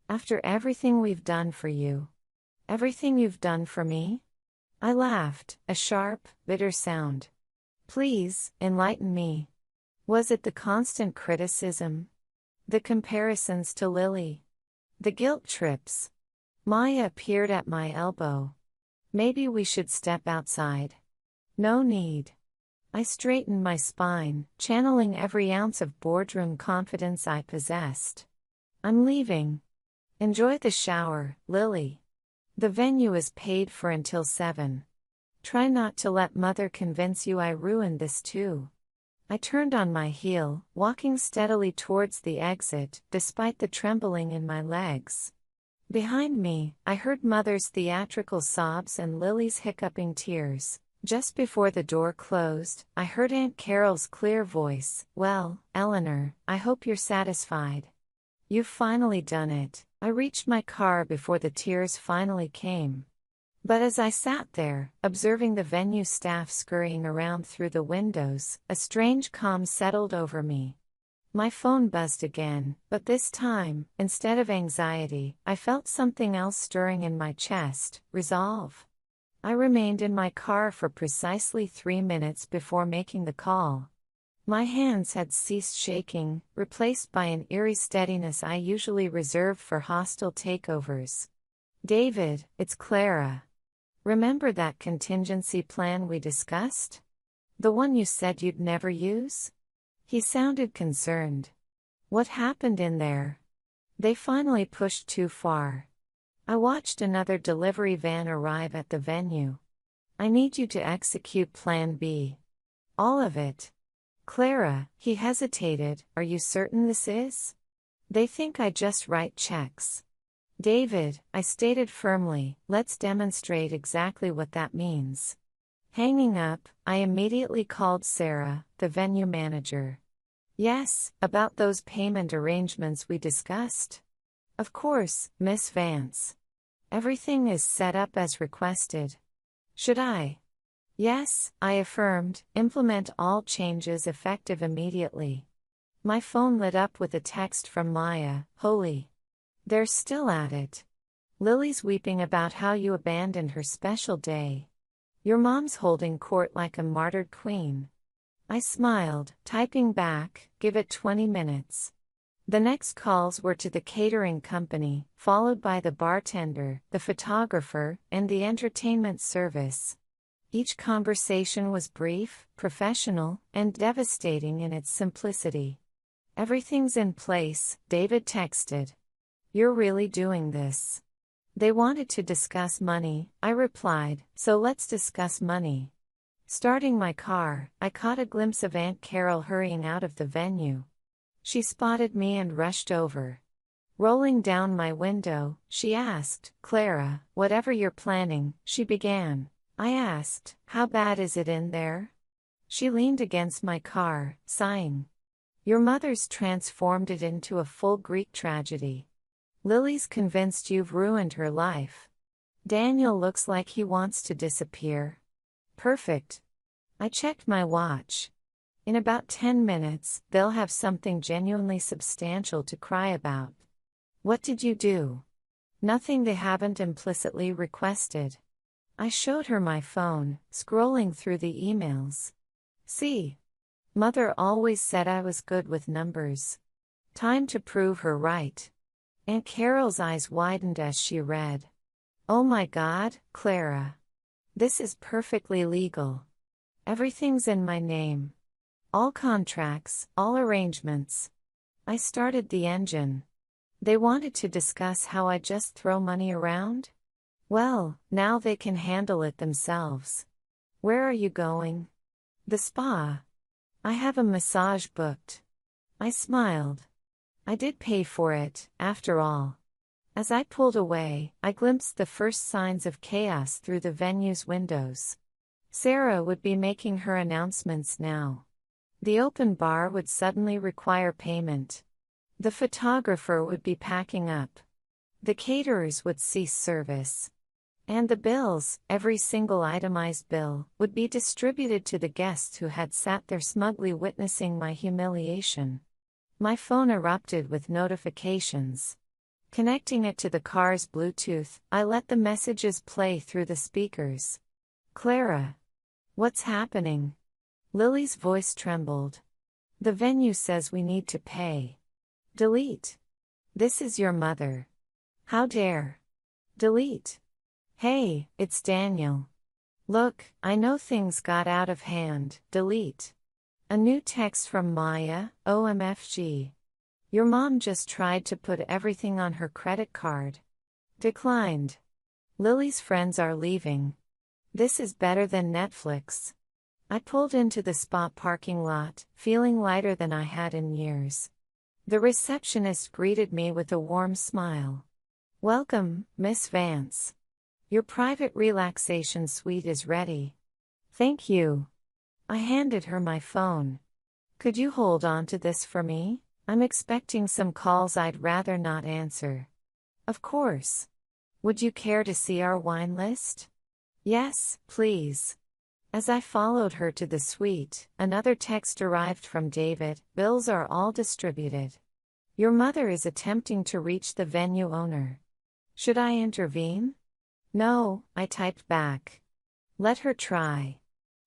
[SPEAKER 3] "After everything we've done for you. Everything you've done for me?" I laughed, a sharp, bitter sound. "Please, enlighten me. Was it the constant criticism? The comparisons to Lily? The guilt trips?" Maya appeared at my elbow. "Maybe we should step outside." "No need." I straightened my spine, channeling every ounce of boardroom confidence I possessed. "I'm leaving. Enjoy the shower, Lily. The venue is paid for until 7. Try not to let Mother convince you I ruined this too." I turned on my heel, walking steadily towards the exit, despite the trembling in my legs. Behind me, I heard Mother's theatrical sobs and Lily's hiccuping tears. Just before the door closed, I heard Aunt Carol's clear voice. "Well, Eleanor, I hope you're satisfied. You've finally done it." I reached my car before the tears finally came. But as I sat there, observing the venue staff scurrying around through the windows, a strange calm settled over me. My phone buzzed again, but this time, instead of anxiety, I felt something else stirring in my chest: resolve. I remained in my car for precisely 3 minutes before making the call. My hands had ceased shaking, replaced by an eerie steadiness I usually reserve for hostile takeovers. "David, it's Clara. Remember that contingency plan we discussed? The one you said you'd never use?" He sounded concerned. "What happened in there?" "They finally pushed too far. I watched another delivery van arrive at the venue. I need you to execute Plan B. All of it." "Clara," he hesitated, "are you certain this is?" "They think I just write checks." "David," I stated firmly, "let's demonstrate exactly what that means." Hanging up, I immediately called Sarah, the venue manager. "Yes, about those payment arrangements we discussed?" "Of course, Miss Vance. Everything is set up as requested." "Should I?" "Yes," I affirmed, "implement all changes effective immediately." My phone lit up with a text from Maya. "Holy. They're still at it. Lily's weeping about how you abandoned her special day. Your mom's holding court like a martyred queen." I smiled, typing back, give it 20 minutes. The next calls were to the catering company, followed by the bartender, the photographer, and the entertainment service. Each conversation was brief, professional, and devastating in its simplicity. "Everything's in place," David texted. "You're really doing this." They wanted to discuss money, I replied, so let's discuss money. Starting my car, I caught a glimpse of Aunt Carol hurrying out of the venue. She spotted me and rushed over. Rolling down my window, she asked, "Clara, whatever you're planning," she began. I asked, "How bad is it in there?" She leaned against my car, sighing. "Your mother's transformed it into a full Greek tragedy. Lily's convinced you've ruined her life. Daniel looks like he wants to disappear." Perfect. I checked my watch. In about 10 minutes, they'll have something genuinely substantial to cry about. "What did you do?" "Nothing they haven't implicitly requested." I showed her my phone, scrolling through the emails. "See? Mother always said I was good with numbers. Time to prove her right." Aunt Carol's eyes widened as she read. "Oh my God, Clara. This is perfectly legal. Everything's in my name. All contracts, all arrangements." I started the engine. They wanted to discuss how I just throw money around? Well, now they can handle it themselves. "Where are you going?" "The spa. I have a massage booked." I smiled. I did pay for it, after all. As I pulled away, I glimpsed the first signs of chaos through the venue's windows. Sarah would be making her announcements now. The open bar would suddenly require payment. The photographer would be packing up. The caterers would cease service. And the bills, every single itemized bill, would be distributed to the guests who had sat there smugly witnessing my humiliation. My phone erupted with notifications. Connecting it to the car's Bluetooth, I let the messages play through the speakers. "Clara. What's happening?" Lily's voice trembled. "The venue says we need to pay." Delete. "This is your mother. How dare." Delete. "Hey, it's Daniel. Look, I know things got out of hand." Delete. A new text from Maya, OMFG. "Your mom just tried to put everything on her credit card." Declined. "Lily's friends are leaving. This is better than Netflix." I pulled into the spa parking lot, feeling lighter than I had in years. The receptionist greeted me with a warm smile. "Welcome, Miss Vance. Your private relaxation suite is ready." "Thank you." I handed her my phone. "Could you hold on to this for me? I'm expecting some calls I'd rather not answer." "Of course. Would you care to see our wine list?" "Yes, please." As I followed her to the suite, another text arrived from David. "Bills are all distributed. Your mother is attempting to reach the venue owner. Should I intervene?" "No," I typed back. "Let her try.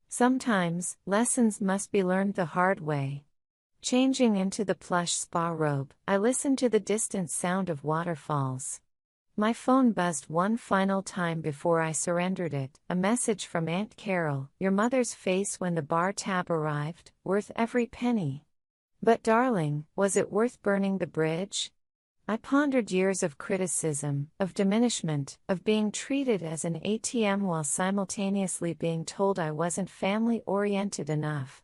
[SPEAKER 3] Sometimes, lessons must be learned the hard way." Changing into the plush spa robe, I listened to the distant sound of waterfalls. My phone buzzed one final time before I surrendered it, a message from Aunt Carol. "Your mother's face when the bar tab arrived, worth every penny." But darling, was it worth burning the bridge? I pondered years of criticism, of diminishment, of being treated as an ATM while simultaneously being told I wasn't family-oriented enough.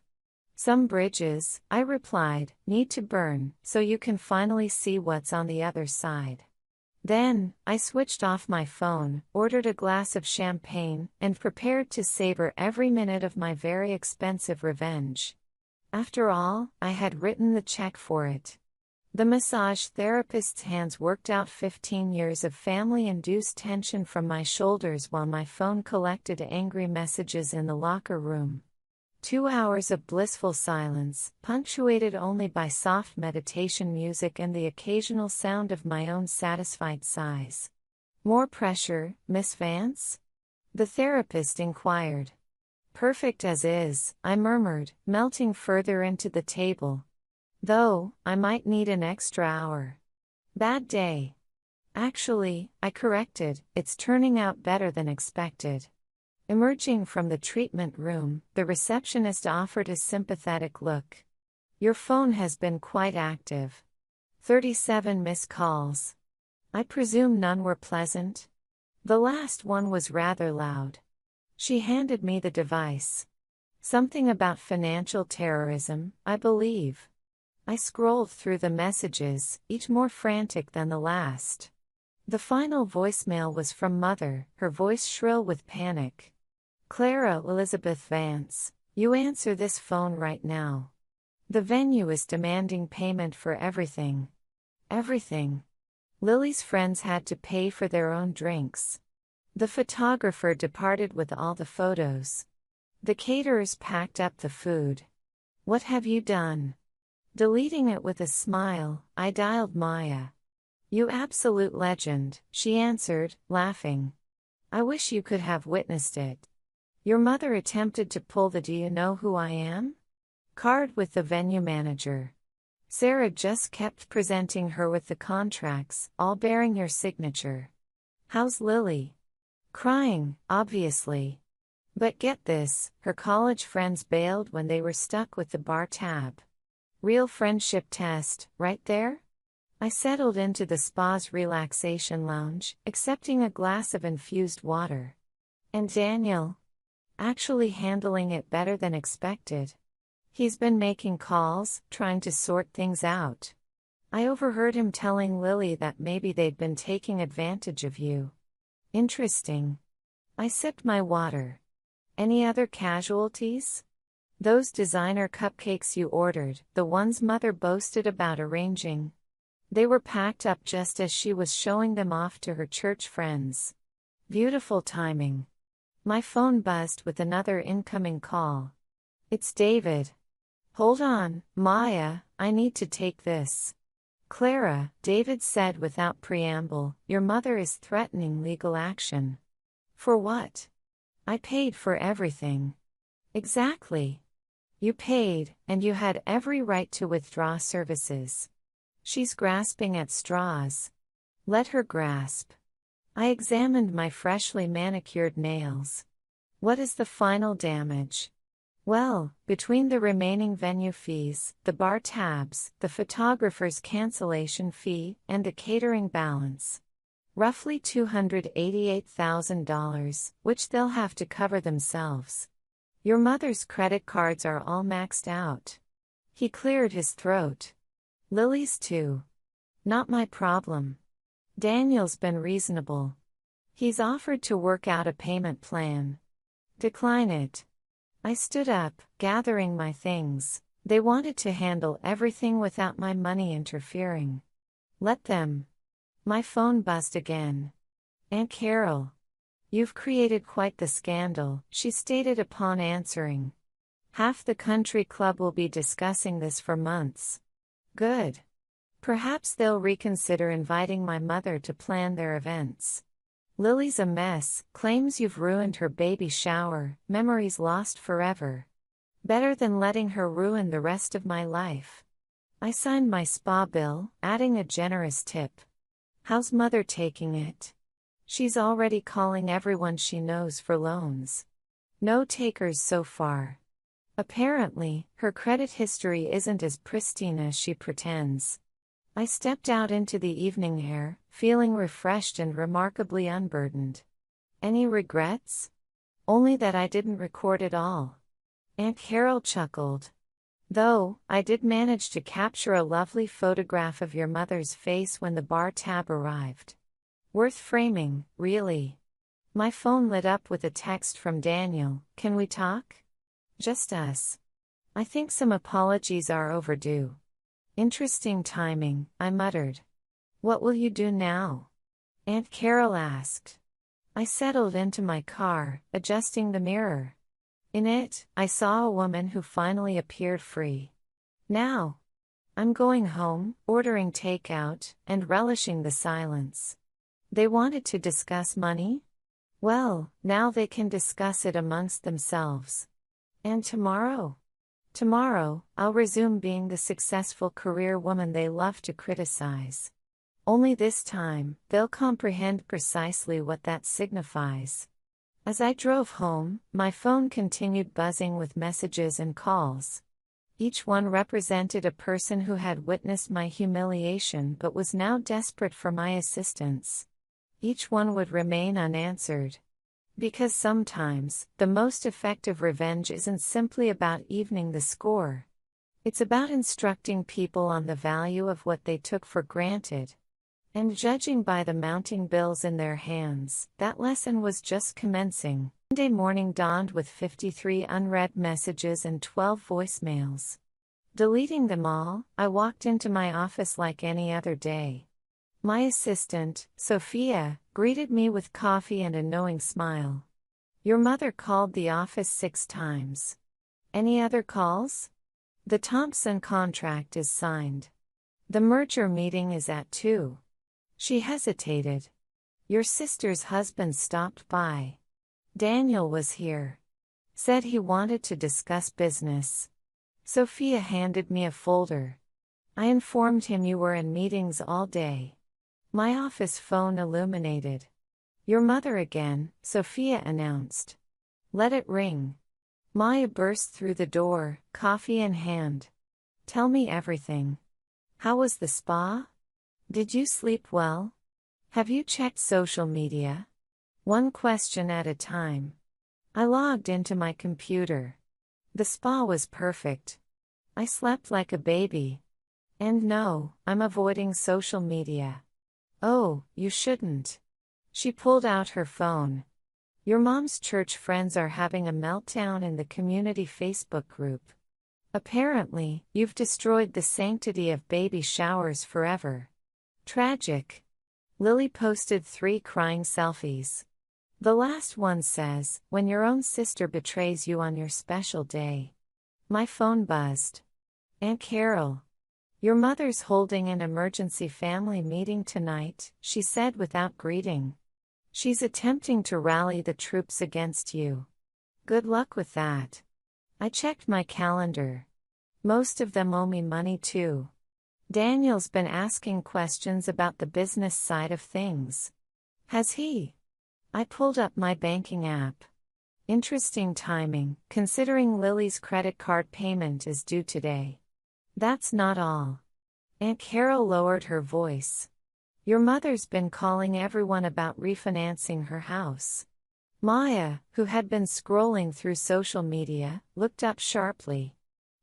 [SPEAKER 3] "Some bridges," I replied, "need to burn, so you can finally see what's on the other side." Then, I switched off my phone, ordered a glass of champagne, and prepared to savor every minute of my very expensive revenge. After all, I had written the check for it. The massage therapist's hands worked out 15 years of family-induced tension from my shoulders while my phone collected angry messages in the locker room. 2 hours of blissful silence, punctuated only by soft meditation music and the occasional sound of my own satisfied sighs. "More pressure, Miss Vance?" the therapist inquired. Perfect as is, I murmured, melting further into the table. Though, I might need an extra hour. Bad day. Actually, I corrected, it's turning out better than expected. Emerging from the treatment room, the receptionist offered a sympathetic look. Your phone has been quite active. 37 missed calls. I presume none were pleasant? The last one was rather loud. She handed me the device. Something about financial terrorism, I believe. I scrolled through the messages, each more frantic than the last. The final voicemail was from Mother, her voice shrill with panic. Clara Elizabeth Vance, you answer this phone right now. The venue is demanding payment for everything. Everything. Lily's friends had to pay for their own drinks. The photographer departed with all the photos. The caterers packed up the food. What have you done? Deleting it with a smile, I dialed Maya. You absolute legend, she answered, laughing. I wish you could have witnessed it. Your mother attempted to pull the "Do you know who I am?" card with the venue manager. Sarah just kept presenting her with the contracts, all bearing your signature. How's Lily? Crying, obviously. But get this, her college friends bailed when they were stuck with the bar tab. Real friendship test, right there? I settled into the spa's relaxation lounge, accepting a glass of infused water. And Daniel? Actually handling it better than expected. He's been making calls, trying to sort things out. I overheard him telling Lily that maybe they'd been taking advantage of you. Interesting. I sipped my water. Any other casualties? Those designer cupcakes you ordered, the ones Mother boasted about arranging. They were packed up just as she was showing them off to her church friends. Beautiful timing. My phone buzzed with another incoming call. It's David. Hold on, Maya, I need to take this. Clara, David said without preamble, your mother is threatening legal action. For what? I paid for everything. Exactly. You paid, and you had every right to withdraw services. She's grasping at straws. Let her grasp. I examined my freshly manicured nails. What is the final damage? Well, between the remaining venue fees, the bar tabs, the photographer's cancellation fee, and the catering balance. Roughly $288,000, which they'll have to cover themselves. Your mother's credit cards are all maxed out. He cleared his throat. Lily's too. Not my problem. Daniel's been reasonable. He's offered to work out a payment plan. Decline it. I stood up, gathering my things. They wanted to handle everything without my money interfering. Let them. My phone buzzed again. Aunt Carol. You've created quite the scandal, she stated upon answering. Half the country club will be discussing this for months. Good. Perhaps they'll reconsider inviting my mother to plan their events. Lily's a mess, claims you've ruined her baby shower, memories lost forever. Better than letting her ruin the rest of my life. I signed my spa bill, adding a generous tip. How's Mother taking it? She's already calling everyone she knows for loans. No takers so far. Apparently, her credit history isn't as pristine as she pretends. I stepped out into the evening air, feeling refreshed and remarkably unburdened. Any regrets? Only that I didn't record it all. Aunt Carol chuckled. Though, I did manage to capture a lovely photograph of your mother's face when the bar tab arrived. Worth framing, really. My phone lit up with a text from Daniel. Can we talk? Just us. I think some apologies are overdue. Interesting timing, I muttered. What will you do now? Aunt Carol asked. I settled into my car, adjusting the mirror. In it, I saw a woman who finally appeared free. Now. I'm going home, ordering takeout, and relishing the silence. They wanted to discuss money? Well, now they can discuss it amongst themselves. And tomorrow? Tomorrow, I'll resume being the successful career woman they love to criticize. Only this time, they'll comprehend precisely what that signifies. As I drove home, my phone continued buzzing with messages and calls. Each one represented a person who had witnessed my humiliation but was now desperate for my assistance. Each one would remain unanswered. Because sometimes, the most effective revenge isn't simply about evening the score. It's about instructing people on the value of what they took for granted. And judging by the mounting bills in their hands, that lesson was just commencing. Monday morning dawned with 53 unread messages and 12 voicemails. Deleting them all, I walked into my office like any other day. My assistant, Sophia, greeted me with coffee and a knowing smile. Your mother called the office 6 times. Any other calls? The Thompson contract is signed. The merger meeting is at 2. She hesitated. Your sister's husband stopped by. Daniel was here. Said he wanted to discuss business. Sophia handed me a folder. I informed him you were in meetings all day. My office phone illuminated. Your mother again, Sophia announced. Let it ring. Maya burst through the door, coffee in hand. Tell me everything. How was the spa? Did you sleep well? Have you checked social media? One question at a time. I logged into my computer. The spa was perfect. I slept like a baby. And no, I'm avoiding social media. Oh, you shouldn't. She pulled out her phone. Your mom's church friends are having a meltdown in the community Facebook group. Apparently, you've destroyed the sanctity of baby showers forever. Tragic. Lily posted 3 crying selfies. The last one says, when your own sister betrays you on your special day. My phone buzzed. Aunt Carol. Your mother's holding an emergency family meeting tonight, she said without greeting. She's attempting to rally the troops against you. Good luck with that. I checked my calendar. Most of them owe me money too. Daniel's been asking questions about the business side of things. Has he? I pulled up my banking app. Interesting timing, considering Lily's credit card payment is due today. That's not all. Aunt Carol lowered her voice. Your mother's been calling everyone about refinancing her house. Maya, who had been scrolling through social media, looked up sharply.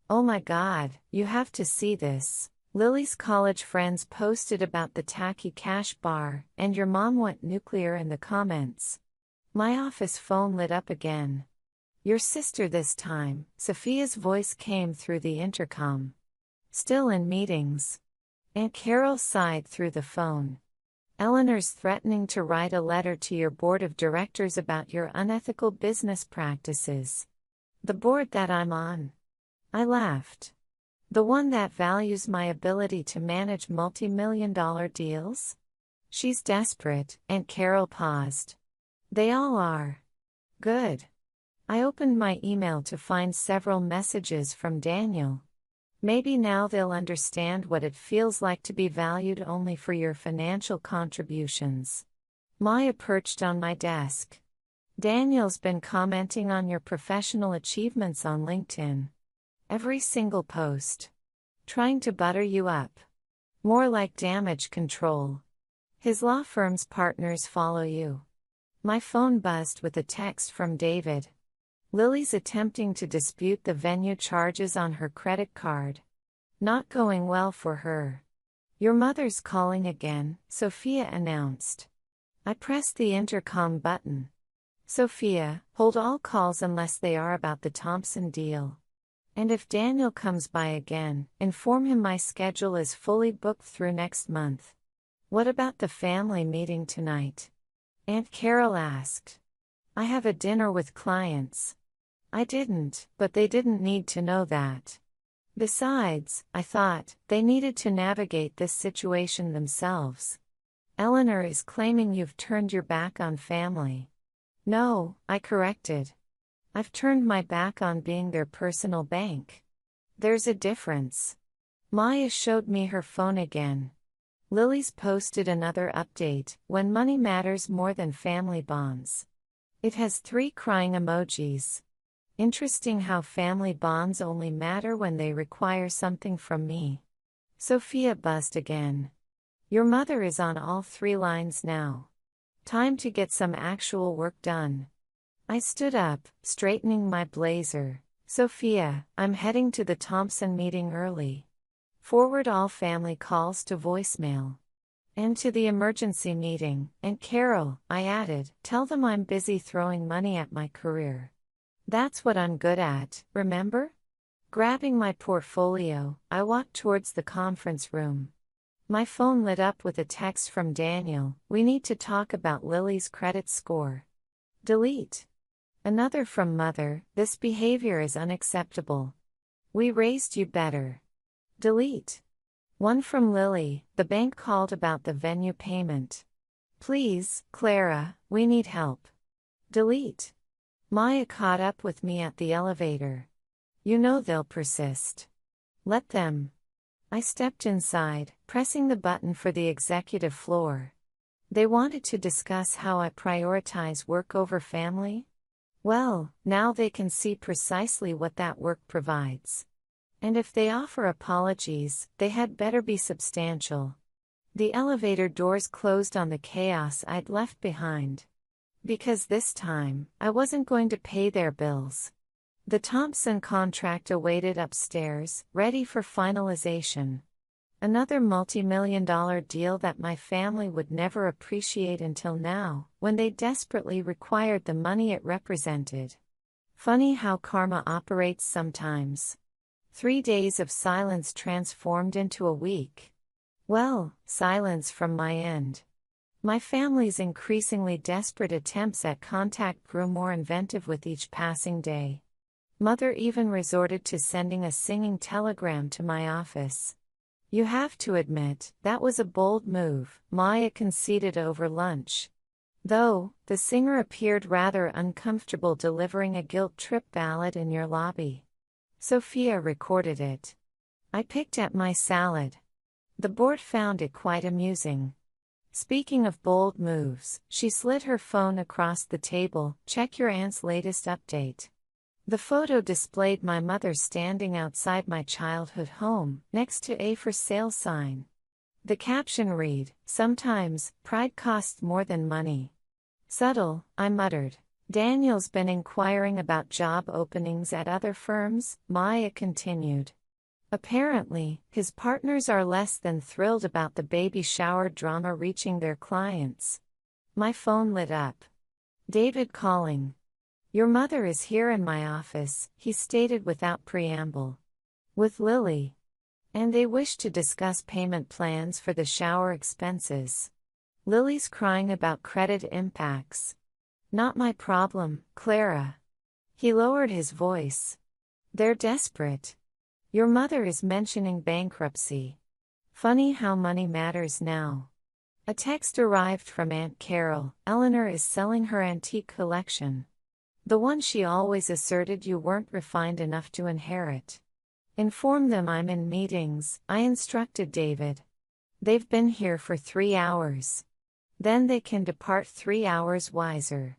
[SPEAKER 3] Oh my God, you have to see this. Lily's college friends posted about the tacky cash bar, and your mom went nuclear in the comments. My office phone lit up again. Your sister this time, Sophia's voice came through the intercom. Still in meetings. Aunt Carol sighed through the phone. Eleanor's threatening to write a letter to your board of directors about your unethical business practices. The board that I'm on. I laughed. The one that values my ability to manage multi-million-dollar deals? She's desperate, Aunt Carol paused. They all are. Good. I opened my email to find several messages from Daniel. Maybe now they'll understand what it feels like to be valued only for your financial contributions. Maya perched on my desk. Daniel's been commenting on your professional achievements on LinkedIn. Every single post. Trying to butter you up. More like damage control. His law firm's partners follow you. My phone buzzed with a text from David. Lily's attempting to dispute the venue charges on her credit card. Not going well for her. Your mother's calling again, Sophia announced. I pressed the intercom button. Sophia, hold all calls unless they are about the Thompson deal. And if Daniel comes by again, inform him my schedule is fully booked through next month. What about the family meeting tonight? Aunt Carol asked. I have a dinner with clients. I didn't, but they didn't need to know that. Besides, I thought, they needed to navigate this situation themselves. Eleanor is claiming you've turned your back on family. No, I corrected. I've turned my back on being their personal bank. There's a difference. Maya showed me her phone again. Lily's posted another update, when money matters more than family bonds. It has 3 crying emojis. Interesting how family bonds only matter when they require something from me. Sophia buzzed again. Your mother is on all 3 lines now. Time to get some actual work done. I stood up, straightening my blazer. Sophia, I'm heading to the Thompson meeting early. Forward all family calls to voicemail. And to the emergency meeting. And Carol, I added, tell them I'm busy throwing money at my career. That's what I'm good at, remember? Grabbing my portfolio, I walked towards the conference room. My phone lit up with a text from Daniel. We need to talk about Lily's credit score. Delete. Another from Mother. This behavior is unacceptable. We raised you better. Delete. One from Lily. The bank called about the venue payment. Please, Clara, we need help. Delete. Maya caught up with me at the elevator. You know they'll persist. Let them. I stepped inside, pressing the button for the executive floor. They wanted to discuss how I prioritize work over family. Well, now they can see precisely what that work provides. And if they offer apologies, they had better be substantial. The elevator doors closed on the chaos I'd left behind. Because this time, I wasn't going to pay their bills. The Thompson contract awaited upstairs, ready for finalization. Another multi-million-dollar deal that my family would never appreciate until now, when they desperately required the money it represented. Funny how karma operates sometimes. 3 days of silence transformed into a week. Well, silence from my end. My family's increasingly desperate attempts at contact grew more inventive with each passing day. Mother even resorted to sending a singing telegram to my office. You have to admit, that was a bold move, Maya conceded over lunch. Though, the singer appeared rather uncomfortable delivering a guilt trip ballad in your lobby. Sophia recorded it. I picked at my salad. The board found it quite amusing. Speaking of bold moves, she slid her phone across the table. Check your aunt's latest update. The photo displayed my mother standing outside my childhood home, next to a for sale sign. The caption read, sometimes, pride costs more than money. Subtle, I muttered. Daniel's been inquiring about job openings at other firms, Maya continued. Apparently, his partners are less than thrilled about the baby shower drama reaching their clients. My phone lit up. David calling. Your mother is here in my office, he stated without preamble. With Lily. And they wish to discuss payment plans for the shower expenses. Lily's crying about credit impacts. Not my problem, Clara. He lowered his voice. They're desperate. Your mother is mentioning bankruptcy. Funny how money matters now. A text arrived from Aunt Carol. Eleanor is selling her antique collection. The one she always asserted you weren't refined enough to inherit. Inform them I'm in meetings, I instructed David. They've been here for 3 hours. Then they can depart 3 hours wiser.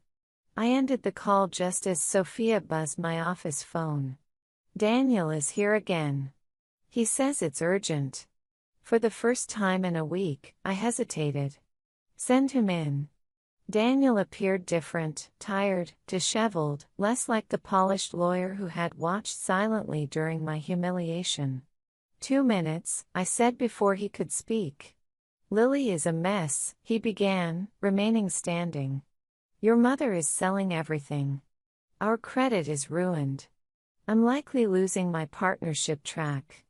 [SPEAKER 3] I ended the call just as Sophia buzzed my office phone. Daniel is here again. He says it's urgent. For the first time in a week, I hesitated. Send him in. Daniel appeared different, tired, disheveled, less like the polished lawyer who had watched silently during my humiliation. 2 minutes, I said before he could speak. Lily is a mess, he began, remaining standing. Your mother is selling everything. Our credit is ruined. I'm likely losing my partnership track.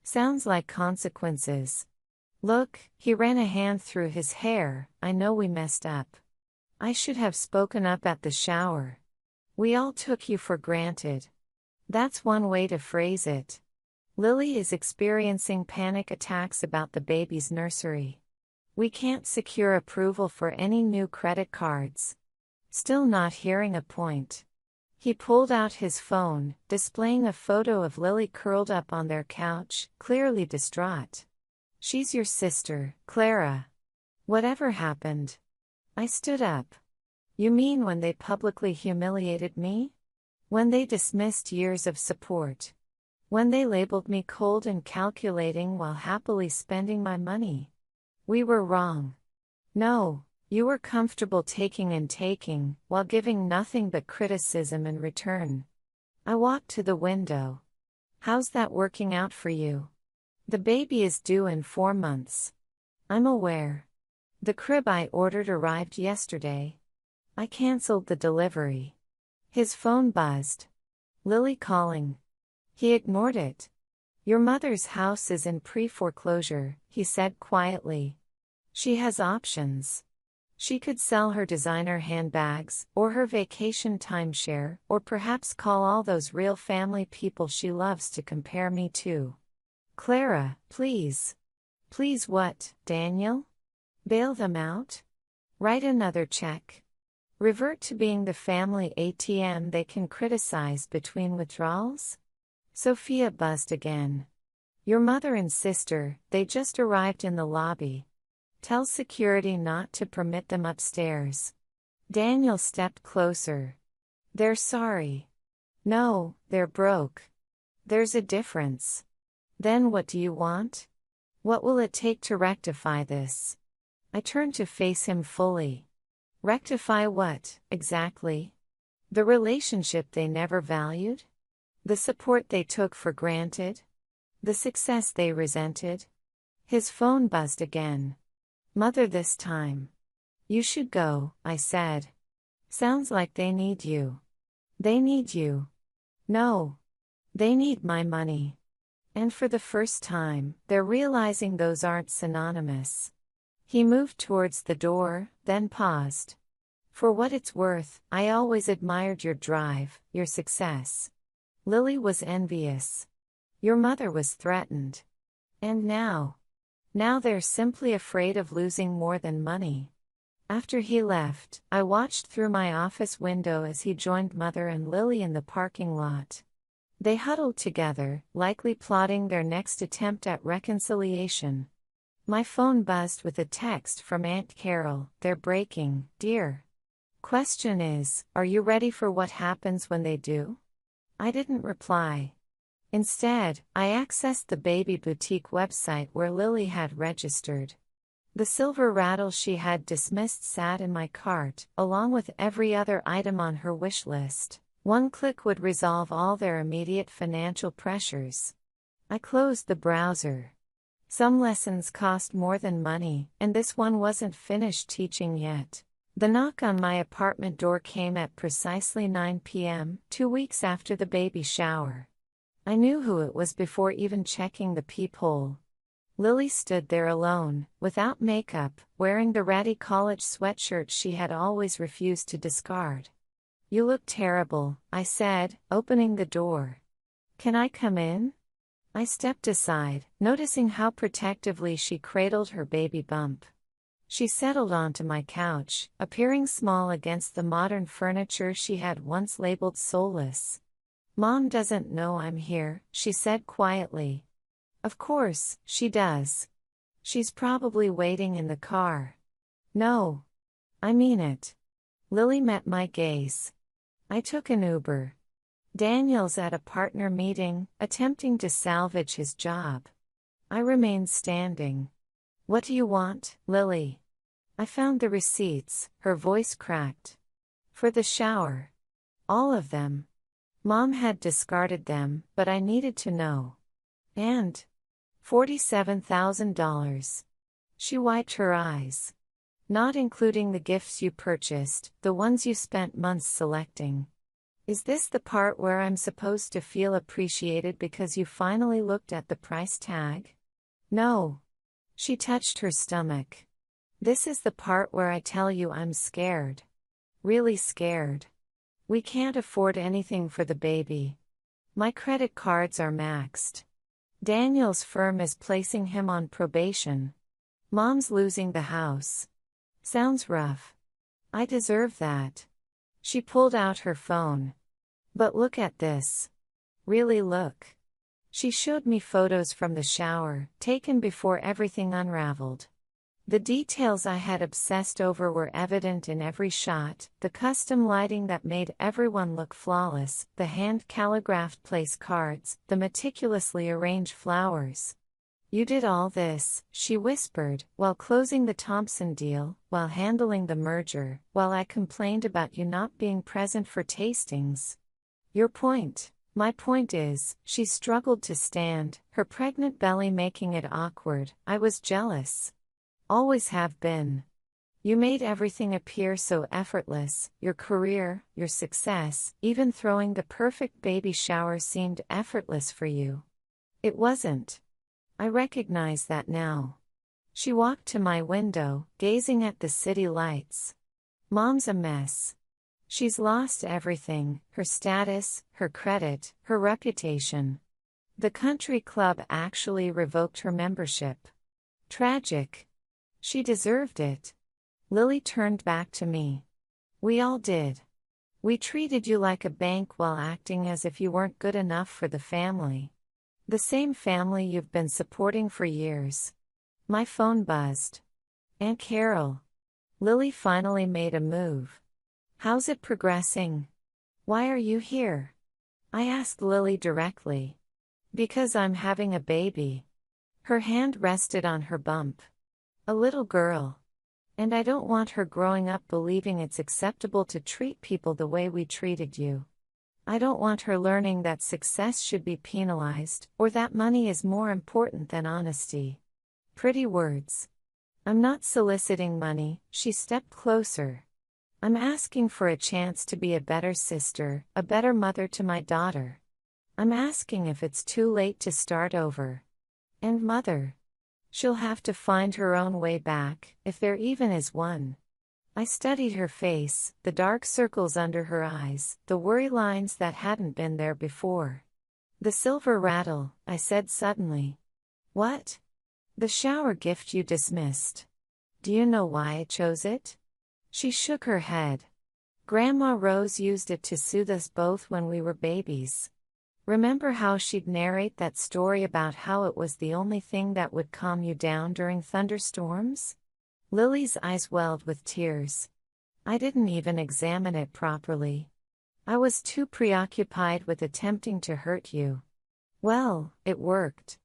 [SPEAKER 3] Sounds like consequences. Look, he ran a hand through his hair, I know we messed up. I should have spoken up at the shower. We all took you for granted. That's one way to phrase it. Lily is experiencing panic attacks about the baby's nursery. We can't secure approval for any new credit cards. Still not hearing a point. He pulled out his phone, displaying a photo of Lily curled up on their couch, clearly distraught. "She's your sister, Clara. Whatever happened?" I stood up. "You mean when they publicly humiliated me? When they dismissed years of support? When they labeled me cold and calculating while happily spending my money? We were wrong. No. You were comfortable taking and taking, while giving nothing but criticism in return." I walked to the window. "How's that working out for you? The baby is due in 4 months." "I'm aware. The crib I ordered arrived yesterday. I cancelled the delivery." His phone buzzed. "Lily calling." He ignored it. "Your mother's house is in pre-foreclosure," he said quietly. "She has options. She could sell her designer handbags, or her vacation timeshare, or perhaps call all those real family people she loves to compare me to." "Clara, please." "Please what, Daniel? Bail them out? Write another check? Revert to being the family ATM they can criticize between withdrawals?" Sophia buzzed again. "Your mother and sister, they just arrived in the lobby. Tell security not to permit them upstairs." Daniel stepped closer. "They're sorry." "No, they're broke. There's a difference." "Then what do you want? What will it take to rectify this?" I turned to face him fully. "Rectify what, exactly? The relationship they never valued? The support they took for granted? The success they resented?" His phone buzzed again. "Mother this time." "You should go," I said. "Sounds like they need you." "They need you." "No. They need my money." And for the first time, they're realizing those aren't synonymous. He moved towards the door, then paused. "For what it's worth, I always admired your drive, your success. Lily was envious. Your mother was threatened. And now they're simply afraid of losing more than money." After he left, I watched through my office window as he joined Mother and Lily in the parking lot. They huddled together, likely plotting their next attempt at reconciliation. My phone buzzed with a text from Aunt Carol. "They're breaking, dear. Question is, are you ready for what happens when they do?" I didn't reply. Instead, I accessed the baby boutique website where Lily had registered. The silver rattle she had dismissed sat in my cart, along with every other item on her wish list. One click would resolve all their immediate financial pressures. I closed the browser. Some lessons cost more than money, and this one wasn't finished teaching yet. The knock on my apartment door came at precisely 9 p.m., 2 weeks after the baby shower. I knew who it was before even checking the peephole. Lily stood there alone, without makeup, wearing the ratty college sweatshirt she had always refused to discard. "You look terrible," I said, opening the door. "Can I come in?" I stepped aside, noticing how protectively she cradled her baby bump. She settled onto my couch, appearing small against the modern furniture she had once labeled soulless. "Mom doesn't know I'm here," she said quietly. "Of course, she does. She's probably waiting in the car." "No. I mean it." Lily met my gaze. I took an Uber. Daniel's at a partner meeting, attempting to salvage his job. I remained standing. "What do you want, Lily?" I found the receipts, her voice cracked. "For the shower. All of them. Mom had discarded them, but I needed to know. And $47,000. She wiped her eyes. "Not including the gifts you purchased, the ones you spent months selecting. Is this the part where I'm supposed to feel appreciated because you finally looked at the price tag?" "No." She touched her stomach. "This is the part where I tell you I'm scared. Really scared. We can't afford anything for the baby. My credit cards are maxed. Daniel's firm is placing him on probation. Mom's losing the house. Sounds rough. I deserve that. She pulled out her phone. But look at this. Really look. She showed me photos from the shower, taken before everything unraveled. The details I had obsessed over were evident in every shot: the custom lighting that made everyone look flawless, the hand-calligraphed place cards, the meticulously arranged flowers. "You did all this," she whispered, "while closing the Thompson deal, while handling the merger, while I complained about you not being present for tastings. Your point?" "My point is," she struggled to stand, her pregnant belly making it awkward, "I was jealous. Always have been. You made everything appear so effortless, your career, your success, even throwing the perfect baby shower seemed effortless for you. It wasn't. I recognize that now." She walked to my window, gazing at the city lights. "Mom's a mess. She's lost everything: her status, her credit, her reputation. The country club actually revoked her membership. Tragic. She deserved it." Lily turned back to me. "We all did. We treated you like a bank while acting as if you weren't good enough for the family. The same family you've been supporting for years." My phone buzzed. "Aunt Carol." Lily finally made a move. "How's it progressing? Why are you here?" I asked Lily directly. "Because I'm having a baby." Her hand rested on her bump. "A little girl. And I don't want her growing up believing it's acceptable to treat people the way we treated you. I don't want her learning that success should be penalized, or that money is more important than honesty." Pretty words. "I'm not soliciting money." She stepped closer. "I'm asking for a chance to be a better sister, a better mother to my daughter. I'm asking if it's too late to start over. And mother. She'll have to find her own way back, if there even is one." I studied her face, the dark circles under her eyes, the worry lines that hadn't been there before. "The silver rattle," I said suddenly. "What?" "The shower gift you dismissed. Do you know why I chose it?" She shook her head. "Grandma Rose used it to soothe us both when we were babies. Remember how she'd narrate that story about how it was the only thing that would calm you down during thunderstorms?" Lily's eyes welled with tears. "I didn't even examine it properly. I was too preoccupied with attempting to hurt you. Well, it worked.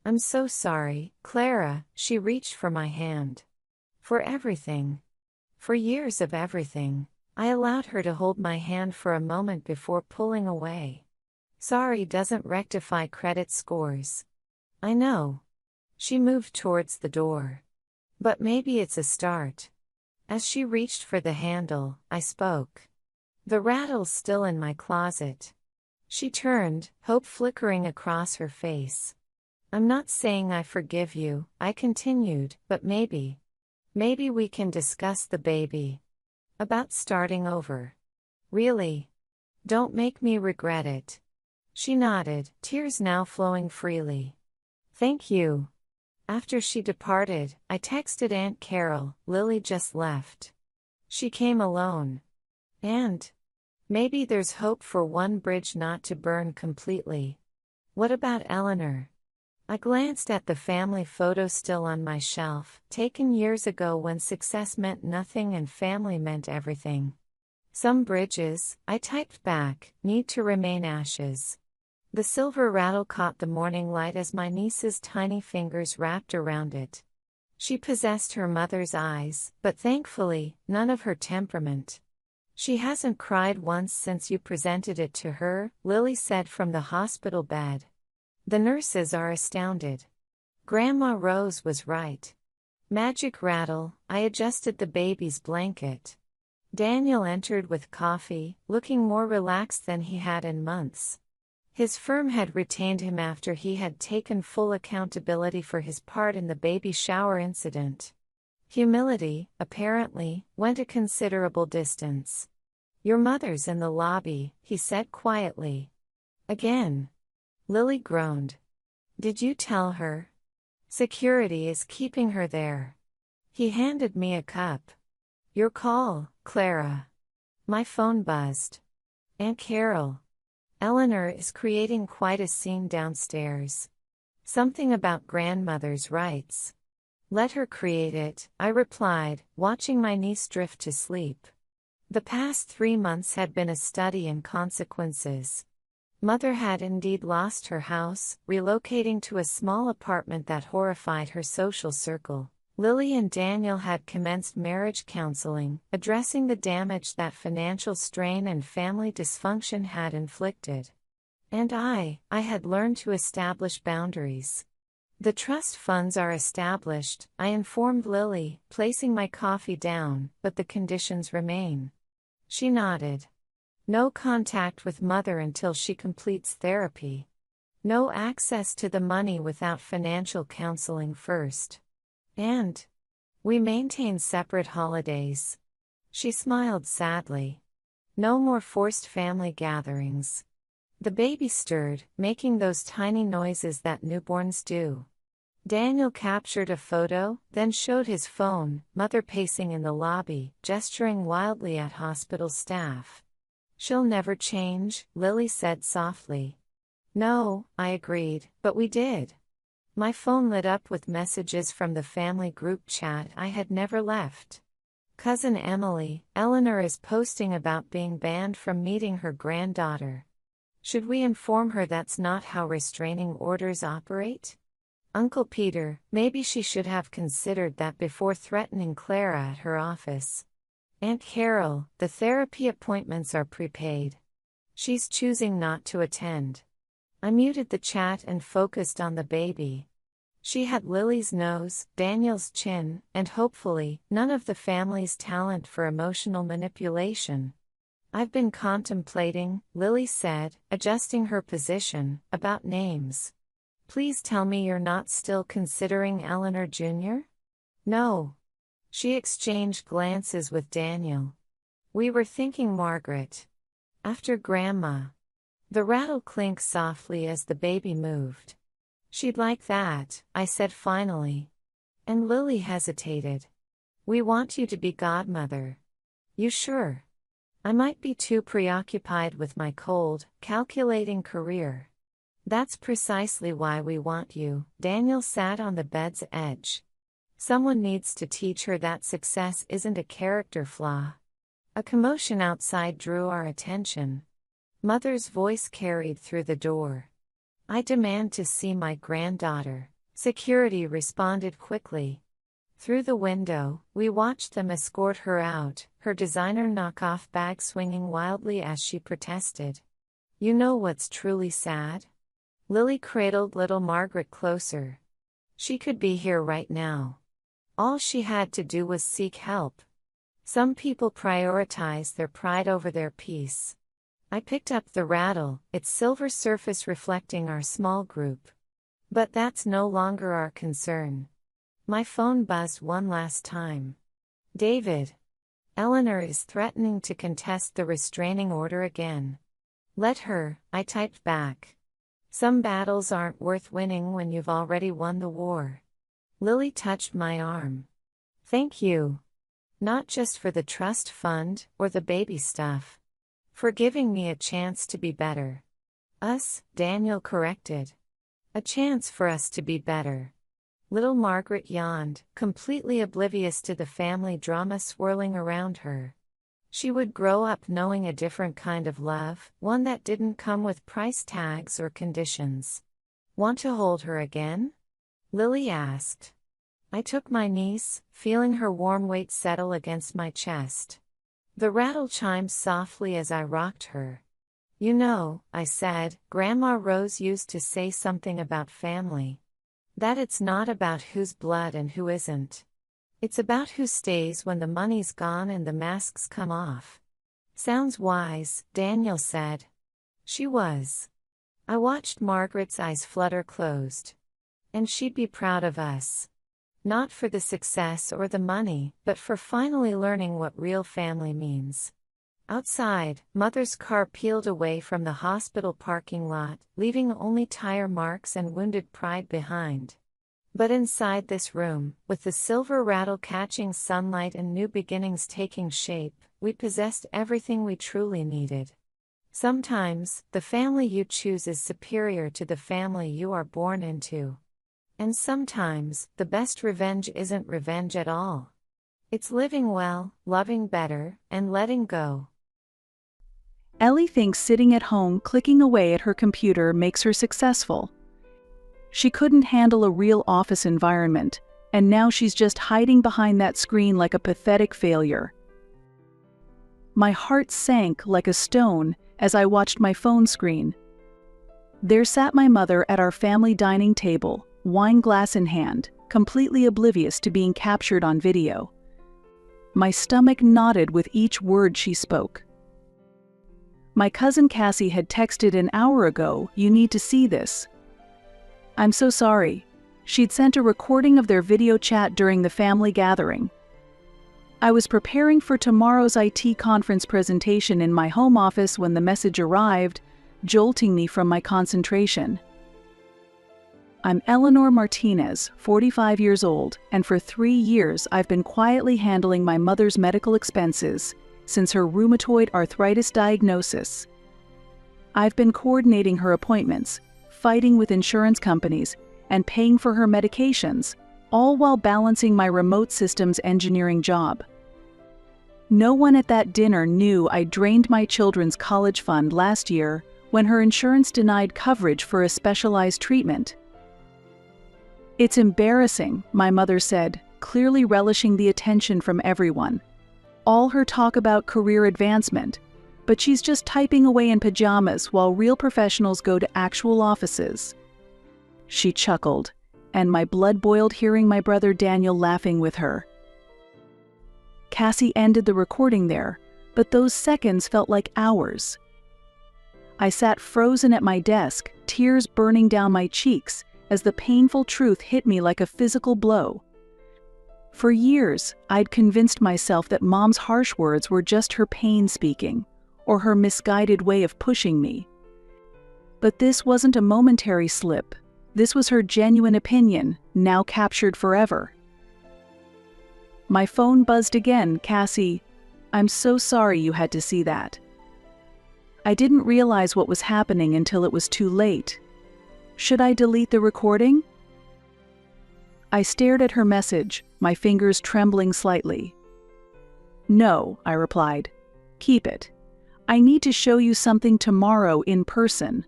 [SPEAKER 3] I'm so sorry, Clara." She reached for my hand. "For everything. For years of everything." I allowed her to hold my hand for a moment before pulling away. "Sorry doesn't rectify credit scores. I know." She moved towards the door. "But maybe it's a start." As she reached for the handle, I spoke. "The rattle's still in my closet." She turned, hope flickering across her face. "I'm not saying I forgive you," I continued, "but maybe we can discuss the baby. About starting over. Really. Don't make me regret it." She nodded, tears now flowing freely. "Thank you." After she departed, I texted Aunt Carol, "Lily just left. She came alone. And maybe there's hope for one bridge not to burn completely. What about Eleanor?" I glanced at the family photo still on my shelf, taken years ago when success meant nothing and family meant everything. "Some bridges," I typed back, "need to remain ashes." The silver rattle caught the morning light as my niece's tiny fingers wrapped around it. She possessed her mother's eyes, but thankfully, none of her temperament. "She hasn't cried once since you presented it to her," Lily said from the hospital bed. "The nurses are astounded. Grandma Rose was right." Magic rattle, I adjusted the baby's blanket. Daniel entered with coffee, looking more relaxed than he had in months. His firm had retained him after he had taken full accountability for his part in the baby shower incident. Humility, apparently, went a considerable distance. "Your mother's in the lobby," he said quietly. "Again?" Lily groaned. "Did you tell her? Security is keeping her there." He handed me a cup. "Your call, Clara." My phone buzzed. Aunt Carol. Eleanor is creating quite a scene downstairs. Something about grandmother's rights. Let her create it, I replied, watching my niece drift to sleep. The past 3 months had been a study in consequences. Mother had indeed lost her house, relocating to a small apartment that horrified her social circle. Lily and Daniel had commenced marriage counseling, addressing the damage that financial strain and family dysfunction had inflicted. And I had learned to establish boundaries. The trust funds are established, I informed Lily, placing my coffee down, but the conditions remain. She nodded. No contact with Mother until she completes therapy. No access to the money without financial counseling first. And we maintain separate holidays. She smiled sadly. No more forced family gatherings. The baby stirred, making those tiny noises that newborns do. Daniel captured a photo, then showed his phone, Mother pacing in the lobby, gesturing wildly at hospital staff. She'll never change, Lily said softly. No, I agreed, but we did. My phone lit up with messages from the family group chat I had never left. Cousin Emily, Eleanor is posting about being banned from meeting her granddaughter. Should we inform her that's not how restraining orders operate? Uncle Peter, maybe she should have considered that before threatening Clara at her office. Aunt Carol, the therapy appointments are prepaid. She's choosing not to attend. I muted the chat and focused on the baby. She had Lily's nose, Daniel's chin, and hopefully, none of the family's talent for emotional manipulation. I've been contemplating, Lily said, adjusting her position, about names. Please tell me you're not still considering Eleanor Jr.? No. She exchanged glances with Daniel. We were thinking Margaret. After Grandma. The rattle clinked softly as the baby moved. She'd like that, I said finally. And Lily hesitated. We want you to be godmother. You sure? I might be too preoccupied with my cold, calculating career. That's precisely why we want you. Daniel sat on the bed's edge. Someone needs to teach her that success isn't a character flaw. A commotion outside drew our attention. Mother's voice carried through the door. I demand to see my granddaughter. Security responded quickly. Through the window, we watched them escort her out, her designer knockoff bag swinging wildly as she protested. You know what's truly sad? Lily cradled little Margaret closer. She could be here right now. All she had to do was seek help. Some people prioritize their pride over their peace. I picked up the rattle, its silver surface reflecting our small group. But that's no longer our concern. My phone buzzed one last time. David. Eleanor is threatening to contest the restraining order again. Let her, I typed back. Some battles aren't worth winning when you've already won the war. Lily touched my arm. Thank you. Not just for the trust fund or the baby stuff. For giving me a chance to be better. Us, Daniel corrected. A chance for us to be better. Little Margaret yawned, completely oblivious to the family drama swirling around her. She would grow up knowing a different kind of love, one that didn't come with price tags or conditions. Want to hold her again? Lily asked. I took my niece, feeling her warm weight settle against my chest. The rattle chimed softly as I rocked her. You know, I said, Grandma Rose used to say something about family. That it's not about who's blood and who isn't. It's about who stays when the money's gone and the masks come off. Sounds wise, Daniel said. She was. I watched Margaret's eyes flutter closed. And she'd be proud of us. Not for the success or the money, but for finally learning what real family means. Outside, Mother's car peeled away from the hospital parking lot, leaving only tire marks and wounded pride behind. But inside this room, with the silver rattle catching sunlight and new beginnings taking shape, we possessed everything we truly needed. Sometimes, the family you choose is superior to the family you are born into. And sometimes, the best revenge isn't revenge at all. It's living well, loving better, and letting go.
[SPEAKER 2] Ellie thinks sitting at home clicking away at her computer makes her successful. She couldn't handle a real office environment, and now she's just hiding behind that screen like a pathetic failure. My heart sank like a stone as I watched my phone screen. There sat my mother at our family dining table, wine glass in hand, completely oblivious to being captured on video. My stomach knotted with each word she spoke. My cousin Cassie had texted an hour ago, "You need to see this." I'm so sorry. She'd sent a recording of their video chat during the family gathering. I was preparing for tomorrow's IT conference presentation in my home office when the message arrived, jolting me from my concentration. I'm Eleanor Martinez, 45 years old, and for 3 years I've been quietly handling my mother's medical expenses since her rheumatoid arthritis diagnosis. I've been coordinating her appointments, fighting with insurance companies, and paying for her medications, all while balancing my remote systems engineering job. No one at that dinner knew I drained my children's college fund last year when her insurance denied coverage for a specialized treatment. "It's embarrassing," my mother said, clearly relishing the attention from everyone. All her talk about career advancement, but she's just typing away in pajamas while real professionals go to actual offices. She chuckled, and my blood boiled hearing my brother Daniel laughing with her. Cassie ended the recording there, but those seconds felt like hours. I sat frozen at my desk, tears burning down my cheeks as the painful truth hit me like a physical blow. For years, I'd convinced myself that Mom's harsh words were just her pain speaking, or her misguided way of pushing me. But this wasn't a momentary slip. This was her genuine opinion, now captured forever. My phone buzzed again. "Cassie, I'm so sorry you had to see that. I didn't realize what was happening until it was too late. Should I delete the recording?" I stared at her message, my fingers trembling slightly. "No," I replied. "Keep it. I need to show you something tomorrow in person."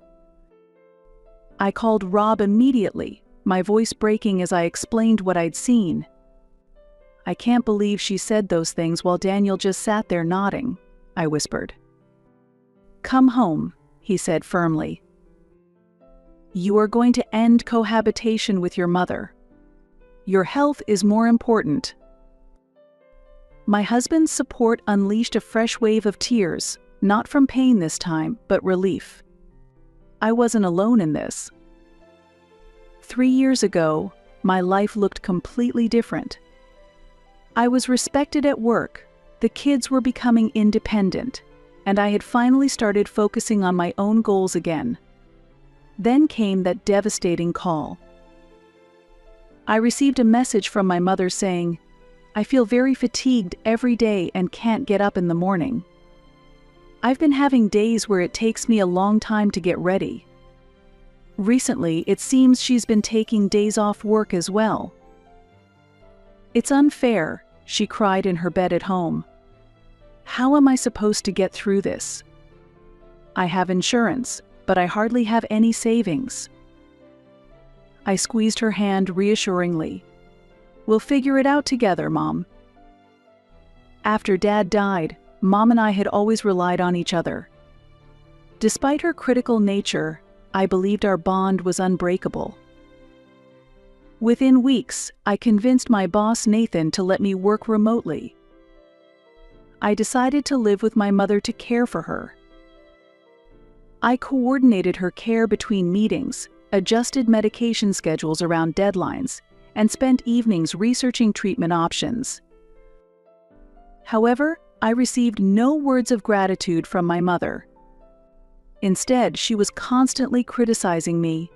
[SPEAKER 2] I called Rob immediately, my voice breaking as I explained what I'd seen. "I can't believe she said those things while Daniel just sat there nodding," I whispered. "Come home," he said firmly. "You are going to end cohabitation with your mother. Your health is more important." My husband's support unleashed a fresh wave of tears, not from pain this time, but relief. I wasn't alone in this. 3 years ago, my life looked completely different. I was respected at work, the kids were becoming independent, and I had finally started focusing on my own goals again. Then came that devastating call. I received a message from my mother saying, "I feel very fatigued every day and can't get up in the morning. I've been having days where it takes me a long time to get ready." Recently, it seems she's been taking days off work as well. "It's unfair," she cried in her bed at home. "How am I supposed to get through this? I have insurance, but I hardly have any savings." I squeezed her hand reassuringly. "We'll figure it out together, Mom." After Dad died, Mom and I had always relied on each other. Despite her critical nature, I believed our bond was unbreakable. Within weeks, I convinced my boss Nathan to let me work remotely. I decided to live with my mother to care for her. I coordinated her care between meetings, adjusted medication schedules around deadlines, and spent evenings researching treatment options. However, I received no words of gratitude from my mother. Instead, she was constantly criticizing me.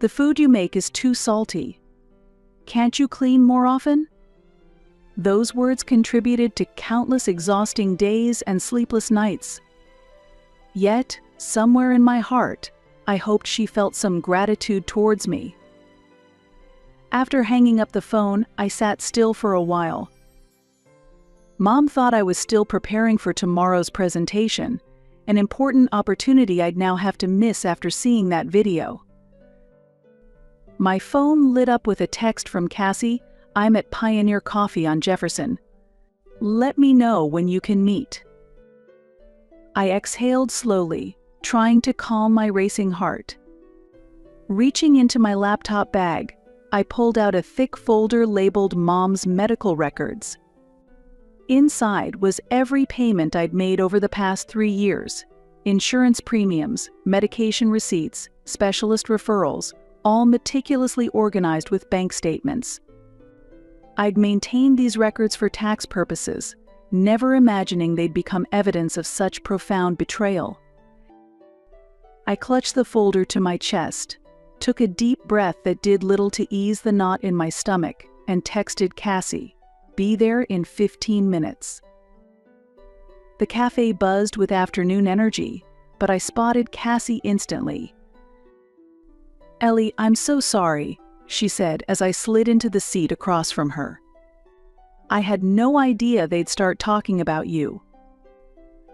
[SPEAKER 2] "The food you make is too salty. "Can't you clean more often?" Those words contributed to countless exhausting days and sleepless nights. Yet, somewhere in my heart, I hoped she felt some gratitude towards me. After hanging up the phone, I sat still for a while. Mom thought I was still preparing for tomorrow's presentation, an important opportunity I'd now have to miss after seeing that video. My phone lit up with a text from Cassie. "I'm at Pioneer Coffee on Jefferson. Let me know when you can meet." I exhaled slowly, trying to calm my racing heart. Reaching into my laptop bag, I pulled out a thick folder labeled Mom's medical records. Inside was every payment I'd made over the past 3 years. Insurance premiums, medication receipts, specialist referrals, all meticulously organized with bank statements. I'd maintained these records for tax purposes, never imagining they'd become evidence of such profound betrayal. I clutched the folder to my chest, took a deep breath that did little to ease the knot in my stomach, and texted Cassie, "Be there in 15 minutes." The cafe buzzed with afternoon energy, but I spotted Cassie instantly. "Ellie, I'm so sorry," she said as I slid into the seat across from her. "I had no idea they'd start talking about you.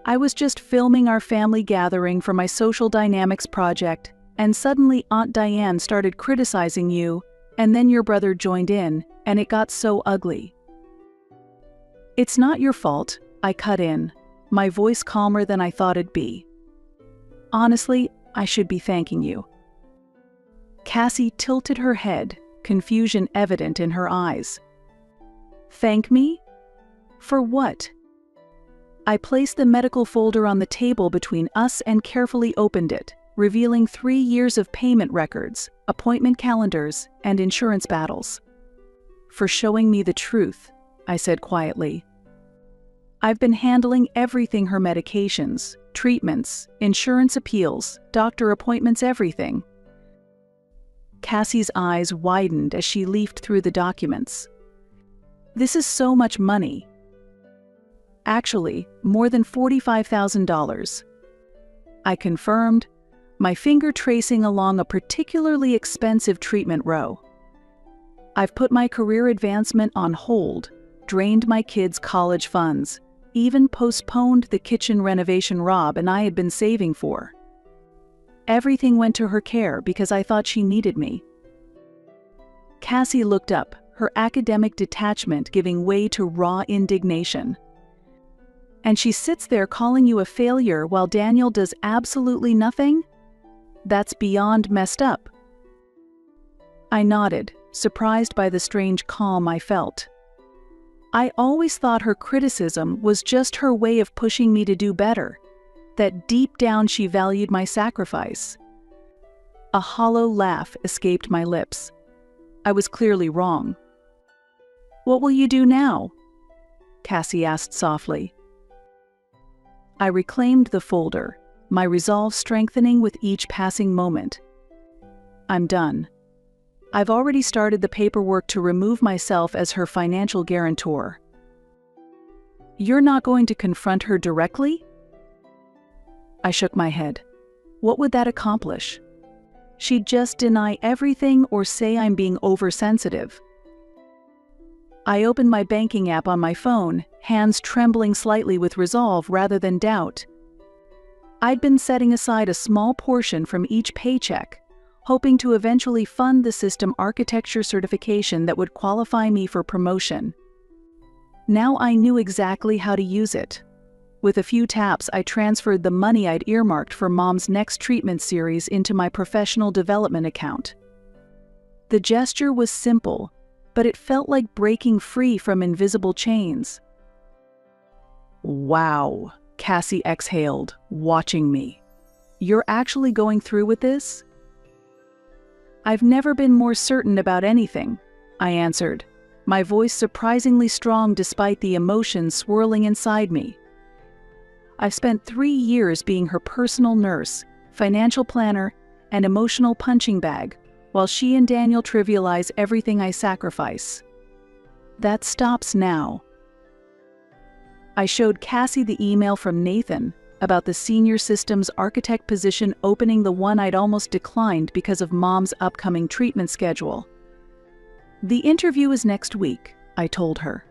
[SPEAKER 2] I was just filming our family gathering for my social dynamics project, and suddenly Aunt Diane started criticizing you, and then your brother joined in, and it got so ugly." "It's not your fault," I cut in, my voice calmer than I thought it'd be. "Honestly, I should be thanking you." Cassie tilted her head, confusion evident in her eyes. "Thank me? For what?" I placed the medical folder on the table between us and carefully opened it, revealing 3 years of payment records, appointment calendars, and insurance battles. "For showing me the truth," I said quietly. "I've been handling everything: her medications, treatments, insurance appeals, doctor appointments, everything." Cassie's eyes widened as she leafed through the documents. "This is so much money." "Actually, more than $45,000. I confirmed, my finger tracing along a particularly expensive treatment row. "I've put my career advancement on hold, drained my kids' college funds, even postponed the kitchen renovation Rob and I had been saving for. Everything went to her care because I thought she needed me." Cassie looked up, her academic detachment giving way to raw indignation. "And she sits there calling you a failure while Daniel does absolutely nothing? That's beyond messed up." I nodded, surprised by the strange calm I felt. I always thought her criticism was just her way of pushing me to do better, that deep down she valued my sacrifice. A hollow laugh escaped my lips. I was clearly wrong. "What will you do now?" Cassie asked softly. I reclaimed the folder, my resolve strengthening with each passing moment. "I'm done. I've already started the paperwork to remove myself as her financial guarantor." "You're not going to confront her directly?" I shook my head. What would that accomplish? She'd just deny everything or say I'm being oversensitive. I opened my banking app on my phone, hands trembling slightly with resolve rather than doubt. I'd been setting aside a small portion from each paycheck, hoping to eventually fund the system architecture certification that would qualify me for promotion. Now I knew exactly how to use it. With a few taps, I transferred the money I'd earmarked for Mom's next treatment series into my professional development account. The gesture was simple, but it felt like breaking free from invisible chains. "Wow," Cassie exhaled, watching me. "You're actually going through with this?" "I've never been more certain about anything," I answered, my voice surprisingly strong despite the emotions swirling inside me. I've spent 3 years being her personal nurse, financial planner, and emotional punching bag, while she and Daniel trivialize everything I sacrifice. That stops now. I showed Cassie the email from Nathan about the senior systems architect position opening, the one I'd almost declined because of Mom's upcoming treatment schedule. The interview is next week, I told her.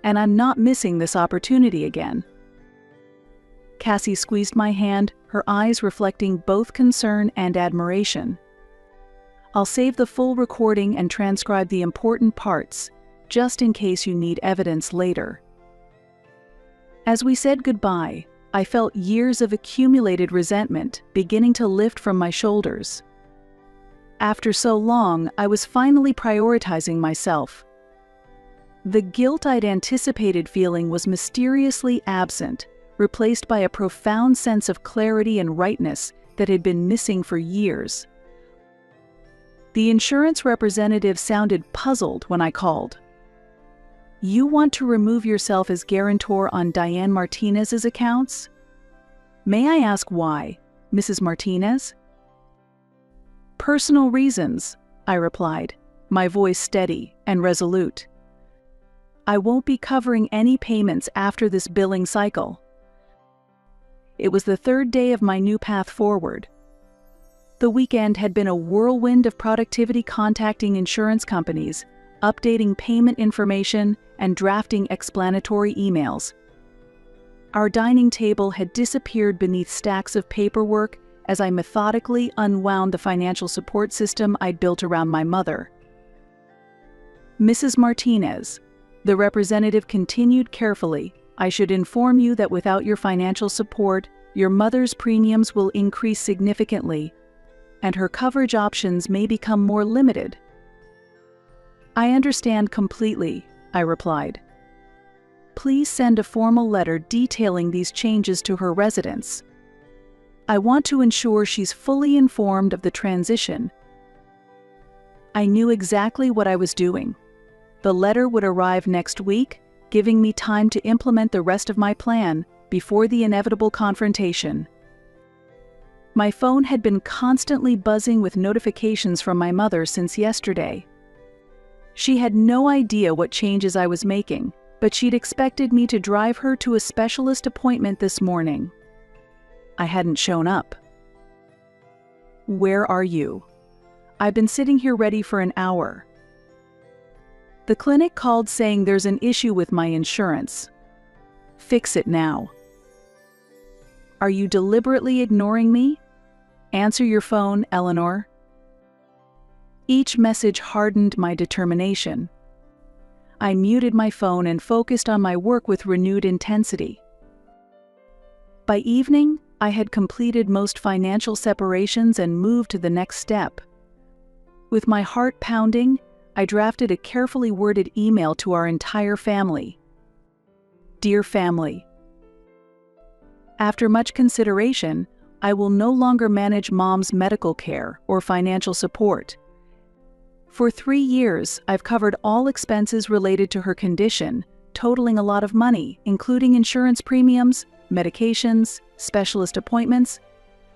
[SPEAKER 2] And I'm not missing this opportunity again. Cassie squeezed my hand, her eyes reflecting both concern and admiration. I'll save the full recording and transcribe the important parts, just in case you need evidence later. As we said goodbye, I felt years of accumulated resentment beginning to lift from my shoulders. After so long, I was finally prioritizing myself. The guilt I'd anticipated feeling was mysteriously absent, replaced by a profound sense of clarity and rightness that had been missing for years. The insurance representative sounded puzzled when I called. "You want to remove yourself as guarantor on Diane Martinez's accounts? May I ask why, Mrs. Martinez?" "Personal reasons," I replied, my voice steady and resolute. "I won't be covering any payments after this billing cycle." It was the third day of my new path forward. The weekend had been a whirlwind of productivity, contacting insurance companies, updating payment information, and drafting explanatory emails. Our dining table had disappeared beneath stacks of paperwork as I methodically unwound the financial support system I'd built around my mother. "Mrs. Martinez," the representative continued carefully, "I should inform you that without your financial support, your mother's premiums will increase significantly, and her coverage options may become more limited." "I understand completely," I replied. "Please send a formal letter detailing these changes to her residence. I want to ensure she's fully informed of the transition." I knew exactly what I was doing. The letter would arrive next week, giving me time to implement the rest of my plan before the inevitable confrontation. My phone had been constantly buzzing with notifications from my mother since yesterday. She had no idea what changes I was making, but she'd expected me to drive her to a specialist appointment this morning. I hadn't shown up. "Where are you? I've been sitting here ready for an hour." "The clinic called saying there's an issue with my insurance. Fix it now." "Are you deliberately ignoring me? Answer your phone, Eleanor." Each message hardened my determination. I muted my phone and focused on my work with renewed intensity. By evening, I had completed most financial separations and moved to the next step. With my heart pounding, I drafted a carefully worded email to our entire family. "Dear family, after much consideration, I will no longer manage Mom's medical care or financial support. For 3 years, I've covered all expenses related to her condition, totaling a lot of money, including insurance premiums, medications, specialist appointments,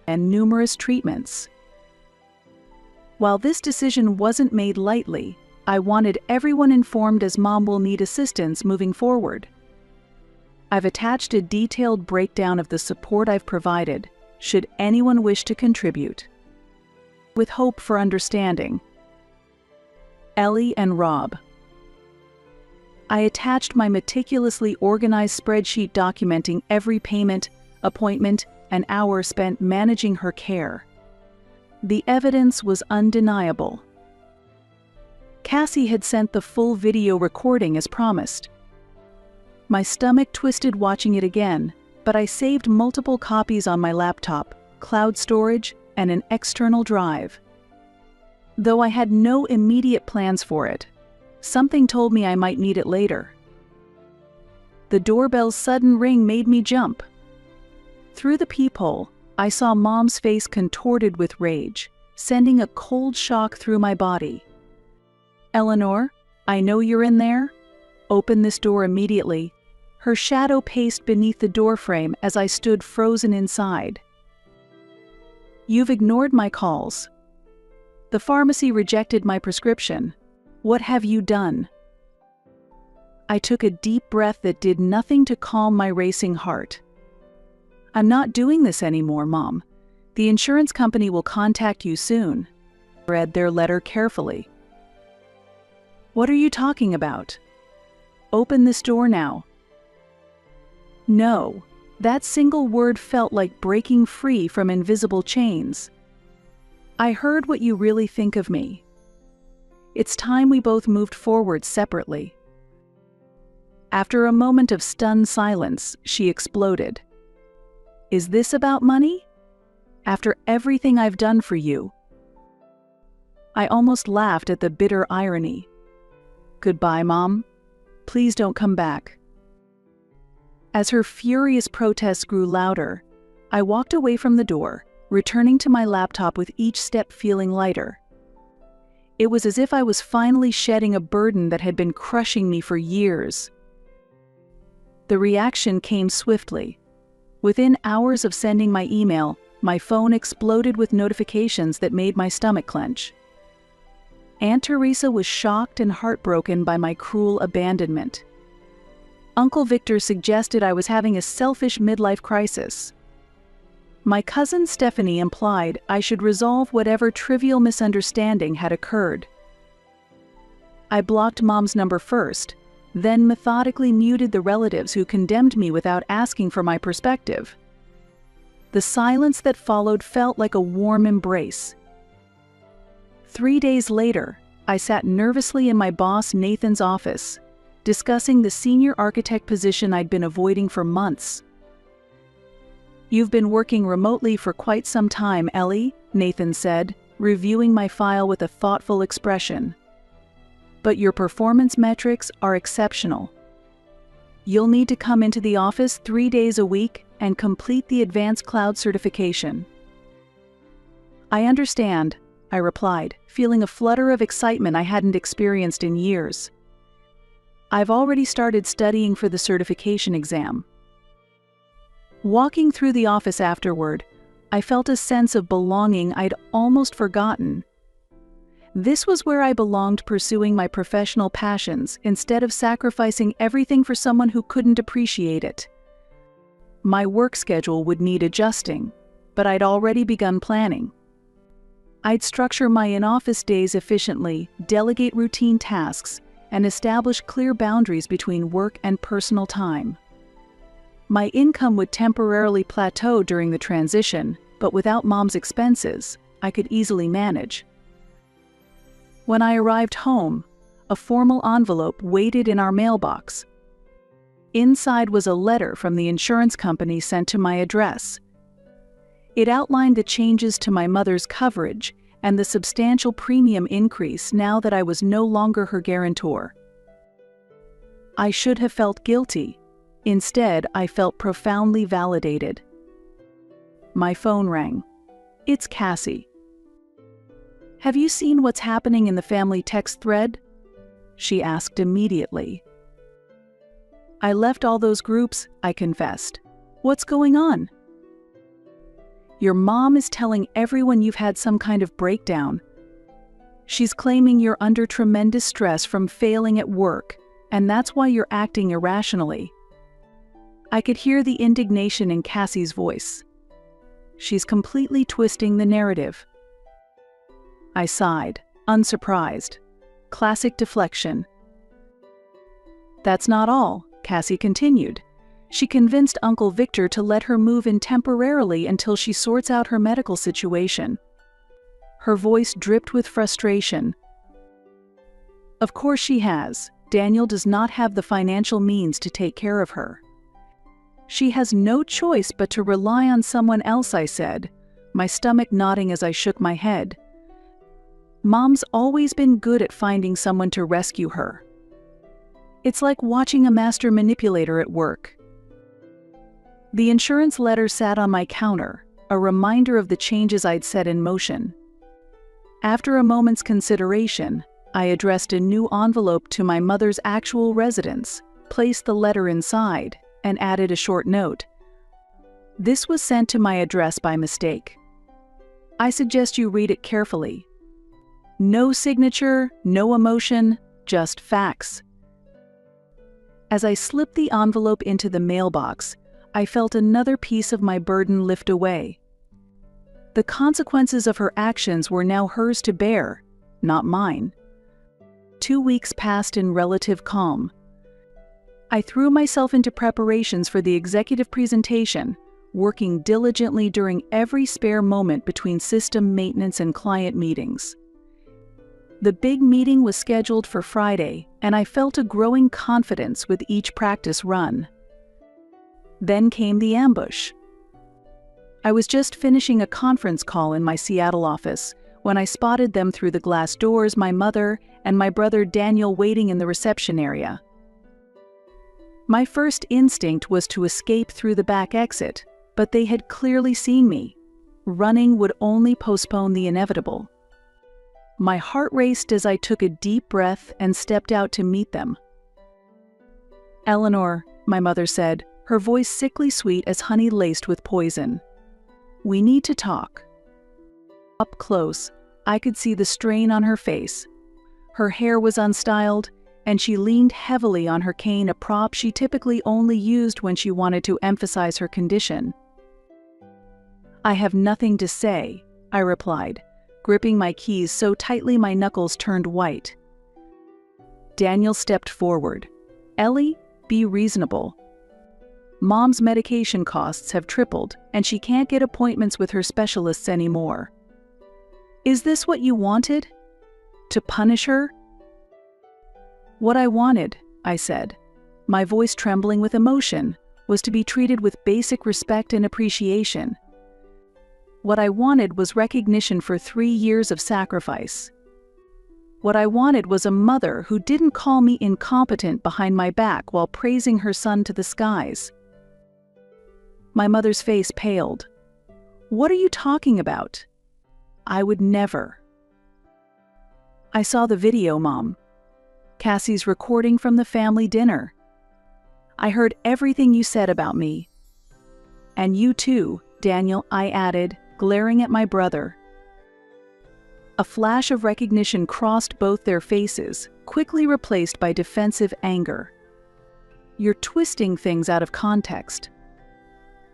[SPEAKER 2] and numerous treatments. While this decision wasn't made lightly, I wanted everyone informed, as Mom will need assistance moving forward. I've attached a detailed breakdown of the support I've provided, should anyone wish to contribute. With hope for understanding. Ellie and Rob." I attached my meticulously organized spreadsheet documenting every payment, appointment, and hour spent managing her care. The evidence was undeniable. Cassie had sent the full video recording as promised. My stomach twisted watching it again, but I saved multiple copies on my laptop, cloud storage, and an external drive. Though I had no immediate plans for it, something told me I might need it later. The doorbell's sudden ring made me jump. Through the peephole, I saw Mom's face contorted with rage, sending a cold shock through my body. "Eleanor, I know you're in there. Open this door immediately." Her shadow paced beneath the doorframe as I stood frozen inside. "You've ignored my calls. The pharmacy rejected my prescription. What have you done?" I took a deep breath that did nothing to calm my racing heart. "I'm not doing this anymore, Mom. The insurance company will contact you soon." I read their letter carefully. "What are you talking about? Open this door now." No, that single word felt like breaking free from invisible chains. "I heard what you really think of me. It's time we both moved forward separately." After a moment of stunned silence, she exploded. "Is this about money? After everything I've done for you?" I almost laughed at the bitter irony. "Goodbye, Mom. Please don't come back." As her furious protests grew louder, I walked away from the door, returning to my laptop with each step feeling lighter. It was as if I was finally shedding a burden that had been crushing me for years. The reaction came swiftly. Within hours of sending my email, my phone exploded with notifications that made my stomach clench. Aunt Teresa was shocked and heartbroken by my cruel abandonment. Uncle Victor suggested I was having a selfish midlife crisis. My cousin Stephanie implied I should resolve whatever trivial misunderstanding had occurred. I blocked Mom's number first, then methodically muted the relatives who condemned me without asking for my perspective. The silence that followed felt like a warm embrace. 3 days later, I sat nervously in my boss Nathan's office, discussing the senior architect position I'd been avoiding for months. "You've been working remotely for quite some time, Ellie," Nathan said, reviewing my file with a thoughtful expression. "But your performance metrics are exceptional. You'll need to come into the office 3 days a week and complete the advanced cloud certification." "I understand," I replied, feeling a flutter of excitement I hadn't experienced in years. "I've already started studying for the certification exam." Walking through the office afterward, I felt a sense of belonging I'd almost forgotten. This was where I belonged, pursuing my professional passions instead of sacrificing everything for someone who couldn't appreciate it. My work schedule would need adjusting, but I'd already begun planning. I'd structure my in-office days efficiently, delegate routine tasks, and establish clear boundaries between work and personal time. My income would temporarily plateau during the transition, but without Mom's expenses, I could easily manage. When I arrived home, a formal envelope waited in our mailbox. Inside was a letter from the insurance company sent to my address. It outlined the changes to my mother's coverage and the substantial premium increase now that I was no longer her guarantor. I should have felt guilty. Instead, I felt profoundly validated. My phone rang. "It's Cassie." "Have you seen what's happening in the family text thread?" she asked immediately. "I left all those groups," I confessed. "What's going on?" "Your mom is telling everyone you've had some kind of breakdown. She's claiming you're under tremendous stress from failing at work, and that's why you're acting irrationally." I could hear the indignation in Cassie's voice. She's completely twisting the narrative. I sighed, unsurprised. Classic deflection. "That's not all," Cassie continued. "She convinced Uncle Victor to let her move in temporarily until she sorts out her medical situation." Her voice dripped with frustration. "Of course she has. Daniel does not have the financial means to take care of her. She has no choice but to rely on someone else," I said, my stomach nodding as I shook my head. "Mom's always been good at finding someone to rescue her. It's like watching a master manipulator at work." The insurance letter sat on my counter, a reminder of the changes I'd set in motion. After a moment's consideration, I addressed a new envelope to my mother's actual residence, placed the letter inside, and added a short note. "This was sent to my address by mistake. I suggest you read it carefully. No signature, no emotion, just facts. As I slipped the envelope into the mailbox, I felt another piece of my burden lift away. The consequences of her actions were now hers to bear, not mine. 2 weeks passed in relative calm. I threw myself into preparations for the executive presentation, working diligently during every spare moment between system maintenance and client meetings. The big meeting was scheduled for Friday, and I felt a growing confidence with each practice run. Then came the ambush. I was just finishing a conference call in my Seattle office when I spotted them through the glass doors, my mother and my brother Daniel waiting in the reception area. My first instinct was to escape through the back exit, but they had clearly seen me. Running would only postpone the inevitable. My heart raced as I took a deep breath and stepped out to meet them. "Eleanor," my mother said, her voice sickly sweet as honey laced with poison. "We need to talk." Up close, I could see the strain on her face. Her hair was unstyled, and she leaned heavily on her cane, a prop she typically only used when she wanted to emphasize her condition. "I have nothing to say," I replied, gripping my keys so tightly my knuckles turned white. Daniel stepped forward. "Ellie, be reasonable. Mom's medication costs have tripled, and she can't get appointments with her specialists anymore. Is this what you wanted? To punish her?" "What I wanted," I said, my voice trembling with emotion, "was to be treated with basic respect and appreciation. What I wanted was recognition for 3 years of sacrifice. What I wanted was a mother who didn't call me incompetent behind my back while praising her son to the skies." My mother's face paled. "What are you talking about? I would never." "I saw the video, Mom. Cassie's recording from the family dinner. I heard everything you said about me. And you too, Daniel," I added, glaring at my brother. A flash of recognition crossed both their faces, quickly replaced by defensive anger. "You're twisting things out of context,"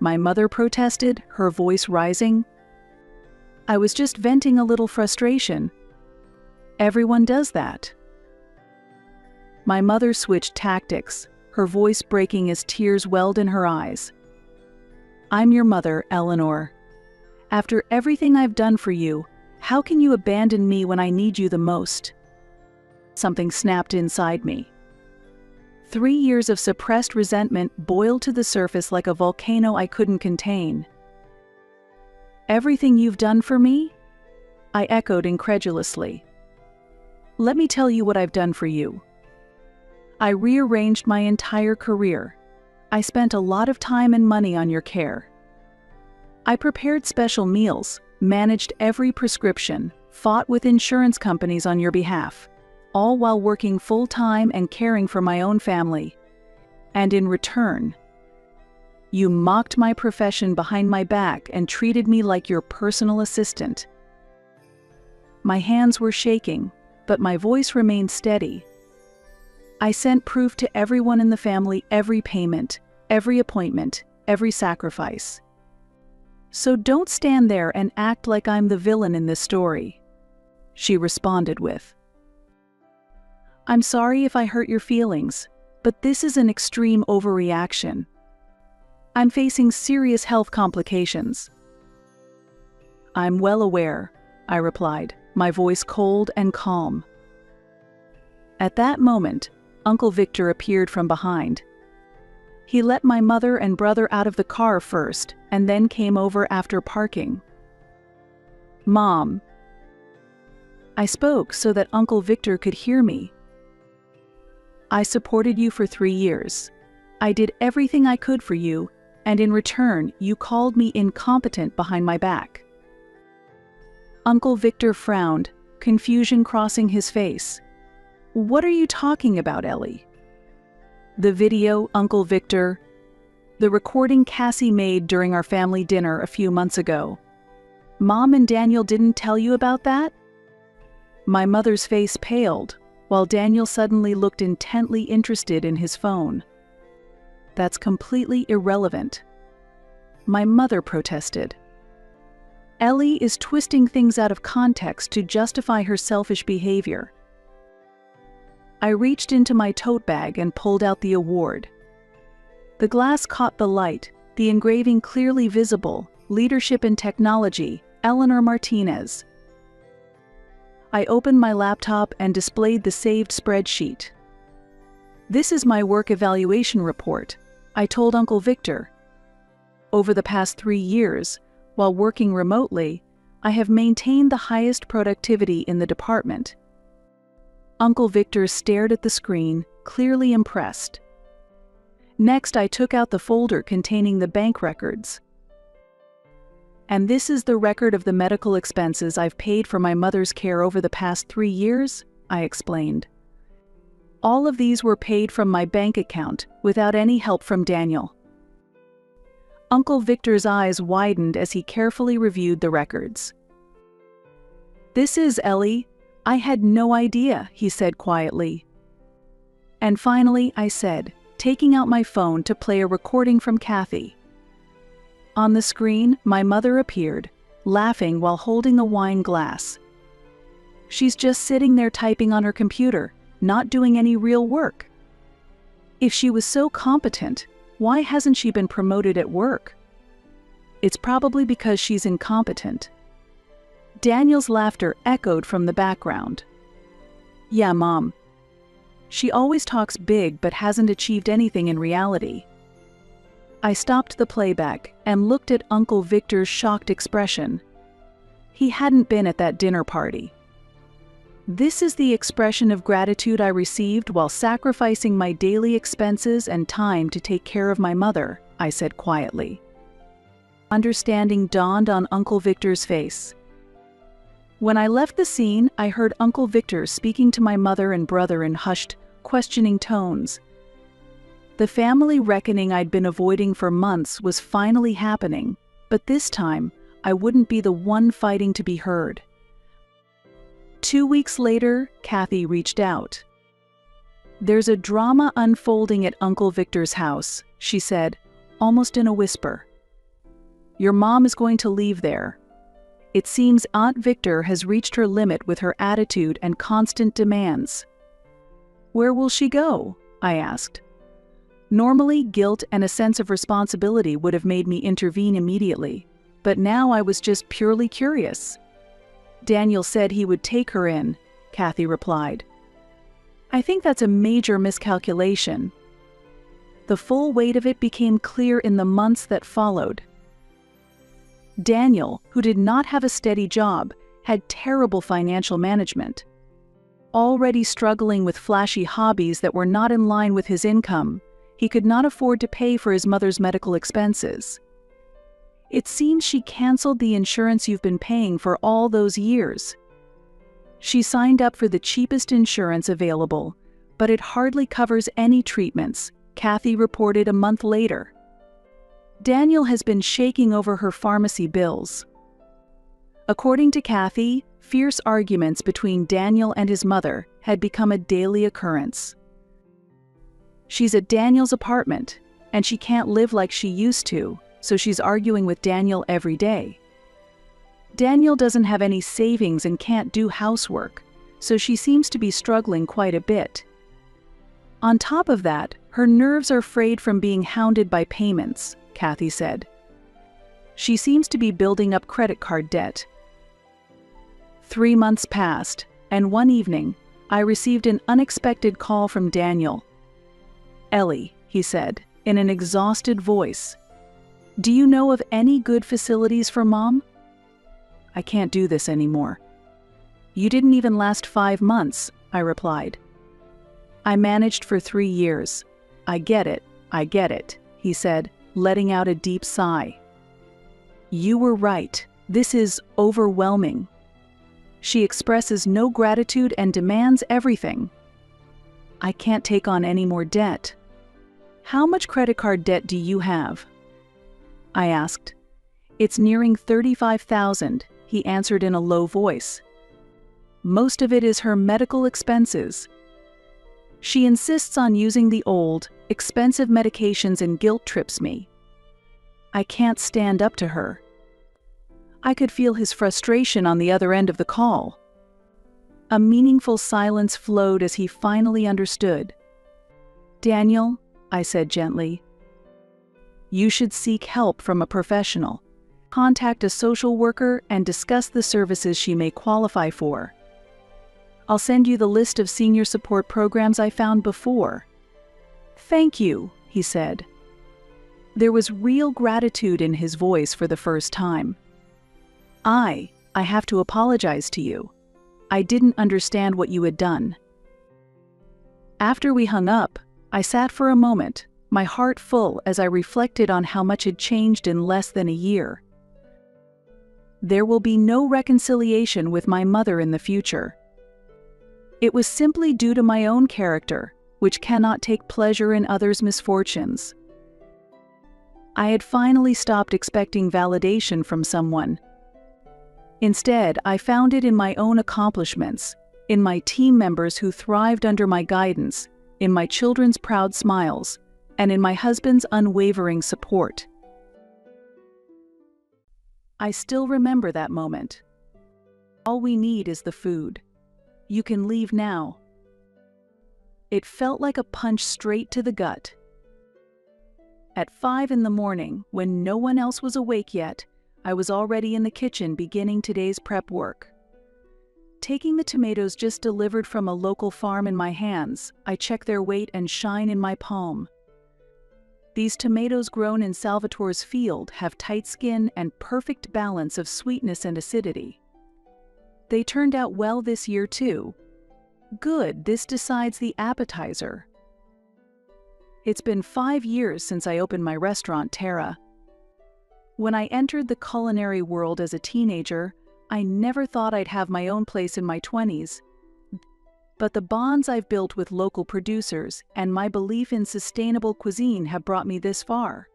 [SPEAKER 2] my mother protested, her voice rising. "I was just venting a little frustration. Everyone does that." My mother switched tactics, her voice breaking as tears welled in her eyes. "I'm your mother, Eleanor. After everything I've done for you, how can you abandon me when I need you the most?" Something snapped inside me. 3 years of suppressed resentment boiled to the surface like a volcano I couldn't contain. "Everything you've done for me?" I echoed incredulously. "Let me tell you what I've done for you. I rearranged my entire career. I spent a lot of time and money on your care. I prepared special meals, managed every prescription, fought with insurance companies on your behalf, all while working full-time and caring for my own family. And in return, you mocked my profession behind my back and treated me like your personal assistant." My hands were shaking, but my voice remained steady. "I sent proof to everyone in the family, every payment, every appointment, every sacrifice. So don't stand there and act like I'm the villain in this story," she responded with. "I'm sorry if I hurt your feelings, but this is an extreme overreaction. I'm facing serious health complications." "I'm well aware," I replied, my voice cold and calm. At that moment, Uncle Victor appeared from behind. He let my mother and brother out of the car first, and then came over after parking. "Mom." I spoke so that Uncle Victor could hear me. "I supported you for 3 years. I did everything I could for you, and in return, you called me incompetent behind my back." Uncle Victor frowned, confusion crossing his face. "What are you talking about, Ellie?" "The video, Uncle Victor. The recording Cassie made during our family dinner a few months ago. Mom and Daniel didn't tell you about that?" My mother's face paled, while Daniel suddenly looked intently interested in his phone. "That's completely irrelevant," my mother protested. "Ellie is twisting things out of context to justify her selfish behavior." I reached into my tote bag and pulled out the award. The glass caught the light, the engraving clearly visible, Leadership in Technology, Eleanor Martinez. I opened my laptop and displayed the saved spreadsheet. "This is my work evaluation report," I told Uncle Victor. "Over the past 3 years, while working remotely, I have maintained the highest productivity in the department." Uncle Victor stared at the screen, clearly impressed. Next, I took out the folder containing the bank records. "And this is the record of the medical expenses I've paid for my mother's care over the past 3 years, I explained. "All of these were paid from my bank account, without any help from Daniel." Uncle Victor's eyes widened as he carefully reviewed the records. "This is Ellie. I had no idea," he said quietly. And finally, I said, taking out my phone to play a recording from Kathy. On the screen, my mother appeared, laughing while holding a wine glass. "She's just sitting there typing on her computer, not doing any real work. If she was so competent, why hasn't she been promoted at work? It's probably because she's incompetent." Daniel's laughter echoed from the background. "Yeah, Mom. She always talks big but hasn't achieved anything in reality." I stopped the playback and looked at Uncle Victor's shocked expression. He hadn't been at that dinner party. "This is the expression of gratitude I received while sacrificing my daily expenses and time to take care of my mother," I said quietly. Understanding dawned on Uncle Victor's face. When I left the scene, I heard Uncle Victor speaking to my mother and brother in hushed, questioning tones. The family reckoning I'd been avoiding for months was finally happening, but this time, I wouldn't be the one fighting to be heard. 2 weeks later, Kathy reached out. "There's a drama unfolding at Uncle Victor's house," she said, almost in a whisper. "Your mom is going to leave there. It seems Aunt Victor has reached her limit with her attitude and constant demands." "Where will she go?" I asked. Normally, guilt and a sense of responsibility would have made me intervene immediately, but now I was just purely curious. "Daniel said he would take her in," Kathy replied. "I think that's a major miscalculation." The full weight of it became clear in the months that followed. Daniel, who did not have a steady job, had terrible financial management. Already struggling with flashy hobbies that were not in line with his income, he could not afford to pay for his mother's medical expenses. "It seems she canceled the insurance you've been paying for all those years." She signed up for the cheapest insurance available, but it hardly covers any treatments, Kathy reported a month later. Daniel has been shaking over her pharmacy bills. According to Kathy, fierce arguments between Daniel and his mother had become a daily occurrence. She's at Daniel's apartment, and she can't live like she used to, so she's arguing with Daniel every day. Daniel doesn't have any savings and can't do housework, so she seems to be struggling quite a bit. On top of that, her nerves are frayed from being hounded by payments, Kathy said. She seems to be building up credit card debt. 3 months passed, and one evening, I received an unexpected call from Daniel. "Ellie," he said, in an exhausted voice, "do you know of any good facilities for Mom?" "I can't do this anymore." "You didn't even last 5 months, I replied. "I managed for 3 years. I get it, he said, letting out a deep sigh. "You were right. This is overwhelming. She expresses no gratitude and demands everything. I can't take on any more debt." "How much credit card debt do you have?" I asked. "It's nearing $35,000, he answered in a low voice. Most of it is her medical expenses. She insists on using the old, expensive medications and guilt trips me. I can't stand up to her. I could feel his frustration on the other end of the call. A meaningful silence flowed as he finally understood. "Daniel," I said gently, "you should seek help from a professional. Contact a social worker and discuss the services she may qualify for. I'll send you the list of senior support programs I found before." "Thank you," he said. There was real gratitude in his voice for the first time. I have to apologize to you. I didn't understand what you had done." After we hung up, I sat for a moment, my heart full as I reflected on how much had changed in less than a year. There will be no reconciliation with my mother in the future. It was simply due to my own character, which cannot take pleasure in others' misfortunes. I had finally stopped expecting validation from someone. Instead, I found it in my own accomplishments, in my team members who thrived under my guidance, in my children's proud smiles, and in my husband's unwavering support. I still remember that moment. "All we need is the food. You can leave now." It felt like a punch straight to the gut. At 5 in the morning, when no one else was awake yet, I was already in the kitchen beginning today's prep work. Taking the tomatoes just delivered from a local farm in my hands, I check their weight and shine in my palm. These tomatoes grown in Salvatore's field have tight skin and perfect balance of sweetness and acidity. They turned out well this year too. Good, this decides the appetizer. It's been 5 years since I opened my restaurant, Terra. When I entered the culinary world as a teenager, I never thought I'd have my own place in my 20s. But the bonds I've built with local producers and my belief in sustainable cuisine have brought me this far.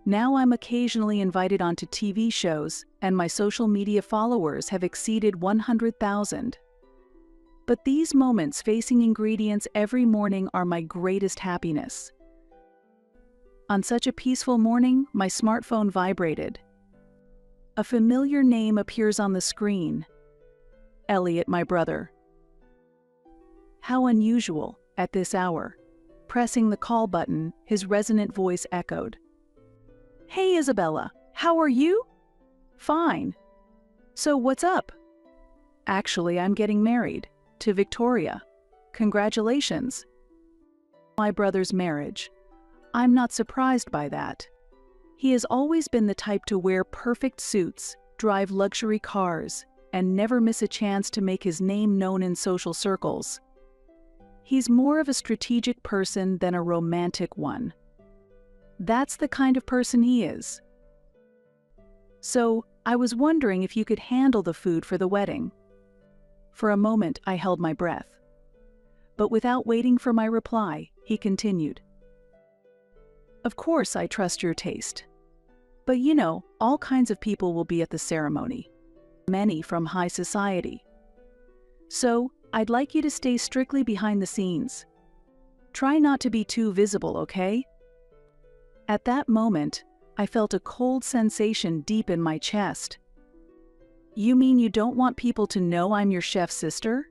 [SPEAKER 2] Now I'm occasionally invited onto TV shows, and my social media followers have exceeded 100,000. But these moments facing ingredients every morning are my greatest happiness. On such a peaceful morning, my smartphone vibrated. A familiar name appears on the screen. Elliot, my brother. How unusual, at this hour. Pressing the call button, his resonant voice echoed. "Hey Isabella, how are you?" "Fine. So what's up?" "Actually, I'm getting married, to Victoria. Congratulations." My brother's marriage. I'm not surprised by that. He has always been the type to wear perfect suits, drive luxury cars, and never miss a chance to make his name known in social circles. He's more of a strategic person than a romantic one. That's the kind of person he is. "So, I was wondering if you could handle the food for the wedding." For a moment, I held my breath. But without waiting for my reply, he continued. "Of course I trust your taste. But you know, all kinds of people will be at the ceremony. Many from high society. So, I'd like you to stay strictly behind the scenes. Try not to be too visible, okay?" At that moment, I felt a cold sensation deep in my chest. "You mean you don't want people to know I'm your chef's sister?"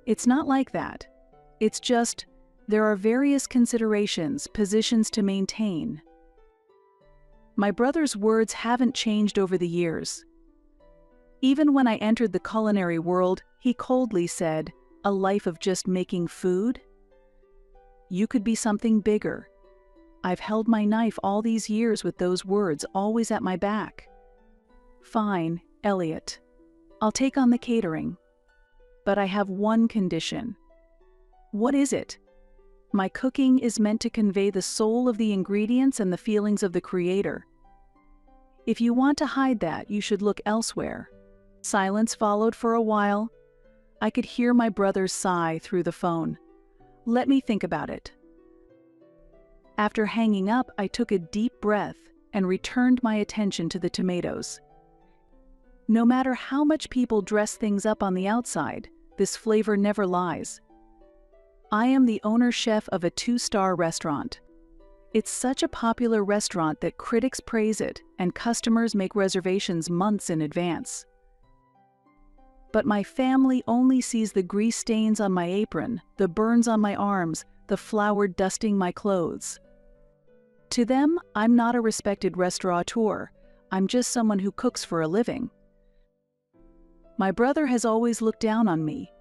[SPEAKER 2] "It's not like that. It's just, there are various considerations, positions to maintain." My brother's words haven't changed over the years. Even when I entered the culinary world, he coldly said, "A life of just making food? You could be something bigger." I've held my knife all these years with those words always at my back. "Fine, Elliot. I'll take on the catering. But I have one condition." "What is it?" "My cooking is meant to convey the soul of the ingredients and the feelings of the creator. If you want to hide that, you should look elsewhere." Silence followed for a while. I could hear my brother's sigh through the phone. "Let me think about it." After hanging up, I took a deep breath and returned my attention to the tomatoes. No matter how much people dress things up on the outside, this flavor never lies. I am the owner-chef of a 2-star restaurant. It's such a popular restaurant that critics praise it and customers make reservations months in advance. But my family only sees the grease stains on my apron, the burns on my arms, the flour dusting my clothes. To them, I'm not a respected restaurateur. I'm just someone who cooks for a living. My brother has always looked down on me.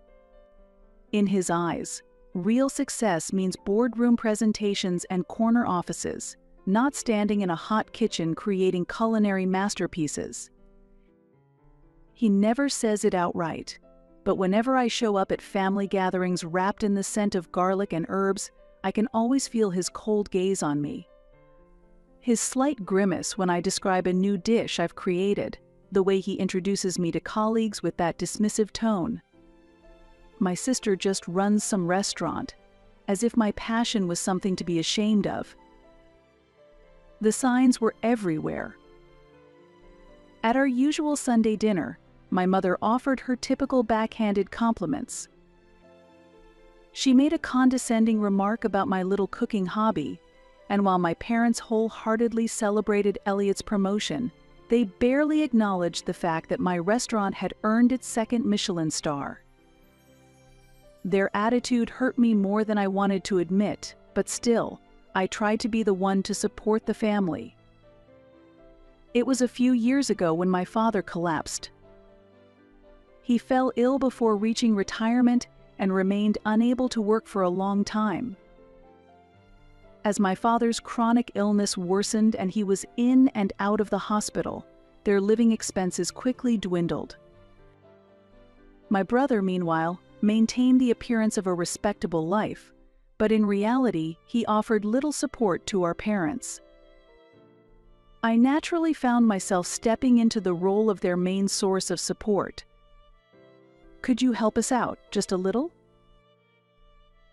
[SPEAKER 2] In his eyes, real success means boardroom presentations and corner offices, not standing in a hot kitchen creating culinary masterpieces. He never says it outright, but whenever I show up at family gatherings wrapped in the scent of garlic and herbs, I can always feel his cold gaze on me. His slight grimace when I describe a new dish I've created, the way he introduces me to colleagues with that dismissive tone. My sister just runs some restaurant, as if my passion was something to be ashamed of. The signs were everywhere. At our usual Sunday dinner, my mother offered her typical backhanded compliments. She made a condescending remark about my little cooking hobby, and while my parents wholeheartedly celebrated Elliot's promotion, they barely acknowledged the fact that my restaurant had earned its 2nd Michelin star. Their attitude hurt me more than I wanted to admit, but still, I tried to be the one to support the family. It was a few years ago when my father collapsed. He fell ill before reaching retirement and remained unable to work for a long time. As my father's chronic illness worsened and he was in and out of the hospital, their living expenses quickly dwindled. My brother, meanwhile, maintained the appearance of a respectable life, but in reality, he offered little support to our parents. I naturally found myself stepping into the role of their main source of support. "Could you help us out, just a little?"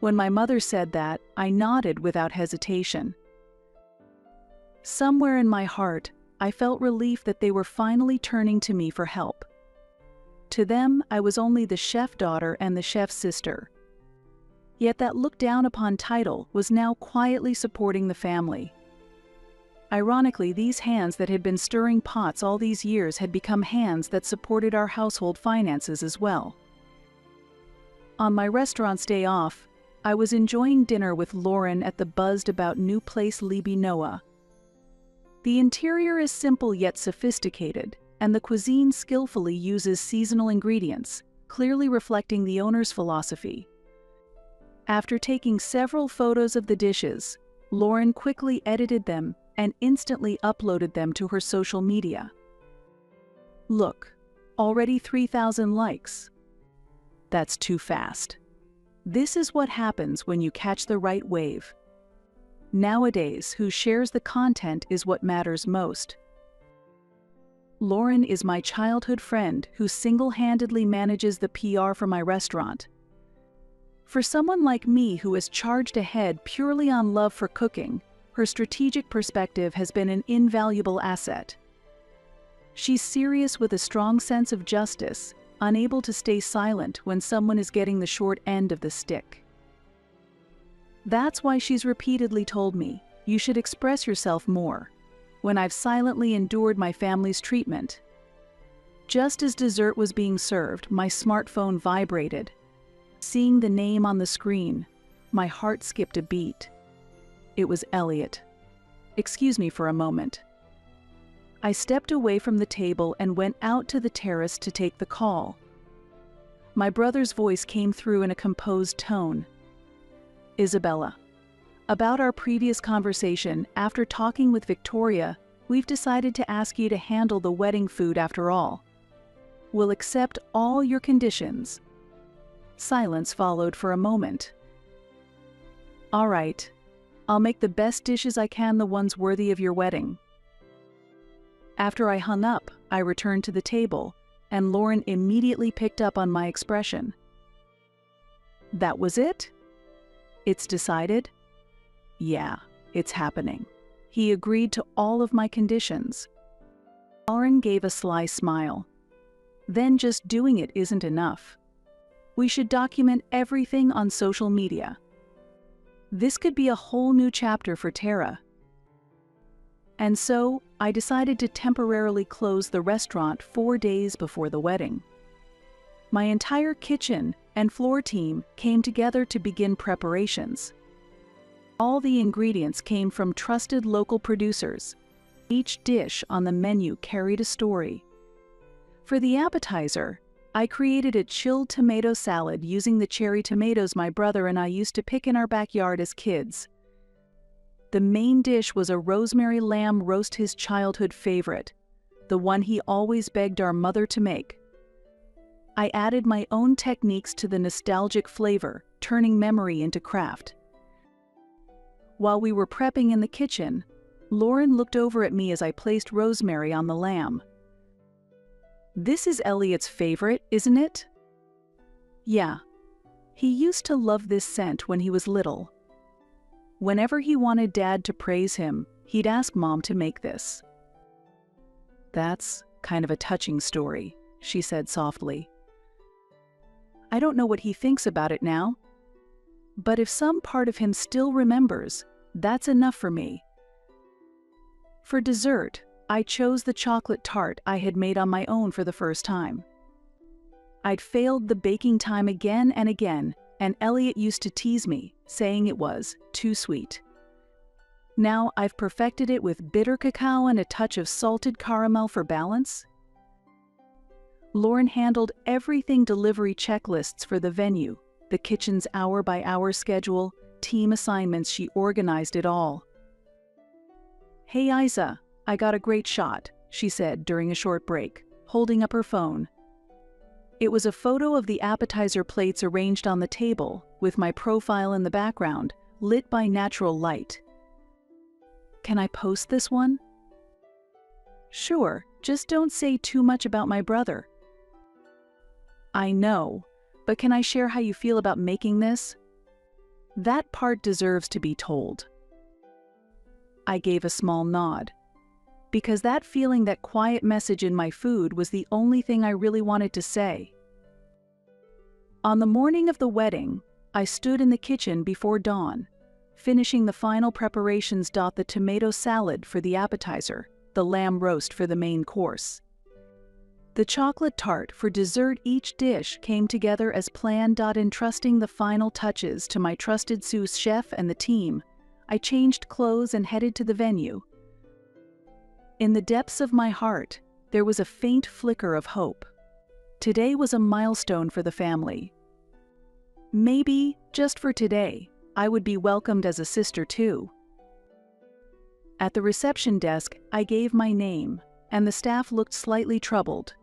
[SPEAKER 2] When my mother said that, I nodded without hesitation. Somewhere in my heart, I felt relief that they were finally turning to me for help. To them, I was only the chef daughter and the chef's sister. Yet that looked down upon title was now quietly supporting the family. Ironically, these hands that had been stirring pots all these years had become hands that supported our household finances as well. On my restaurant's day off, I was enjoying dinner with Lauren at the buzzed-about new place Libby Noah. The interior is simple yet sophisticated, and the cuisine skillfully uses seasonal ingredients, clearly reflecting the owner's philosophy. After taking several photos of the dishes, Lauren quickly edited them and instantly uploaded them to her social media. Look, already 3,000 likes. That's too fast. This is what happens when you catch the right wave. Nowadays, who shares the content is what matters most. Lauren is my childhood friend who single-handedly manages the PR for my restaurant. For someone like me who has charged ahead purely on love for cooking, her strategic perspective has been an invaluable asset. She's serious with a strong sense of justice, unable to stay silent when someone is getting the short end of the stick. That's why she's repeatedly told me, "You should express yourself more," when I've silently endured my family's treatment. Just as dessert was being served, my smartphone vibrated. Seeing the name on the screen, my heart skipped a beat. It was Elliot. "Excuse me for a moment." I stepped away from the table and went out to the terrace to take the call. My brother's voice came through in a composed tone. "Isabella, about our previous conversation, after talking with Victoria, we've decided to ask you to handle the wedding food after all. We'll accept all your conditions." Silence followed for a moment. "All right. I'll make the best dishes I can, the ones worthy of your wedding." After I hung up, I returned to the table, and Lauren immediately picked up on my expression. "That was it? It's decided?" "Yeah, it's happening." He agreed to all of my conditions. Lauren gave a sly smile. then just doing it isn't enough. We should document everything on social media. This could be a whole new chapter for Tara. And so, I decided to temporarily close the restaurant 4 days before the wedding. My entire kitchen and floor team came together to begin preparations. All the ingredients came from trusted local producers. Each dish on the menu carried a story. For the appetizer, I created a chilled tomato salad using the cherry tomatoes my brother and I used to pick in our backyard as kids. The main dish was a rosemary lamb roast, his childhood favorite, the one he always begged our mother to make. I added my own techniques to the nostalgic flavor, turning memory into craft. While we were prepping in the kitchen, Lauren looked over at me as I placed rosemary on the lamb. "This is Elliot's favorite, isn't it?" "Yeah. He used to love this scent when he was little. Whenever he wanted Dad to praise him, he'd ask Mom to make this." "That's kind of a touching story," she said softly. "I don't know what he thinks about it now. But if some part of him still remembers, that's enough for me." For dessert, I chose the chocolate tart I had made on my own for the first time. I'd failed the baking time again and again, and Elliot used to tease me, saying it was too sweet. Now I've perfected it with bitter cacao and a touch of salted caramel for balance. Lauren handled everything: delivery checklists for the venue, the kitchen's hour-by-hour schedule, team assignments. She organized it all. "Hey Isa, I got a great shot," she said during a short break, holding up her phone. It was a photo of the appetizer plates arranged on the table, with my profile in the background, lit by natural light. "Can I post this one?" "Sure, just don't say too much about my brother." "I know, but can I share how you feel about making this?" "That part deserves to be told." I gave a small nod. Because that feeling, that quiet message in my food, was the only thing I really wanted to say. On the morning of the wedding, I stood in the kitchen before dawn, finishing the final preparations: the tomato salad for the appetizer, the lamb roast for the main course, the chocolate tart for dessert. Each dish came together as planned. Entrusting the final touches to my trusted sous chef and the team, I changed clothes and headed to the venue. In the depths of my heart, there was a faint flicker of hope. Today was a milestone for the family. Maybe, just for today, I would be welcomed as a sister too. At the reception desk, I gave my name, and the staff looked slightly troubled.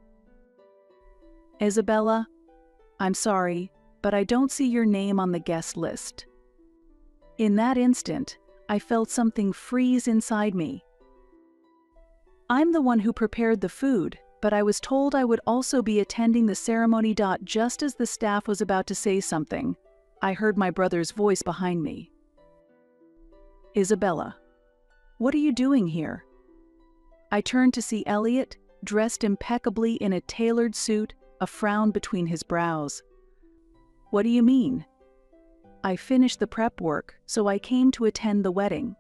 [SPEAKER 2] "Isabella, I'm sorry, but I don't see your name on the guest list." In that instant, I felt something freeze inside me. I'm the one who prepared the food, but I was told I would also be attending the ceremony. Just as the staff was about to say something, I heard my brother's voice behind me. "Isabella, what are you doing here?" I turned to see Elliot, dressed impeccably in a tailored suit, a frown between his brows. "What do you mean?" "I finished the prep work, so I came to attend the wedding."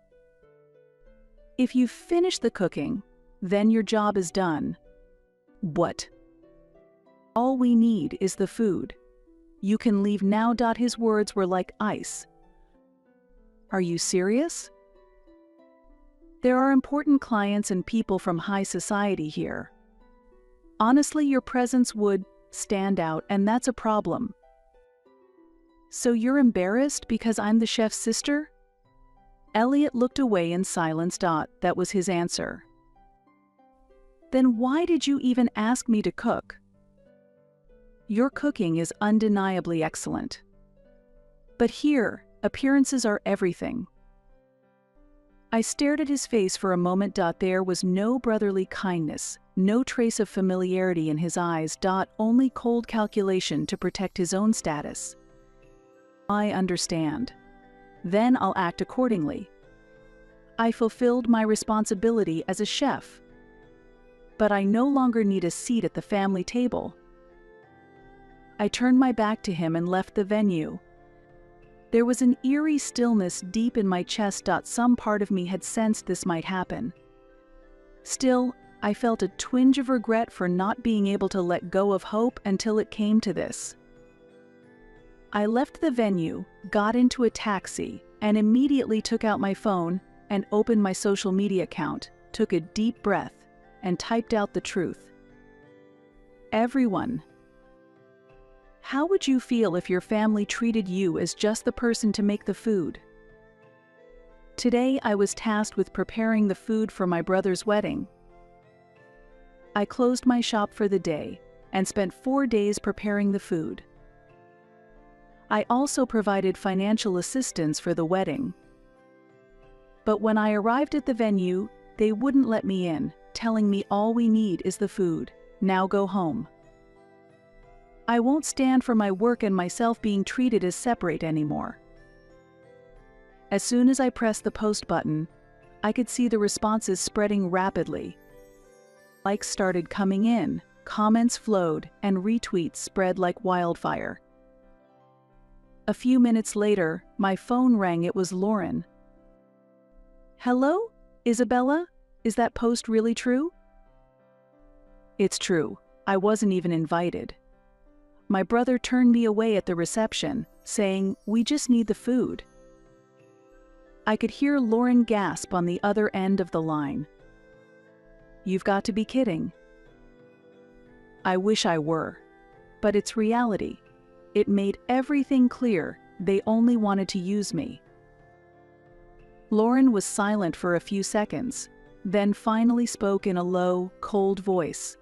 [SPEAKER 2] "If you've finished the cooking, then your job is done." "What?" "All we need is the food. You can leave now." His words were like ice. "Are you serious?" "There are important clients and people from high society here. Honestly, your presence would stand out, and that's a problem." "So you're embarrassed because I'm the chef's sister?" Elliot looked away in silence. That was his answer. "Then why did you even ask me to cook?" "Your cooking is undeniably excellent. But here, appearances are everything." I stared at his face for a moment. There was no brotherly kindness, no trace of familiarity in his eyes. Only cold calculation to protect his own status. "I understand. Then I'll act accordingly. I fulfilled my responsibility as a chef." but I no longer need a seat at the family table. I turned my back to him and left the venue. There was an eerie stillness deep in my chest. Some part of me had sensed this might happen. Still, I felt a twinge of regret for not being able to let go of hope until it came to this. I left the venue, got into a taxi, and immediately took out my phone and opened my social media account, took a deep breath, and typed out the truth. Everyone. How would you feel if your family treated you as just the person to make the food? Today I was tasked with preparing the food for my brother's wedding. I closed my shop for the day and spent 4 days preparing the food. I also provided financial assistance for the wedding. But when I arrived at the venue, they wouldn't let me in, telling me all we need is the food. Now go home. I won't stand for my work and myself being treated as separate anymore. As soon as I pressed the post button, I could see the responses spreading rapidly. Likes started coming in, comments flowed, and retweets spread like wildfire. A few minutes later, my phone rang. It was Lauren. "Hello, Isabella? Is that post really true?" "It's true. I wasn't even invited." My brother turned me away at the reception, saying, "We just need the food." I could hear Lauren gasp on the other end of the line. "You've got to be kidding." I wish I were, but it's reality. It made everything clear. They only wanted to use me. Lauren was silent for a few seconds, then finally spoke in a low, cold voice.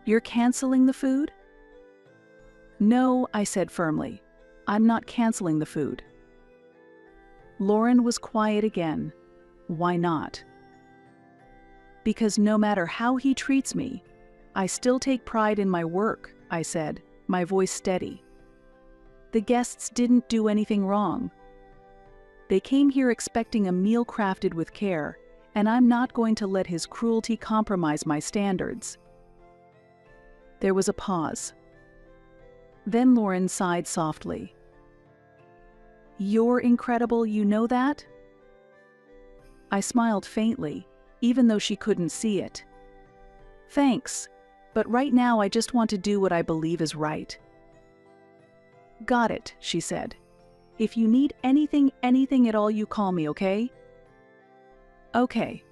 [SPEAKER 2] "You're canceling the food?" "No," I said firmly. "I'm not canceling the food." Lauren was quiet again. "Why not?" "Because no matter how he treats me, I still take pride in my work," I said, my voice steady. "The guests didn't do anything wrong. They came here expecting a meal crafted with care, and I'm not going to let his cruelty compromise my standards." There was a pause. Then Lauren sighed softly. "You're incredible, you know that?" I smiled faintly, even though she couldn't see it. "Thanks, but right now I just want to do what I believe is right." "Got it," she said. "If you need anything at all, you call me, okay?" "Okay."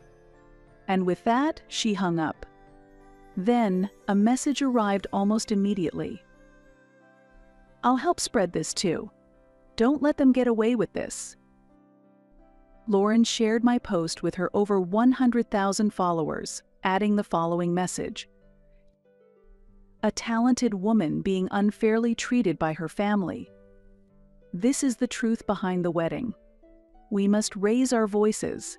[SPEAKER 2] And with that, she hung up. Then, a message arrived almost immediately. "I'll help spread this too. Don't let them get away with this." Lauren shared my post with her over 100,000 followers, adding the following message. "A talented woman being unfairly treated by her family. This is the truth behind the wedding. We must raise our voices."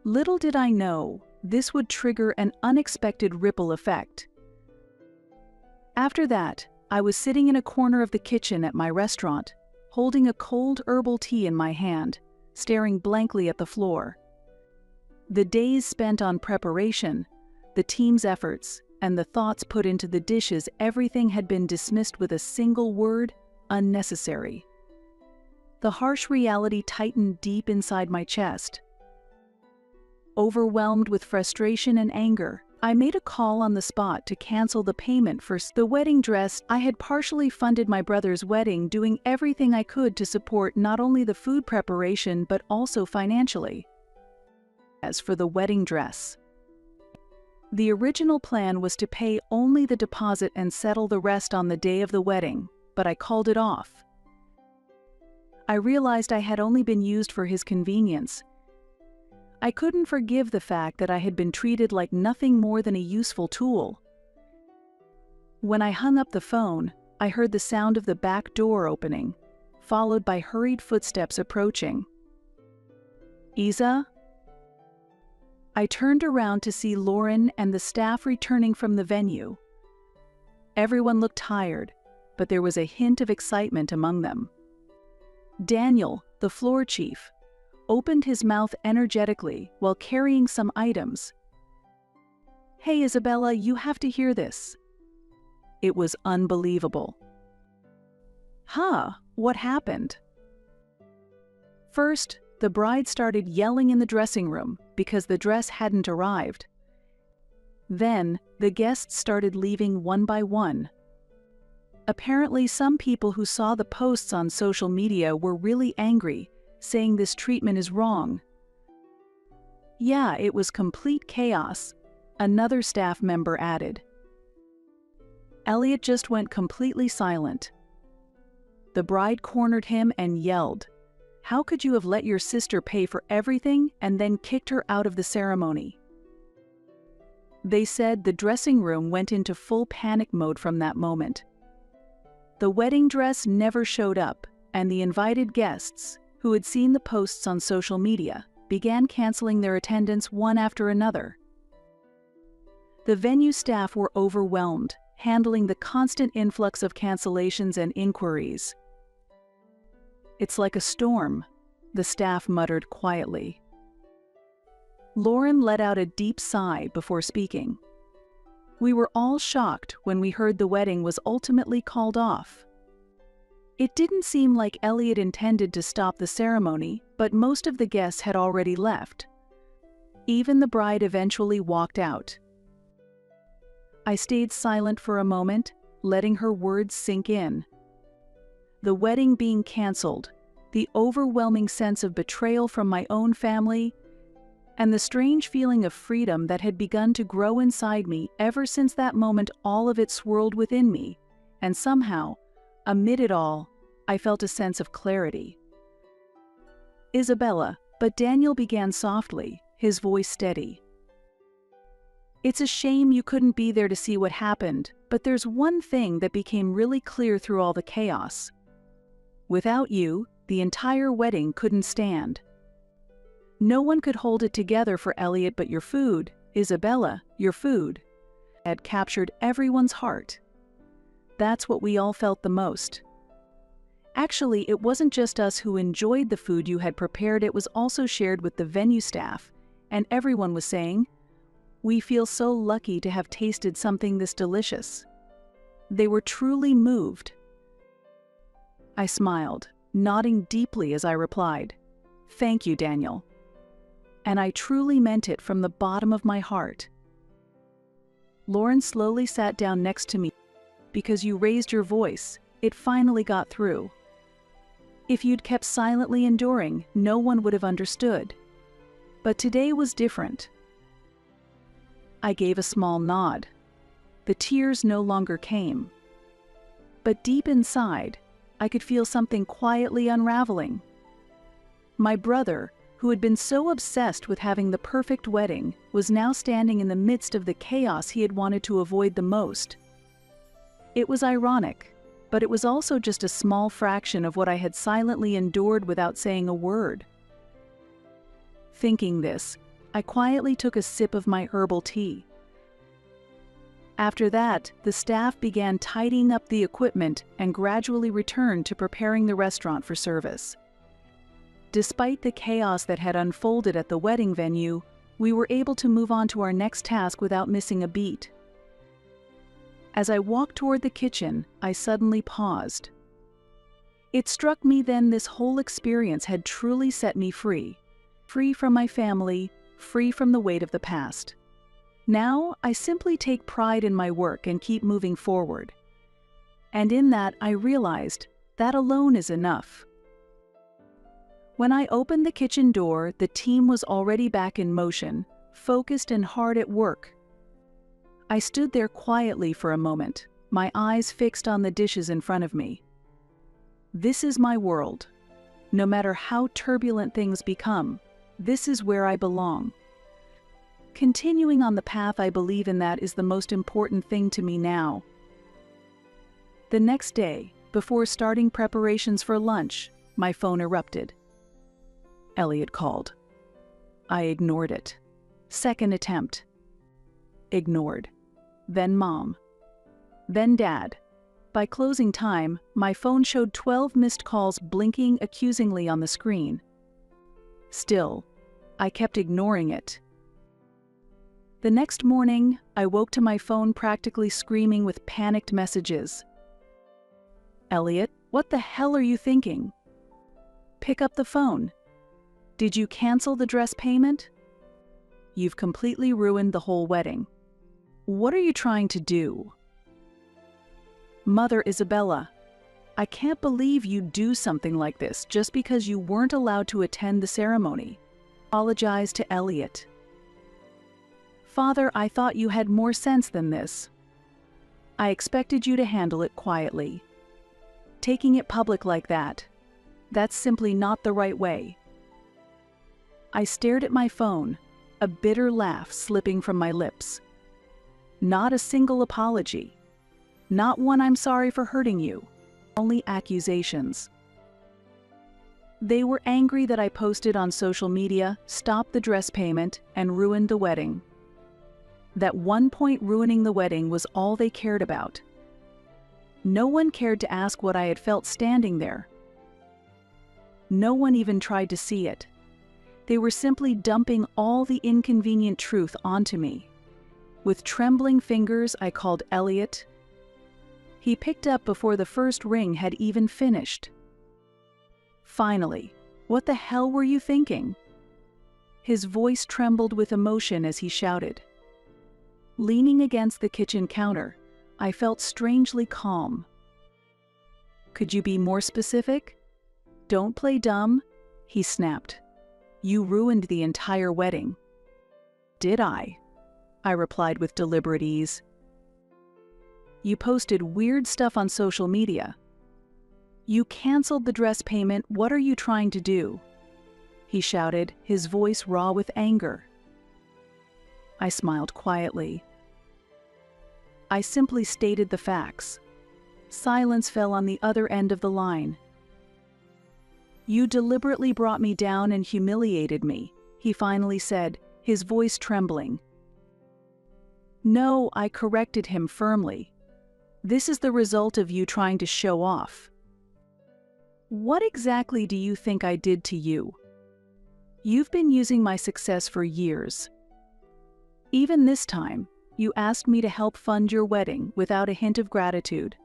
[SPEAKER 2] Little did I know, this would trigger an unexpected ripple effect. After that, I was sitting in a corner of the kitchen at my restaurant, holding a cold herbal tea in my hand, staring blankly at the floor. The days spent on preparation, the team's efforts, and the thoughts put into the dishes, everything had been dismissed with a single word: unnecessary. The harsh reality tightened deep inside my chest. Overwhelmed with frustration and anger, I made a call on the spot to cancel the payment for the wedding dress. I had partially funded my brother's wedding, doing everything I could to support not only the food preparation but also financially. As for the wedding dress, the original plan was to pay only the deposit and settle the rest on the day of the wedding, but I called it off. I realized I had only been used for his convenience. I couldn't forgive the fact that I had been treated like nothing more than a useful tool. When I hung up the phone, I heard the sound of the back door opening, followed by hurried footsteps approaching. "Isa?" I turned around to see Lauren and the staff returning from the venue. Everyone looked tired, but there was a hint of excitement among them. Daniel, the floor chief, opened his mouth energetically while carrying some items, "Hey Isabella, you have to hear this." It was unbelievable. What happened? First, the bride started yelling in the dressing room because the dress hadn't arrived. Then, the guests started leaving one by one. Apparently, some people who saw the posts on social media were really angry, saying this treatment is wrong. Yeah, it was complete chaos, another staff member added. Elliot just went completely silent. The bride cornered him and yelled, "How could you have let your sister pay for everything and then kicked her out of the ceremony?" They said the dressing room went into full panic mode from that moment. The wedding dress never showed up, and the invited guests, who had seen the posts on social media, began canceling their attendance one after another. The venue staff were overwhelmed, handling the constant influx of cancellations and inquiries. "It's like a storm," the staff muttered quietly. Lauren let out a deep sigh before speaking. "We were all shocked when we heard the wedding was ultimately called off. It didn't seem like Elliot intended to stop the ceremony, but most of the guests had already left. Even the bride eventually walked out." I stayed silent for a moment, letting her words sink in. The wedding being canceled, the overwhelming sense of betrayal from my own family, and the strange feeling of freedom that had begun to grow inside me ever since that moment, all of it swirled within me, and somehow, amid it all, I felt a sense of clarity. "Isabella," but Daniel began softly, his voice steady. "It's a shame you couldn't be there to see what happened, but there's one thing that became really clear through all the chaos. Without you, the entire wedding couldn't stand. No one could hold it together for Elliot, but your food, Isabella, your food, had captured everyone's heart. That's what we all felt the most. Actually, it wasn't just us who enjoyed the food you had prepared, it was also shared with the venue staff, and everyone was saying, 'We feel so lucky to have tasted something this delicious.' They were truly moved." I smiled, nodding deeply as I replied, "Thank you, Daniel. And I truly meant it from the bottom of my heart." Lauren slowly sat down next to me. "Because you raised your voice, it finally got through. If you'd kept silently enduring, no one would have understood. But today was different." I gave a small nod. The tears no longer came. But deep inside, I could feel something quietly unraveling. My brother, who had been so obsessed with having the perfect wedding, was now standing in the midst of the chaos he had wanted to avoid the most. It was ironic, but it was also just a small fraction of what I had silently endured without saying a word. Thinking this, I quietly took a sip of my herbal tea. After that, the staff began tidying up the equipment and gradually returned to preparing the restaurant for service. Despite the chaos that had unfolded at the wedding venue, we were able to move on to our next task without missing a beat. As I walked toward the kitchen, I suddenly paused. It struck me then this whole experience had truly set me free. Free from my family, free from the weight of the past. Now, I simply take pride in my work and keep moving forward. And in that, I realized that alone is enough. When I opened the kitchen door, the team was already back in motion, focused and hard at work. I stood there quietly for a moment, my eyes fixed on the dishes in front of me. This is my world. No matter how turbulent things become, this is where I belong. Continuing on the path I believe in, that is the most important thing to me now. The next day, before starting preparations for lunch, my phone erupted. Elliot called. I ignored it. Second attempt. Ignored. Then Mom. Then Dad. By closing time, my phone showed 12 missed calls blinking accusingly on the screen. Still, I kept ignoring it. The next morning, I woke to my phone practically screaming with panicked messages. Elliot, what the hell are you thinking? Pick up the phone. Did you cancel the dress payment? You've completely ruined the whole wedding. What are you trying to do? Mother Isabella, I can't believe you'd do something like this just because you weren't allowed to attend the ceremony. Apologize to Elliot. Father, I thought you had more sense than this. I expected you to handle it quietly. Taking it public like that, that's simply not the right way. I stared at my phone, a bitter laugh slipping from my lips. Not a single apology. Not one "I'm sorry for hurting you." Only accusations. They were angry that I posted on social media, stopped the dress payment, and ruined the wedding. That one point ruining the wedding was all they cared about. No one cared to ask what I had felt standing there. No one even tried to see it. They were simply dumping all the inconvenient truth onto me. With trembling fingers, I called Elliot. He picked up before the first ring had even finished. Finally, what the hell were you thinking? His voice trembled with emotion as he shouted. Leaning against the kitchen counter, I felt strangely calm. Could you be more specific? Don't play dumb, he snapped. You ruined the entire wedding. Did I? I replied with deliberate ease. You posted weird stuff on social media. You canceled the dress payment. What are you trying to do? He shouted, his voice raw with anger. I smiled quietly. I simply stated the facts. Silence fell on the other end of the line. You deliberately brought me down and humiliated me, he finally said, his voice trembling. No, I corrected him firmly. This is the result of you trying to show off. What exactly do you think I did to you? You've been using my success for years. Even this time, you asked me to help fund your wedding without a hint of gratitude.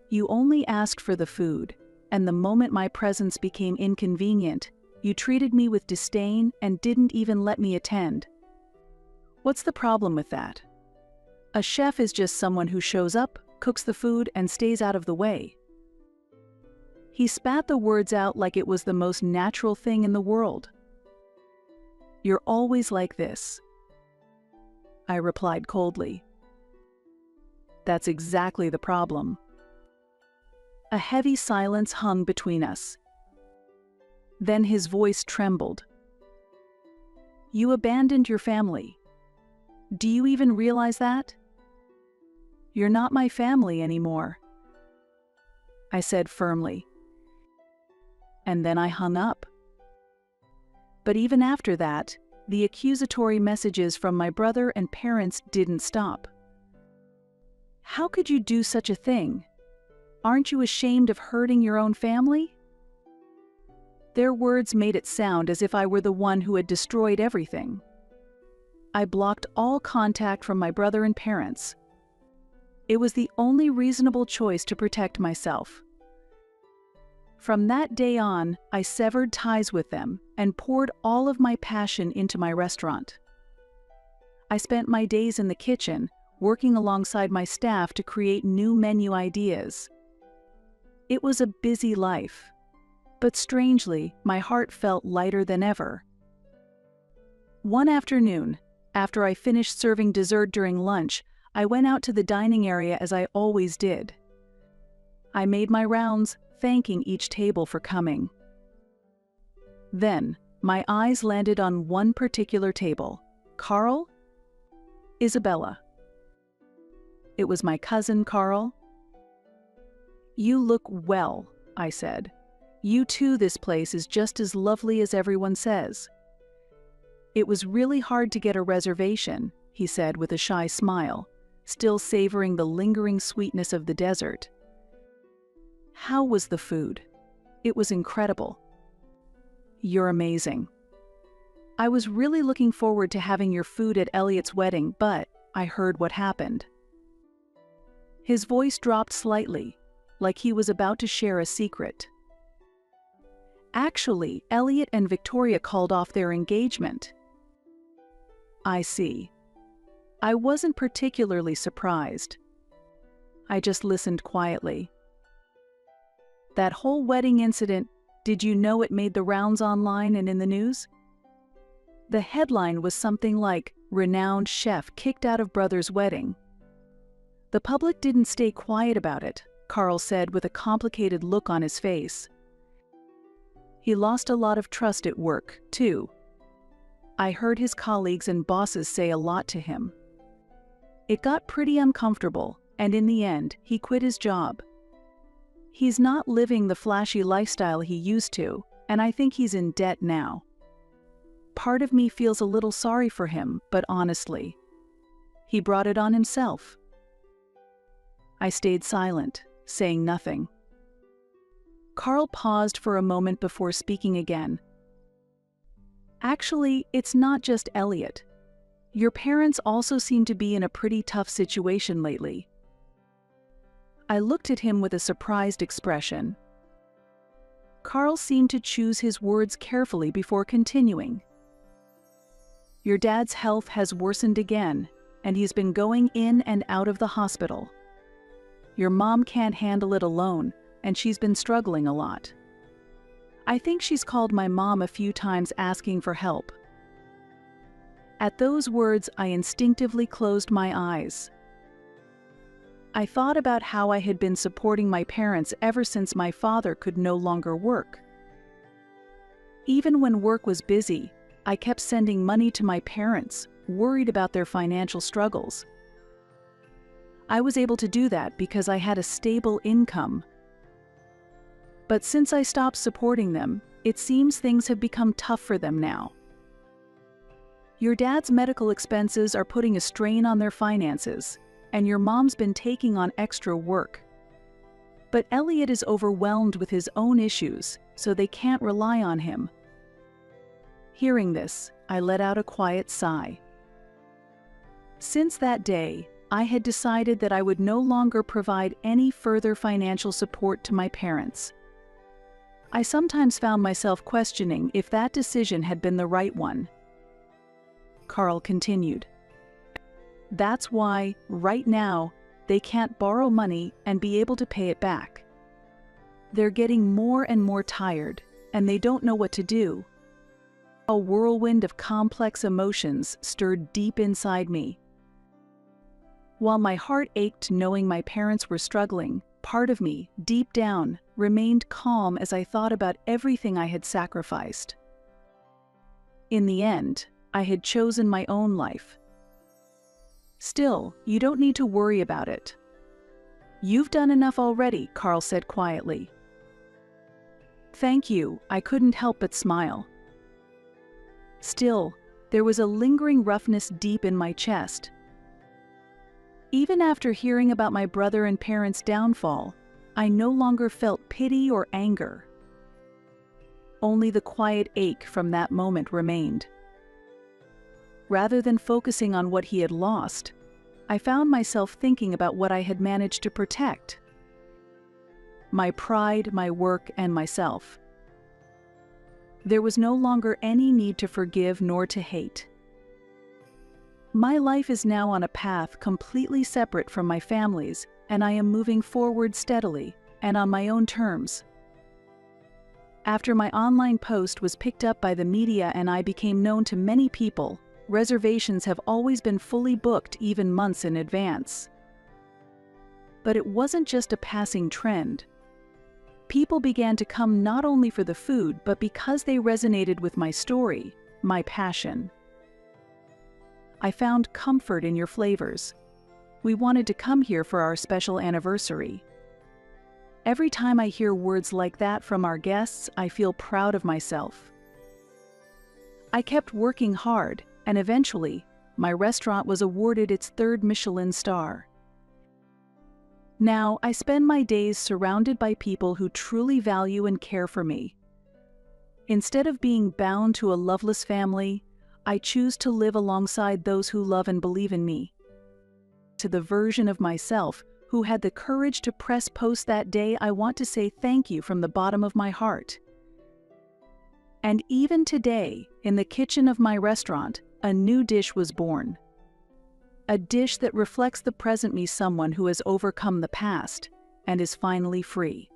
[SPEAKER 2] You only asked for the food, and the moment my presence became inconvenient, you treated me with disdain and didn't even let me attend. What's the problem with that? A chef is just someone who shows up, cooks the food, and stays out of the way. He spat the words out like it was the most natural thing in the world. You're always like this, I replied coldly. That's exactly the problem. A heavy silence hung between us. Then his voice trembled. You abandoned your family. Do you even realize that? You're not my family anymore, I said firmly. And then I hung up. But even after that, the accusatory messages from my brother and parents didn't stop. How could you do such a thing? Aren't you ashamed of hurting your own family? Their words made it sound as if I were the one who had destroyed everything. I blocked all contact from my brother and parents. It was the only reasonable choice to protect myself. From that day on, I severed ties with them and poured all of my passion into my restaurant. I spent my days in the kitchen, working alongside my staff to create new menu ideas. It was a busy life, but strangely, my heart felt lighter than ever. One afternoon, after I finished serving dessert during lunch, I went out to the dining area as I always did. I made my rounds, thanking each table for coming. Then, my eyes landed on one particular table. Carl? Isabella. It was my cousin Carl. You look well, I said. You too, this place is just as lovely as everyone says. It was really hard to get a reservation, he said with a shy smile, still savoring the lingering sweetness of the desert. How was the food? It was incredible. You're amazing. I was really looking forward to having your food at Elliot's wedding, but I heard what happened." His voice dropped slightly, like he was about to share a secret. "Actually, Elliot and Victoria called off their engagement." "I see." I wasn't particularly surprised. I just listened quietly. "That whole wedding incident, did you know it made the rounds online and in the news?" The headline was something like, "Renowned chef kicked out of brother's wedding." "The public didn't stay quiet about it," Carl said with a complicated look on his face. "He lost a lot of trust at work, too. I heard his colleagues and bosses say a lot to him. It got pretty uncomfortable, and in the end, he quit his job. He's not living the flashy lifestyle he used to, and I think he's in debt now. Part of me feels a little sorry for him, but honestly, he brought it on himself." I stayed silent, saying nothing. Carl paused for a moment before speaking again. "Actually, it's not just Elliot. Your parents also seem to be in a pretty tough situation lately." I looked at him with a surprised expression. Carl seemed to choose his words carefully before continuing. "Your dad's health has worsened again, and he's been going in and out of the hospital. Your mom can't handle it alone, and she's been struggling a lot. I think she's called my mom a few times asking for help." At those words, I instinctively closed my eyes. I thought about how I had been supporting my parents ever since my father could no longer work. Even when work was busy, I kept sending money to my parents, worried about their financial struggles. I was able to do that because I had a stable income. But since I stopped supporting them, it seems things have become tough for them now. Your dad's medical expenses are putting a strain on their finances, and your mom's been taking on extra work. But Elliot is overwhelmed with his own issues, so they can't rely on him. Hearing this, I let out a quiet sigh. Since that day, I had decided that I would no longer provide any further financial support to my parents. I sometimes found myself questioning if that decision had been the right one. Carl continued. "That's why, right now, they can't borrow money and be able to pay it back. They're getting more and more tired, and they don't know what to do." A whirlwind of complex emotions stirred deep inside me. While my heart ached knowing my parents were struggling, part of me, deep down, remained calm as I thought about everything I had sacrificed. In the end, I had chosen my own life. "Still, you don't need to worry about it. You've done enough already," Carl said quietly. "Thank you," I couldn't help but smile. Still, there was a lingering roughness deep in my chest. Even after hearing about my brother and parents' downfall, I no longer felt pity or anger. Only the quiet ache from that moment remained. Rather than focusing on what he had lost, I found myself thinking about what I had managed to protect. My pride, my work, and myself. There was no longer any need to forgive nor to hate. My life is now on a path completely separate from my family's, and I am moving forward steadily, and on my own terms. After my online post was picked up by the media and I became known to many people, reservations have always been fully booked even months in advance. But it wasn't just a passing trend. People began to come not only for the food, but because they resonated with my story, my passion. "I found comfort in your flavors. We wanted to come here for our special anniversary." Every time I hear words like that from our guests, I feel proud of myself. I kept working hard, and eventually, my restaurant was awarded its 3rd Michelin star. Now, I spend my days surrounded by people who truly value and care for me. Instead of being bound to a loveless family, I choose to live alongside those who love and believe in me. To the version of myself who had the courage to press post that day, I want to say thank you from the bottom of my heart. And even today, in the kitchen of my restaurant, a new dish was born. A dish that reflects the present me, someone who has overcome the past and is finally free.